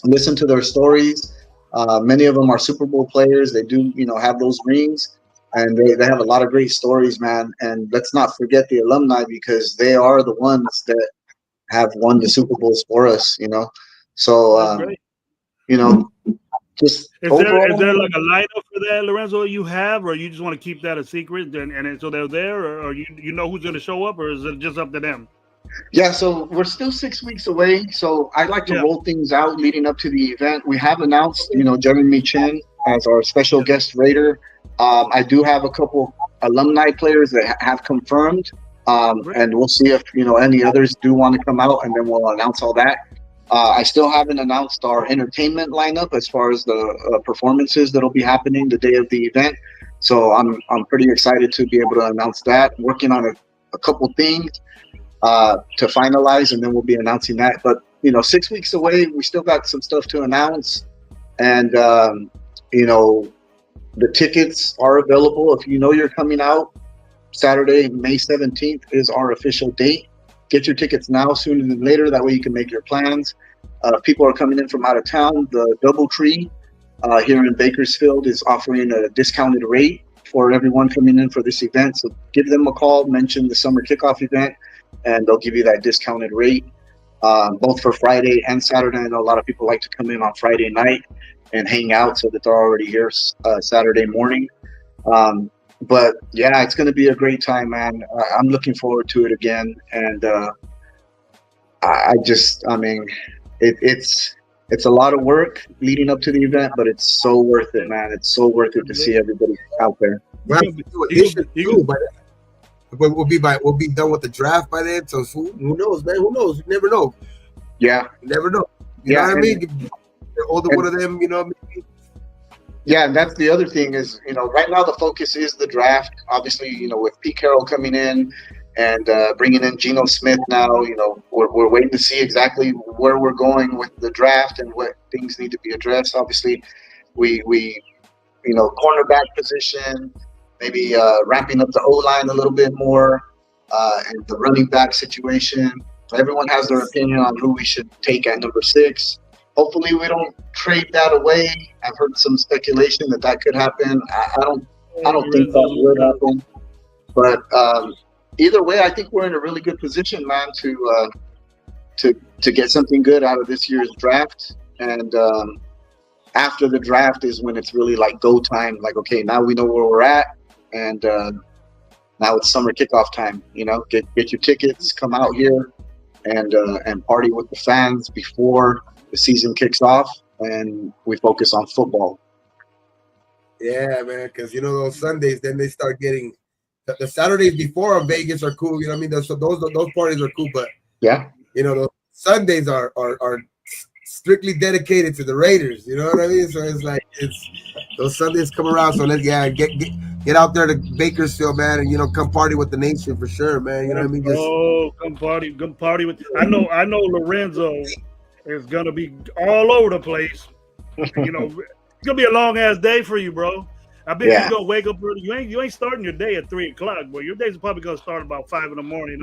[SPEAKER 3] listen to their stories. Many of them are Super Bowl players. They do, have those rings, and they have a lot of great stories, man. And let's not forget the alumni, because they are the ones that have won the Super Bowls for us, So, just
[SPEAKER 2] is there like a lineup for that, Lorenzo, you have, or you just want to keep that a secret and so they're there, or you know who's going to show up, or is it just up to them?
[SPEAKER 3] Yeah, so we're still 6 weeks away. So I like to roll things out leading up to the event. We have announced, Jeremy Chin as our special guest raider. I do have a couple alumni players that have confirmed, and we'll see if any others do want to come out, and then we'll announce all that. I still haven't announced our entertainment lineup as far as the performances that'll be happening the day of the event. So I'm pretty excited to be able to announce that. Working on a couple things to finalize, and then we'll be announcing that. But 6 weeks away, we still got some stuff to announce, and the tickets are available. If you're coming out, Saturday, May 17th is our official date. Get your tickets now, sooner than later. That way you can make your plans. If people are coming in from out of town, the DoubleTree here in Bakersfield is offering a discounted rate for everyone coming in for this event. So give them a call, mention the summer kickoff event, and they'll give you that discounted rate, both for Friday and Saturday. I know a lot of people like to come in on Friday night and hang out so that they're already here Saturday morning. But yeah, it's going to be a great time, man. I'm looking forward to it again. And it's a lot of work leading up to the event, but it's so worth it, man. It's so worth it to see everybody out there.
[SPEAKER 1] We'll be done with the draft by then. So who knows, man? Who knows? You never know.
[SPEAKER 3] Yeah,
[SPEAKER 1] you never know. You know what I mean? The older one of them, maybe.
[SPEAKER 3] Yeah, and that's the other thing is, right now the focus is the draft. Obviously, with Pete Carroll coming in and bringing in Geno Smith now, we're waiting to see exactly where we're going with the draft and what things need to be addressed. Obviously, we cornerback position, maybe ramping up the O-line a little bit more, and the running back situation. Everyone has their opinion on who we should take at number 6. Hopefully we don't trade that away. I've heard some speculation that could happen. I don't think that would happen. But either way, I think we're in a really good position, man, to get something good out of this year's draft. And after the draft is when it's really like go time. Like, okay, now we know where we're at, and now it's summer kickoff time. Get your tickets, come out here, and party with the fans before the season kicks off, and we focus on football.
[SPEAKER 1] Yeah, man, because those Sundays, then they start getting the Saturdays before Vegas are cool. You know what I mean? So those parties are cool, but
[SPEAKER 3] yeah,
[SPEAKER 1] those Sundays are strictly dedicated to the Raiders. You know what I mean? So it's like those Sundays come around. So let's get out there to Bakersfield, man, and come party with the nation for sure, man. You know what I mean?
[SPEAKER 2] Come party with. I know Lorenzo is gonna be all over the place. It's gonna be a long ass day for you, bro. I bet
[SPEAKER 3] Yeah.
[SPEAKER 2] you're gonna wake up early. You ain't starting your day at 3:00, boy. Your day's probably gonna start about 5 in the morning.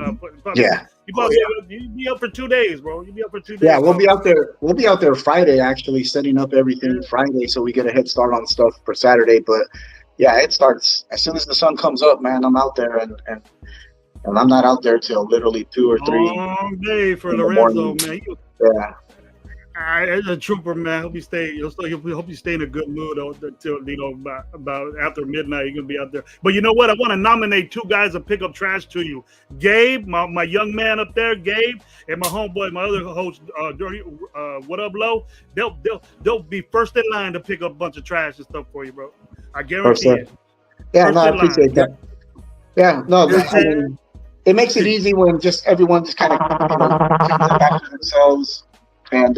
[SPEAKER 3] Yeah.
[SPEAKER 2] You be up for 2 days, bro. You be up for 2 days.
[SPEAKER 3] Yeah, we'll be out there. We'll be out there Friday, actually, setting up everything Friday, so we get a head start on stuff for Saturday. But yeah, it starts as soon as the sun comes up, man. I'm out there, and I'm not out there till literally 2 or 3.
[SPEAKER 2] Long day for
[SPEAKER 3] in the
[SPEAKER 2] Lorenzo,
[SPEAKER 3] morning.
[SPEAKER 2] man.
[SPEAKER 3] Yeah.
[SPEAKER 2] As a trooper, man. Hope you stay. Hope you stay in a good mood until about after midnight. You're gonna be out there. But you know what? I want to nominate 2 guys to pick up trash to you. Gabe, my young man up there, Gabe, and my homeboy, my other host, Dirty. What up, Low? They'll be first in line to pick up a bunch of trash and stuff for you, bro. I guarantee it.
[SPEAKER 3] Yeah, no, I appreciate that. Yeah, no, it makes it easy when just everyone just kind of cleans up after themselves. And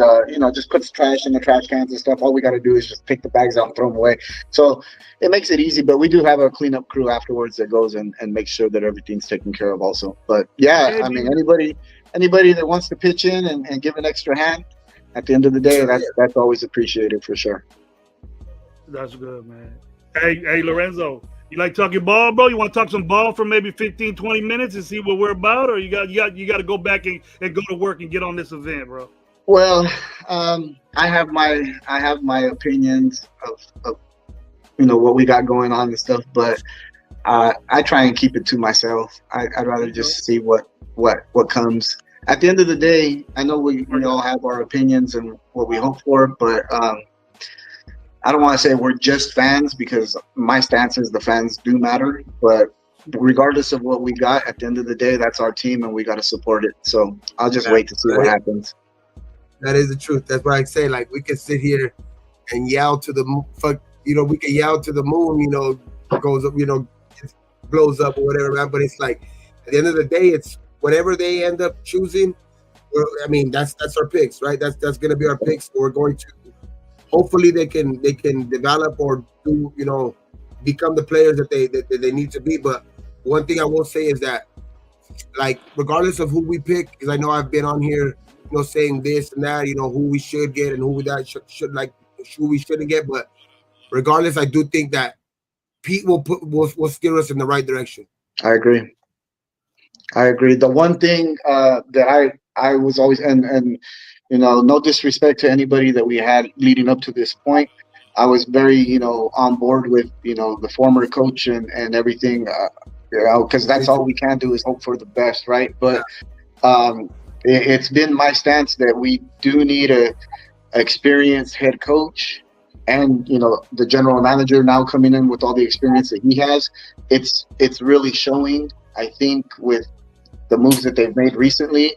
[SPEAKER 3] just puts trash in the trash cans and stuff. All we got to do is just pick the bags out and throw them away. So it makes it easy. But we do have a cleanup crew afterwards that goes and makes sure that everything's taken care of also. But yeah, I mean, anybody that wants to pitch in and give an extra hand, at the end of the day, that's always appreciated for sure.
[SPEAKER 2] That's good, man. Hey, Lorenzo, you like talking ball, bro? You want to talk some ball for maybe 15, 20 minutes and see what we're about, or you got to go back and go to work and get on this event, bro?
[SPEAKER 3] Well, I have my opinions of what we got going on and stuff, but I try and keep it to myself. I'd rather just see what comes. At the end of the day, I know we all have our opinions and what we hope for, but I don't want to say we're just fans, because my stance is the fans do matter. But regardless of what we got, at the end of the day, that's our team and we got to support it. So I'll just wait to see what happens.
[SPEAKER 1] That is the truth. That's why I say, like, we can sit here and yell to the we can yell to the moon, goes up, blows up or whatever, man. But it's like, at the end of the day, it's whatever they end up choosing. I mean, that's our picks, right? That's going to be our picks. We're going to, hopefully they can develop or do, become the players that they need to be. But one thing I will say is that, like, regardless of who we pick, because I know I've been on here, saying this and that, who we should get and who that who we shouldn't get. But regardless, I do think that Pete will steer us in the right direction.
[SPEAKER 3] I agree. The one thing that I was always, and no disrespect to anybody that we had leading up to this point, I was very, on board with, the former coach and everything, because that's all we can do is hope for the best, right? But it's been my stance that we do need a experienced head coach, and the general manager now coming in with all the experience that he has. It's really showing, I think, with the moves that they've made recently,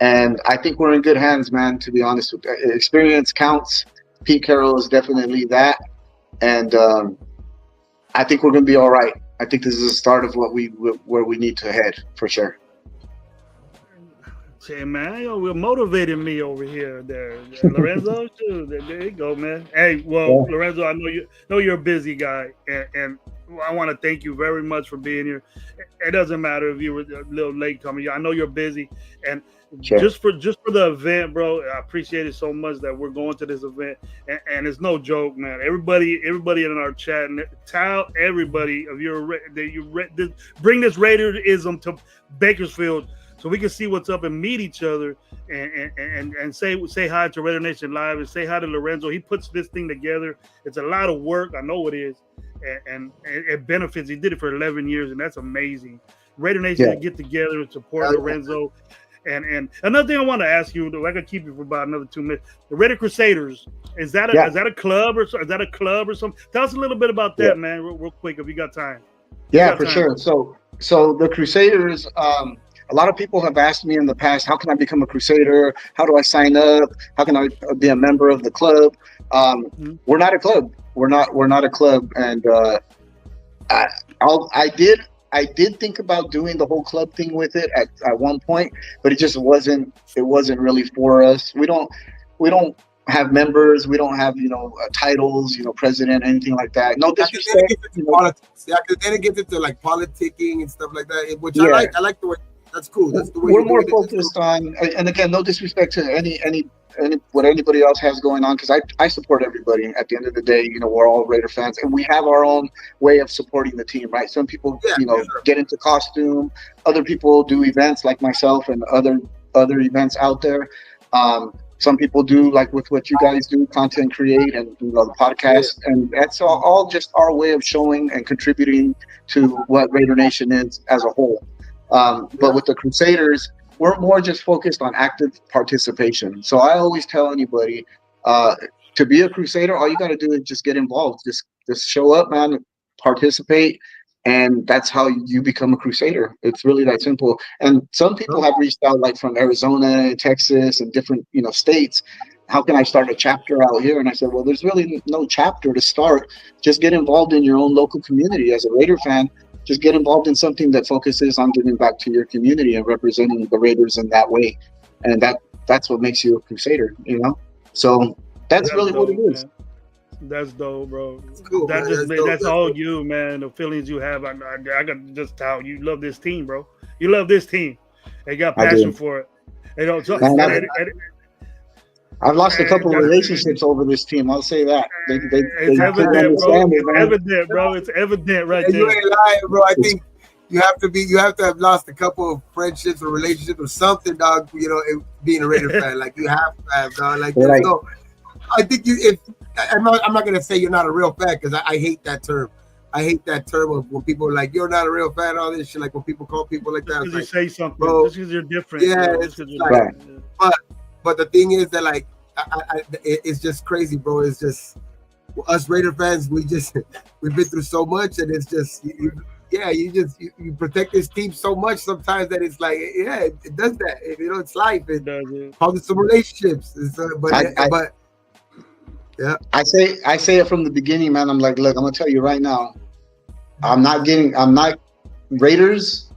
[SPEAKER 3] and I think we're in good hands, man. To be honest, with experience counts. Pete Carroll is definitely that, and I think we're gonna be all right. I think this is the start of where we need to head for sure.
[SPEAKER 2] Hey, man, we're motivating me over here. There, Lorenzo, too. There you go, man. Hey, well, yeah. Lorenzo, I know you're a busy guy, and I want to thank you very much for being here. It doesn't matter if you were a little late coming. I know you're busy, and sure. just for the event, bro, I appreciate it so much that we're going to this event, and it's no joke, man. Everybody in our chat, tell everybody of bring this Raiderism to Bakersfield, so we can see what's up and meet each other and say hi to Raider Nation Live and say hi to Lorenzo. He puts this thing together. It's a lot of work. I know it is. And it benefits. He did it for 11 years, and that's amazing. Raider Nation get together and support Lorenzo. And another thing I want to ask you, though, I can keep you for about another 2 minutes. The Raider Crusaders, is that a club or something? Tell us a little bit about that, man, real quick, if you got time.
[SPEAKER 3] For sure. So the Crusaders, a lot of people have asked me in the past, how can I become a Crusader? How do I sign up? How can I be a member of the club? We're not a club. We're not a club. And I did think about doing the whole club thing with it at one point, but it just wasn't really for us. We don't have members. We don't have, titles, president, anything like that. No disrespect.
[SPEAKER 1] Politics. Yeah, because then it gets into like politicking and stuff like that, which I like the way. That's cool. That's the way
[SPEAKER 3] we're more focused on, and again, no disrespect to what anybody else has going on, because I support everybody. At the end of the day, we're all Raider fans, and we have our own way of supporting the team, right? Some people, get into costume. Other people do events like myself and other events out there. Some people do like with what you guys do, content create and the podcast, and that's all just our way of showing and contributing to what Raider Nation is as a whole. But with the Crusaders, we're more just focused on active participation. So I always tell anybody, to be a Crusader, all you got to do is just get involved. Just show up, man, participate, and that's how you become a Crusader. It's really that simple. And some people have reached out, like from Arizona and Texas and different, states. How can I start a chapter out here? And I said, well, there's really no chapter to start. Just get involved in your own local community. As a Raider fan, just get involved in something that focuses on giving back to your community and representing the Raiders in that way. And that's what makes you a Crusader, So that's really
[SPEAKER 2] dope,
[SPEAKER 3] what it is.
[SPEAKER 2] Man. That's dope, bro.
[SPEAKER 1] Cool,
[SPEAKER 2] That's all you, man. The feelings you have. I got just how you love this team, bro. You love this team. They got passion for it.
[SPEAKER 3] I've lost a couple of relationships over this team. I'll say that.
[SPEAKER 2] It's evident, bro. It's evident, bro. It's evident right there.
[SPEAKER 1] You ain't lying, bro. I think you have to have lost a couple of friendships or relationships or something, dog. Being a Raider fan, like you have to have, dog. Like, I think I'm not gonna say you're not a real fan, because I hate that term. I hate that term of when people are like, you're not a real fan, all this shit. Like when people call people like that.
[SPEAKER 2] Because you say something,
[SPEAKER 1] bro,
[SPEAKER 2] just because you're different.
[SPEAKER 1] Yeah, it's like, but the thing is that, like, it's just crazy, bro. It's just us Raider fans. We've been through so much, and it's just you protect this team so much sometimes that it's like, it does that. It's life. It does. Causes some relationships. Yeah. I
[SPEAKER 3] say it from the beginning, man. I'm like, look, I'm gonna tell you right now, I'm not Raiders.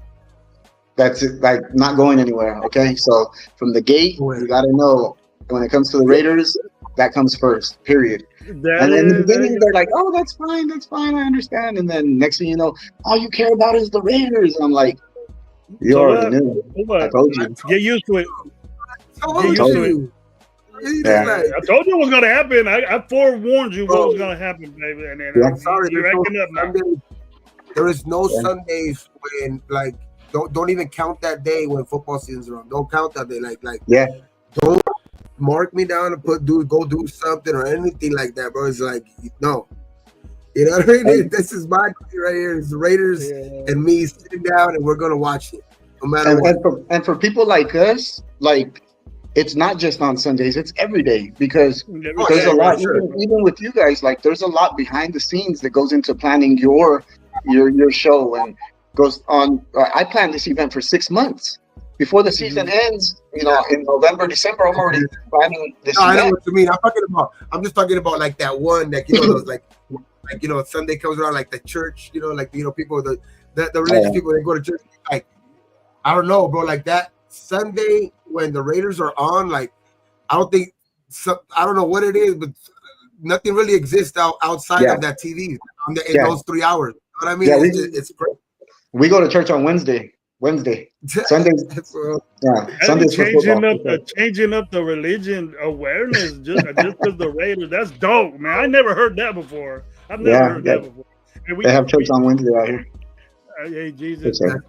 [SPEAKER 3] That's it, like not going anywhere. Okay, so from the gate, you gotta know when it comes to the Raiders, that comes first. Period. And in the beginning, they're like, "Oh, that's fine, I understand." And then next thing you know, all you care about is the Raiders. And I'm like, "You already knew. I told you.
[SPEAKER 2] Get used to it.
[SPEAKER 1] Get used to it."
[SPEAKER 2] Yeah. I told you what was gonna happen. I forewarned you what was gonna happen, baby. And then
[SPEAKER 1] I'm sorry,
[SPEAKER 2] you're acting up now.
[SPEAKER 1] There is no Sundays when, like, don't even count that day when football season's around. Don't count that day. Don't mark me down and go do something or anything like that, bro. It's like, no. You know what I mean? This is my day right here. It's the Raiders and me sitting down, and we're gonna watch it no matter what.
[SPEAKER 3] And for people like us, like, it's not just on Sundays, it's every day, because there's a lot, even with you guys, like, there's a lot behind the scenes that goes into planning your show, and goes on. I planned this event for 6 months before the season ends. In November, December, I'm already planning this event.
[SPEAKER 1] I know what you mean. I'm just talking about like that one that, Sunday comes around, like the church, people, the religious people, they go to church. Like, I don't know, bro, like that Sunday when the Raiders are on, like, I don't know what it is, but nothing really exists outside of that TV in those 3 hours. You know what I mean?
[SPEAKER 3] Yeah,
[SPEAKER 1] it's great.
[SPEAKER 3] We go to church on Wednesday. Sundays. Sundays
[SPEAKER 2] changing up the religion awareness just because the Raiders. That's dope, man. I never heard that before. I've never heard that before.
[SPEAKER 3] They have church on Wednesday out here.
[SPEAKER 2] Hey, Jesus, I'm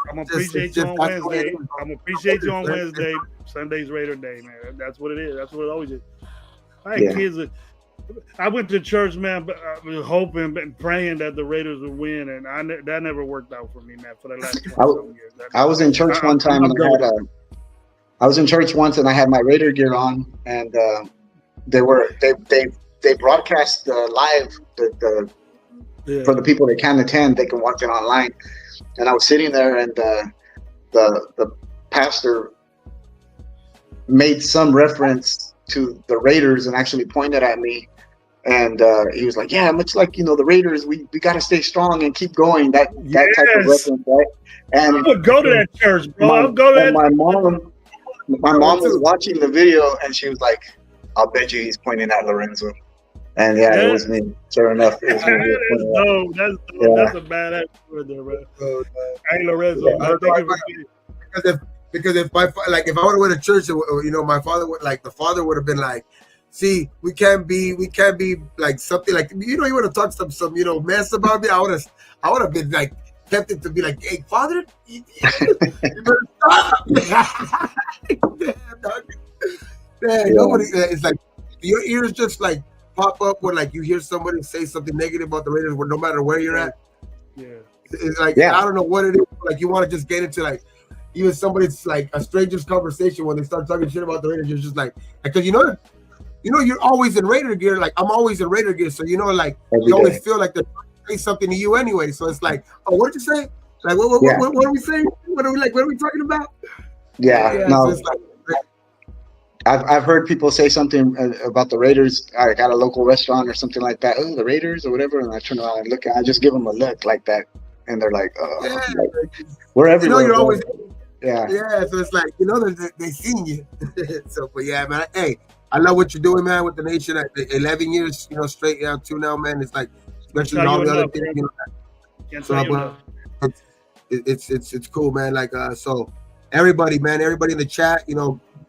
[SPEAKER 2] gonna appreciate you on Wednesday. I'm gonna appreciate you on Wednesday. Sunday's Raider Day, man. That's what it is. That's what it always is. I had kids. I went to church, man, but I was hoping and praying that the Raiders would win, and that never worked out for me, man. For the last 20 years,
[SPEAKER 3] I was in church one time, and I was in church once, and I had my Raider gear on, and they broadcast live for the people that can't attend. They can watch it online, and I was sitting there, and the pastor made some reference to the Raiders and actually pointed at me. And he was like, "Yeah, much like the Raiders, we got to stay strong and keep going." That type of reference, right? And
[SPEAKER 2] I would go to that church, bro. I would go to that.
[SPEAKER 3] My mom was watching the video, and she was like, "I'll bet you he's pointing at Lorenzo." And it was me. Sure enough, it was me.
[SPEAKER 2] That's dope. That's a badass word there, bro. Hey, Lorenzo,
[SPEAKER 1] because because if I would have went to church, my father would the father would have been like, see, we can't be like something like you would have talked some mess about me. I would have been like tempted to be like, hey, father, you better stop. Damn, dog. Nobody. It's like your ears just like pop up when like you hear somebody say something negative about the Raiders, no matter where you're at.
[SPEAKER 2] Yeah.
[SPEAKER 1] It's like I don't know what it is. Like you want to just get into like even somebody's like a stranger's conversation when they start talking shit about the Raiders. You're just like because you're always in Raider gear. Like I'm always in Raider gear, so like you always feel like they're trying to say something to you anyway. So it's like, oh, what did you say? Like what are we saying? What are we talking about?
[SPEAKER 3] Yeah. No.
[SPEAKER 1] So it's like,
[SPEAKER 3] I've heard people say something about the Raiders. I got a local restaurant or something like that. Oh, the Raiders or whatever, and I turn around and look. I just give them a look like that, and they're like, "We're everywhere."
[SPEAKER 1] You're always,
[SPEAKER 3] yeah.
[SPEAKER 1] So it's like they seen you. So, but yeah, man. Hey, I love what you're doing, man, with the nation. 11 years, straight down to now, man. It's like, especially all the other things, So, it's cool, man. Like, so everybody in the chat,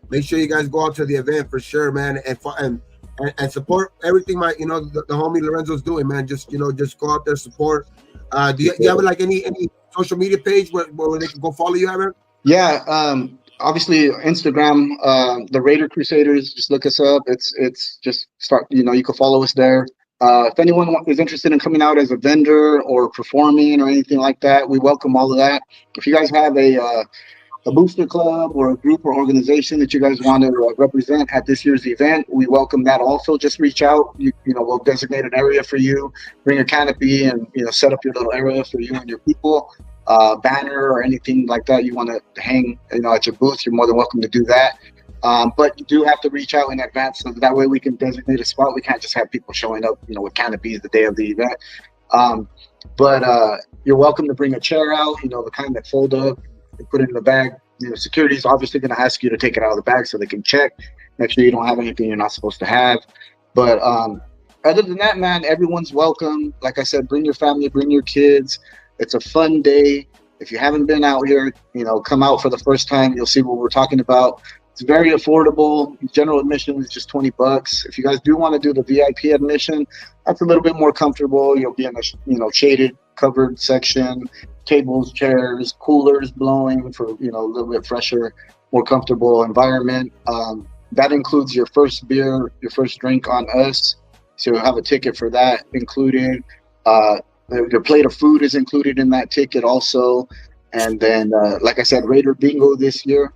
[SPEAKER 1] make sure you guys go out to the event for sure, man, and support everything the homie Lorenzo's doing, man. Just go out there, support. Do you have like any social media page where they can go follow you, Aaron?
[SPEAKER 3] Yeah, obviously Instagram, the Raider Crusaders. Just look us up. It's just start. You can follow us there. If anyone is interested in coming out as a vendor or performing or anything like that, we welcome all of that. If you guys have a booster club or a group or organization that you guys want to represent at this year's event, we welcome that also. Just reach out. We'll designate an area for you, bring a canopy, and set up your little area for you and your people. Banner or anything like that you want to hang at your booth, you're more than welcome to do that. But you do have to reach out in advance so that way we can designate a spot. We can't just have people showing up with canopies the day of the event. But you're welcome to bring a chair out, the kind that fold up and put it in the bag. Security is obviously going to ask you to take it out of the bag so they can check, make sure you don't have anything you're not supposed to have. But other than that, man, everyone's welcome. Like I said, bring your family, bring your kids. It's a fun day. If you haven't been out here, come out for the first time. You'll see what we're talking about. It's very affordable. General admission is just $20. If you guys do want to do the VIP admission, that's a little bit more comfortable. You'll be in a shaded, covered section, tables, chairs, coolers blowing for a little bit fresher, more comfortable environment. That includes your first beer, your first drink on us. So you'll have a ticket for that included. Your plate of food is included in that ticket also. And then, like I said, Raider Bingo this year,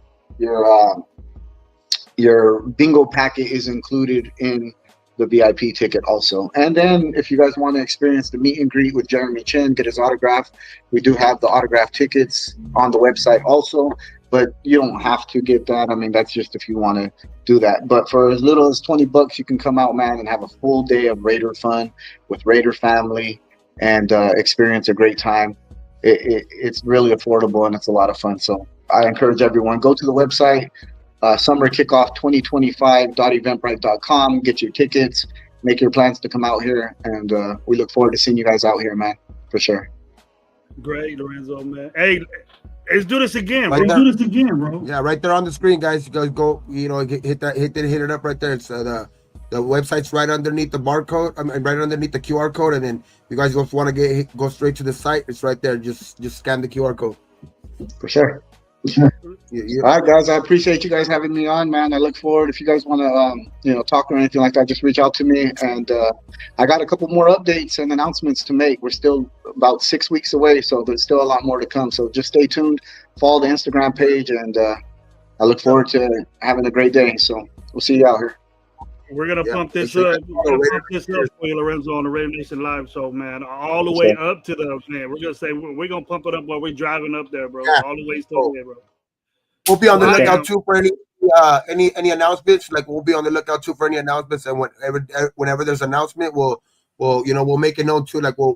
[SPEAKER 3] your bingo packet is included in the VIP ticket also. And then if you guys want to experience the meet and greet with Jeremy Chin, get his autograph, we do have the autograph tickets on the website also, but you don't have to get that. I mean, that's just if you want to do that. But for as little as $20, you can come out, man, and have a full day of Raider fun with Raider family and experience a great time. It's really affordable and it's a lot of fun. So I encourage everyone, go to the website, summerkickoff2025.eventbrite.com, get your tickets, make your plans to come out here, and we look forward to seeing you guys out here, man, for sure.
[SPEAKER 2] Great, Lorenzo, man. Hey, let's do this again,
[SPEAKER 1] bro.
[SPEAKER 2] Do this again, bro.
[SPEAKER 1] Yeah, right there on the screen, guys. You guys go, hit it up right there. It's the website's right underneath the barcode. I mean, right underneath the QR code, and then if you guys just want to go straight to the site, it's right there. Just scan the QR code.
[SPEAKER 3] For sure. Yeah. All right, guys. I appreciate you guys having me on, man. I look forward. If you guys want to, talk or anything like that, just reach out to me. And I got a couple more updates and announcements to make. We're still about 6 weeks away, so there's still a lot more to come. So just stay tuned. Follow the Instagram page, and I look forward to having a great day. So we'll see you out here.
[SPEAKER 2] We're gonna pump this up. We're gonna pump this up for you, Lorenzo, on the Raider Nation Live show, man. All the way up to the man. We're gonna say we're gonna pump it up while we're driving up there, bro. Yeah. All the way still there, bro.
[SPEAKER 1] We'll be on the lookout too for any announcements. Like we'll be on the lookout too for any announcements, and whenever there's an announcement, we'll make it known too. Like we'll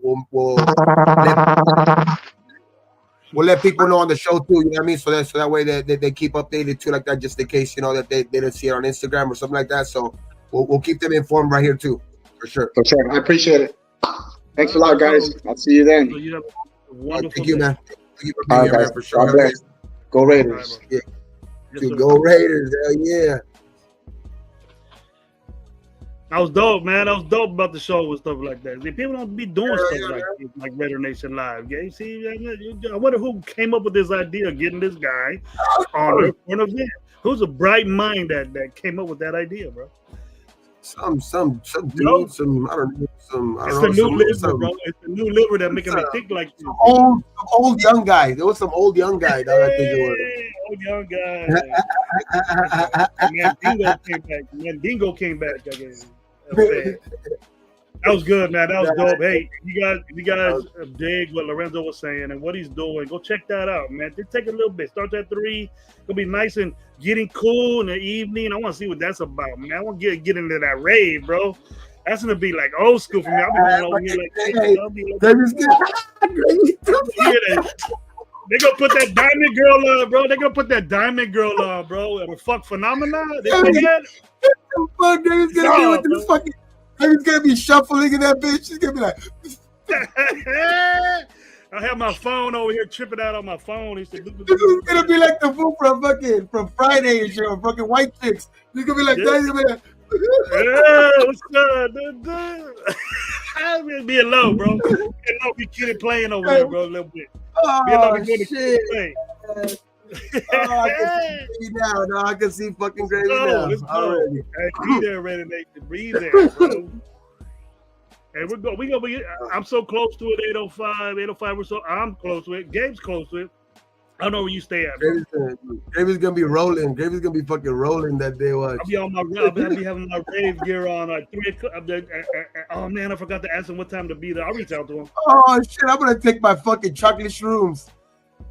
[SPEAKER 1] let people know on the show too. You know what I mean? So that way they keep updated too, like that, just in case that they didn't see it on Instagram or something like that. So we'll keep them informed right here too, for sure.
[SPEAKER 3] For sure, I appreciate it. Thanks a lot, guys. I'll see you then.
[SPEAKER 1] Thank you, man. Thank you for
[SPEAKER 3] being here, man, for sure. Go Raiders.
[SPEAKER 1] Yeah. Dude, go Raiders. Hell yeah.
[SPEAKER 2] That was dope, man. That was dope about the show and stuff like that. See, people don't be doing stuff like Raider Nation Live. Yeah, you see, I wonder who came up with this idea of getting this guy on an event. Who's a bright mind that came up with that idea, bro?
[SPEAKER 1] Some dude,
[SPEAKER 2] No.
[SPEAKER 1] some I don't know, some. I
[SPEAKER 2] It's
[SPEAKER 1] don't
[SPEAKER 2] the
[SPEAKER 1] know,
[SPEAKER 2] new
[SPEAKER 1] some,
[SPEAKER 2] liver, bro. It's the new liver that making me think like this.
[SPEAKER 1] Old young guy. There was some old young guy. Dog, I think it was.
[SPEAKER 2] Old young guy. Mandingo came back. I guess. That was good, man. That was dope. Hey, if you guys dig what Lorenzo was saying and what he's doing, go check that out, man. Just take a little bit. Start at 3. It'll be nice and getting cool in the evening. I want to see what that's about, man. I want to get into that rave, bro. That's gonna be like old school for me. I'll be going over here They're gonna put that diamond girl on, bro. They're gonna put that diamond girl on, bro. And the fuck phenomenon. They put that.
[SPEAKER 1] Fuck, David's gonna be with this fucking. David's gonna be shuffling in that bitch. She's gonna be like.
[SPEAKER 2] I have my phone over here tripping out on my phone. This is
[SPEAKER 1] gonna be like the fool from Friday and shit, fucking white chicks. He's gonna be like that. He's gonna be like.
[SPEAKER 2] What's up, dude? I'm just being low, bro. Being low, be kidding playing over there, bro, a little bit.
[SPEAKER 1] Oh, shit. I can see now. No, I can see fucking Gravy now.
[SPEAKER 2] Let's go. Hey, be there, ready, Nate. Breathe there, bro. Hey, we go. I'm so close to it. 805 or so. I'm close to it. Gabe's close to it. I don't know where you stay at.
[SPEAKER 1] Gravy's gonna be rolling. Gravy's gonna be fucking rolling that day. Watch.
[SPEAKER 2] I'll be having my rave gear on like 3 o'clock. Oh man, I forgot to ask him what time to be there. I'll reach out to him.
[SPEAKER 1] Oh shit! I'm gonna take my fucking chocolate shrooms.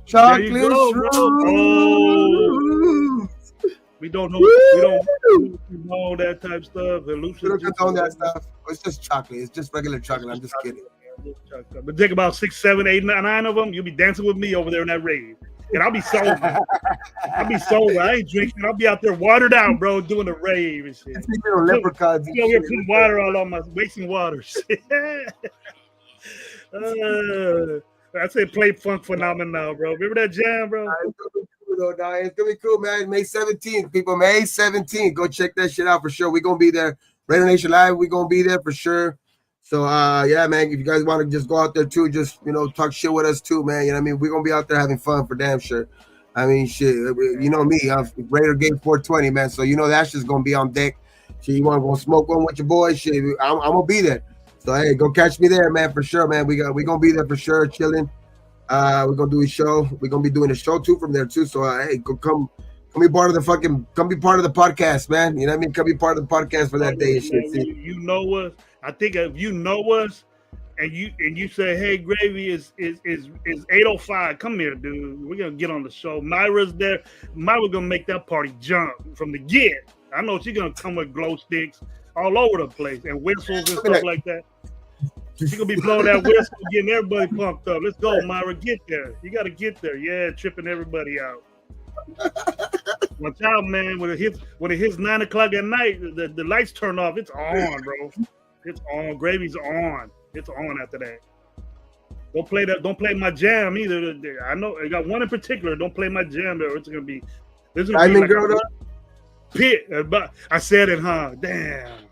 [SPEAKER 1] Chocolate shrooms.
[SPEAKER 2] Oh. We don't know that type of stuff.
[SPEAKER 1] We don't condone that stuff. It's just chocolate. It's just regular chocolate. I'm just kidding.
[SPEAKER 2] But take about 6, 7, 8, 9 of them. You'll be dancing with me over there in that rave. And I'll be sober. I ain't drinking. I'll be out there watered out, bro, doing the rave and shit.
[SPEAKER 1] Leprechauns.
[SPEAKER 2] You know, we're putting water all on my wasting water. I said play funk phenomenon, bro. Remember that jam, bro?
[SPEAKER 1] It's gonna be cool, man. May 17th, people. May 17th. Go check that shit out for sure. We're gonna be there. Raider Nation Live, we're gonna be there for sure. So yeah, man, if you guys want to just go out there too, just talk shit with us too, man. You know what I mean? We're gonna be out there having fun for damn sure. I mean, shit, you know me, I'm Raider Game 420, man. So that's just gonna be on deck. Shit, you want to go smoke one with your boys? Shit, I'm gonna be there. So hey, go catch me there, man, for sure, man. We gonna be there for sure, chilling. We're gonna do a show. We're gonna be doing a show too from there too. So hey, go come be part of the podcast, man. You know what I mean? Come be part of the podcast for that day and shit.
[SPEAKER 2] You know us. I think if you know us and you say, hey, Gravy is 805, come here, dude. We're gonna get on the show. Myra's there. Myra's gonna make that party jump from the get. I know she's gonna come with glow sticks all over the place and whistles and stuff like that. She's gonna be blowing that whistle, getting everybody pumped up. Let's go, Myra. Get there. You gotta get there. Yeah, tripping everybody out. Watch out, man. When it hits 9 o'clock at night, the lights turn off. It's on, bro. It's on. Gravy's on. It's on after that. Don't play my jam either. I know I got one in particular. Don't play my jam there. It's gonna be like
[SPEAKER 1] girl,
[SPEAKER 2] pit. But I said it, huh? Damn.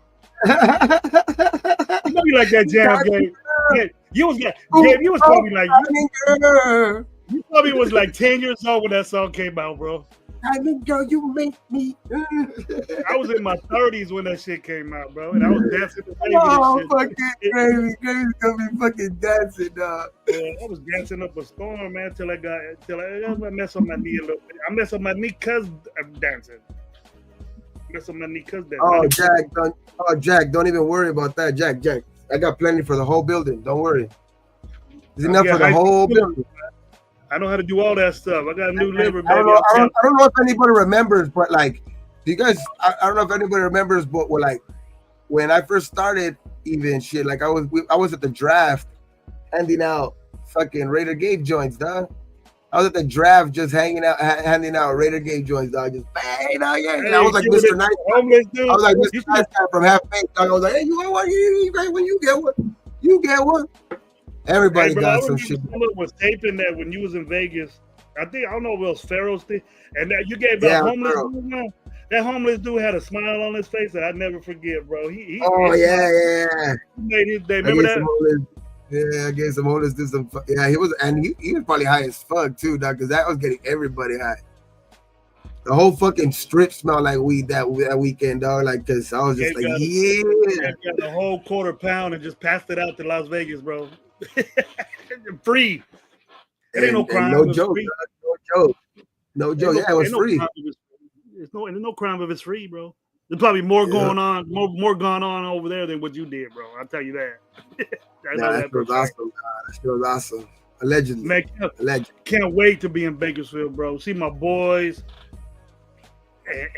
[SPEAKER 2] You know you like that jam, Gabe. Yeah, you was probably like you probably was like 10 years old when that song came out, bro.
[SPEAKER 1] I mean, girl, you make me.
[SPEAKER 2] I was in my 30s when that shit came out, bro, and I was dancing.
[SPEAKER 1] Fucking Gravy's gonna be fucking dancing, dog.
[SPEAKER 2] Yeah, I was dancing up a storm, man, till I messed up my knee a little bit. I messed up my knee because I'm dancing.
[SPEAKER 1] Jack, don't even worry about that, Jack. I got plenty for the whole building. Don't worry. There's enough for the whole building.
[SPEAKER 2] I know how to do all that stuff. I got a new liver, baby.
[SPEAKER 1] I don't know if anybody remembers, but like, you guys, I don't know if anybody remembers, but when I first started, even shit, like I was at the draft, handing out fucking Raider Gate joints, dog. I was at the draft, just handing out Raider Gate joints, dog. Just bang, dog. Yeah, hey, I was like Mr. Nice. I was like Mr. Nice Guy from Half Baked, dog. I was like, hey, you want one? You get one. You get one. Everybody got some shit.
[SPEAKER 2] Someone was taping that when you was in Vegas, I don't know if it was Pharaoh's thing. And that you gave that homeless dude, man. That homeless dude had a smile on his face that I never forget, bro.
[SPEAKER 1] Yeah.
[SPEAKER 2] He made his day. Remember that?
[SPEAKER 1] I gave some homeless dude some. Yeah, he was probably high as fuck too, dog, because that was getting everybody high. The whole fucking strip smelled like weed that weekend, dog. Like, cause I was just like,
[SPEAKER 2] got the whole quarter pound and just passed it out to Las Vegas, bro. Free. It ain't no crime.
[SPEAKER 1] No joke. No joke. Yeah, it was free.
[SPEAKER 2] There's no crime if it's free, bro. There's probably more going on, more going on over there than what you did, bro. I'll tell you that.
[SPEAKER 1] That was awesome. That was awesome. Allegedly.
[SPEAKER 2] Man, can't wait to be in Bakersfield, bro. See my boys.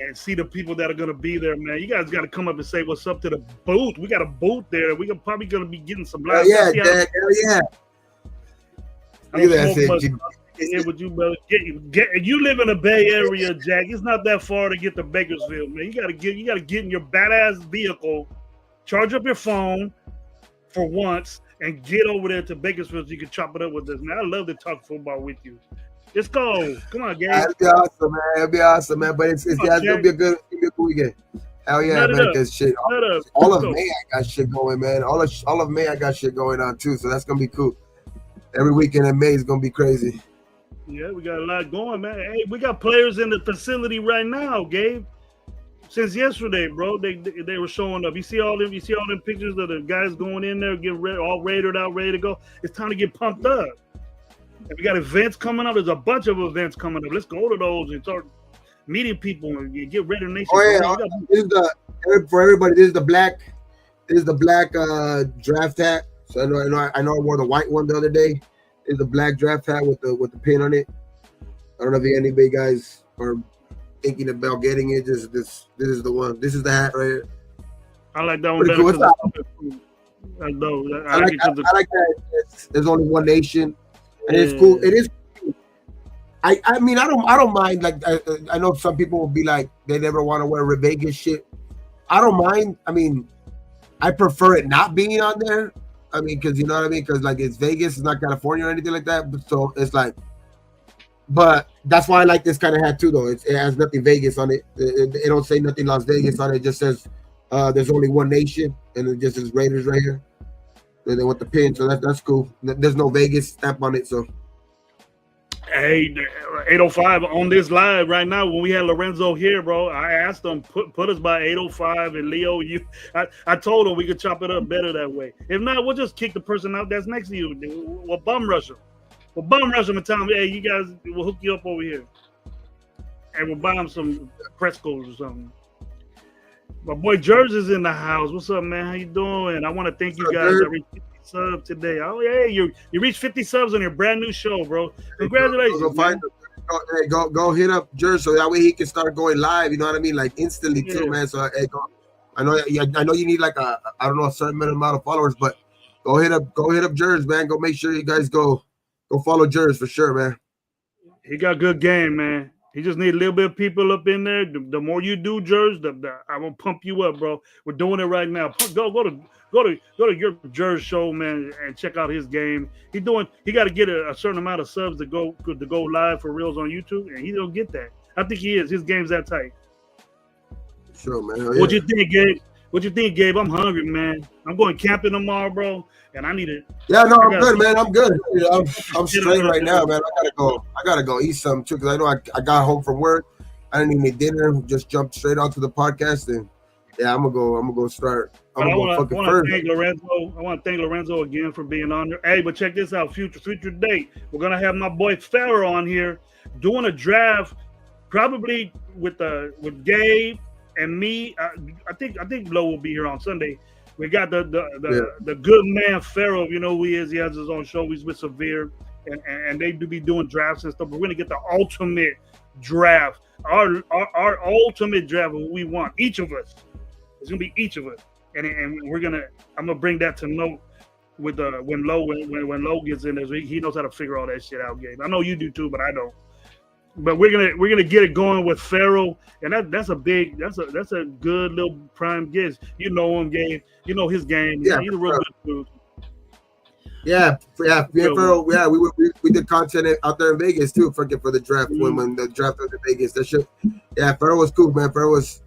[SPEAKER 2] And see the people that are going to be there, man. You guys got to come up and say what's up to the booth. We got a booth there. We're probably going to be getting some live.
[SPEAKER 1] Yeah. Look at that.
[SPEAKER 2] Would you you live in the Bay Area, Jack? It's not that far to get to Bakersfield, man. You got to get in your badass vehicle, charge up your phone for once, and get over there to Bakersfield so you can chop it up with us, man. I love to talk football with you. Let's go. Come on, Gabe.
[SPEAKER 1] It'll be awesome, man. But it's gonna be a good weekend. Hell yeah, man. Because shit, all of May I got shit going, man. All of May I got shit going on too. So that's gonna be cool. Every weekend in May is gonna be crazy.
[SPEAKER 2] Yeah, we got a lot going, man. Hey, we got players in the facility right now, Gabe. Since yesterday, bro, they were showing up. You see all them pictures of the guys going in there, getting all raided out, ready to go. It's time to get pumped up. And we got events coming up. There's a bunch of events coming up. Let's go to those and start meeting people and get Raider Nation.
[SPEAKER 1] For everybody, this is the black draft hat. So I know I wore the white one the other day. It's the black draft hat with the pin on it. I don't know if any guys are thinking about getting it. This is the one. This is the hat right here.
[SPEAKER 2] I like that one better.
[SPEAKER 1] Cool. I like that. There's only one nation. And it's cool. It is. I mean, I don't mind. Like, I know some people will be like, they never want to wear Vegas shit. I don't mind. I mean, I prefer it not being on there. I mean, because you know what I mean? Because like it's Vegas, it's not California or anything like that. So it's like, but that's why I like this kind of hat too, though. It has nothing Vegas on it. It don't say nothing Las Vegas on it. It just says there's only one nation, and it just says Raiders right here. And then with the pin, so that's cool. There's no Vegas stamp on it, so.
[SPEAKER 2] Hey, 805 on this live right now. When we had Lorenzo here, bro, I asked him put us by 805, and Leo, I told him we could chop it up better that way. If not, we'll just kick the person out that's next to you. We'll bum rush them. We'll bum rush them and tell them, hey, you guys, we'll hook you up over here, and we'll buy them some Prescos or something. My boy Jersey's in the house. What's up, man? How you doing? I want to thank you guys. I reached 50 subs today. Oh yeah, you reached 50 subs on your brand new show, bro. Congratulations.
[SPEAKER 1] Go hit up Jersey so that way he can start going live. You know what I mean? Like instantly too, man. So I know you need like a certain amount of followers, but go hit up Jersey, man. Go make sure you guys go follow Jersey for sure, man.
[SPEAKER 2] He got good game, man. He just need a little bit of people up in there. The more you do, Jersey, I'm gonna pump you up, bro. We're doing it right now. Go to your Jersey show, man, and check out his game. He got to get a certain amount of subs to go live for reals on YouTube, and he don't get that. I think he is. His game's that tight.
[SPEAKER 1] Sure, man.
[SPEAKER 2] What you think, Gabe? I'm hungry, man. I'm going camping tomorrow, bro. And I need it.
[SPEAKER 1] Yeah, no, I'm good, man. I'm good. I'm straight right now, man. I gotta go eat something too, because I know I got home from work. I didn't even eat dinner. Just jumped straight onto the podcast, and yeah, I'm gonna go start. I want to
[SPEAKER 2] thank Lorenzo. I want to thank Lorenzo again for being on there. Hey, but check this out, future date. We're gonna have my boy Farrah on here doing a draft, probably with Gabe and me. I think Lo will be here on Sunday. We got the good man Farrah, you know who he is. He has his own show. He's with Severe, and they do be doing drafts and stuff. But we're gonna get the ultimate draft, our ultimate draft of what we want. Each of us. It's gonna be each of us, and I'm gonna bring that to note with when Lo gets in there. So he knows how to figure all that shit out, Gabe. I know you do too, but I don't. But we're gonna get it going with Farrah, and that's a good little prime guest. You know him, Gabe. You know his game.
[SPEAKER 1] Yeah,
[SPEAKER 2] he's a real good dude.
[SPEAKER 1] Yeah, we did content out there in Vegas too, for the draft when the draft was in Vegas. That shit, yeah, Ferro was cool, man. Ferro's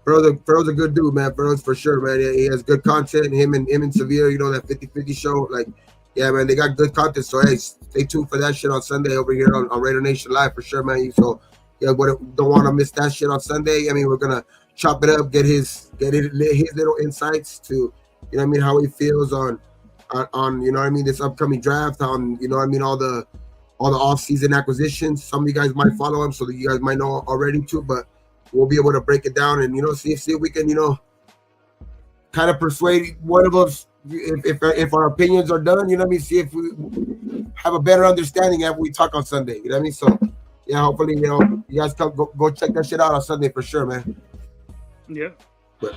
[SPEAKER 1] a good dude, man. Ferro's for sure, man. He has good content. Him and Severe, that 50-50 show, like, yeah, man, they got good content. So hey, stay tuned for that shit on Sunday over here on Raider Nation Live for sure, man. So yeah, don't want to miss that shit on Sunday. I mean, we're gonna chop it up, get his little insights to, how he feels on this upcoming draft, on all the off-season acquisitions. Some of you guys might follow him, so that you guys might know already too, but we'll be able to break it down and see if we can kind of persuade one of us if our opinions are done. See if we have a better understanding after we talk on Sunday. So yeah, hopefully you guys go check that shit out on Sunday for sure, man.
[SPEAKER 2] Yeah.
[SPEAKER 1] But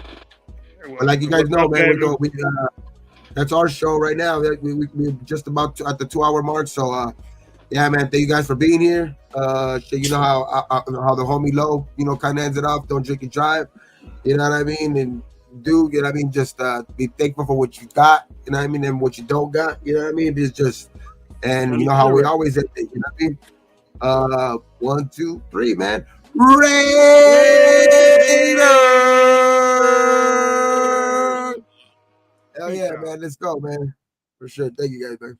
[SPEAKER 1] like you guys know, man, that's our show right now. We're just about at the 2-hour mark. So yeah, man, thank you guys for being here. How the homie Low, kind of ends it off. Don't drink and drive. You know what I mean? And just be thankful for what you got. You know what I mean? And what you don't got. You know what I mean? It's just, and you know how we always end it. You know what I mean? 1, 2, 3, man. Raider! Hell yeah, man. Let's go, man. For sure. Thank you guys, man.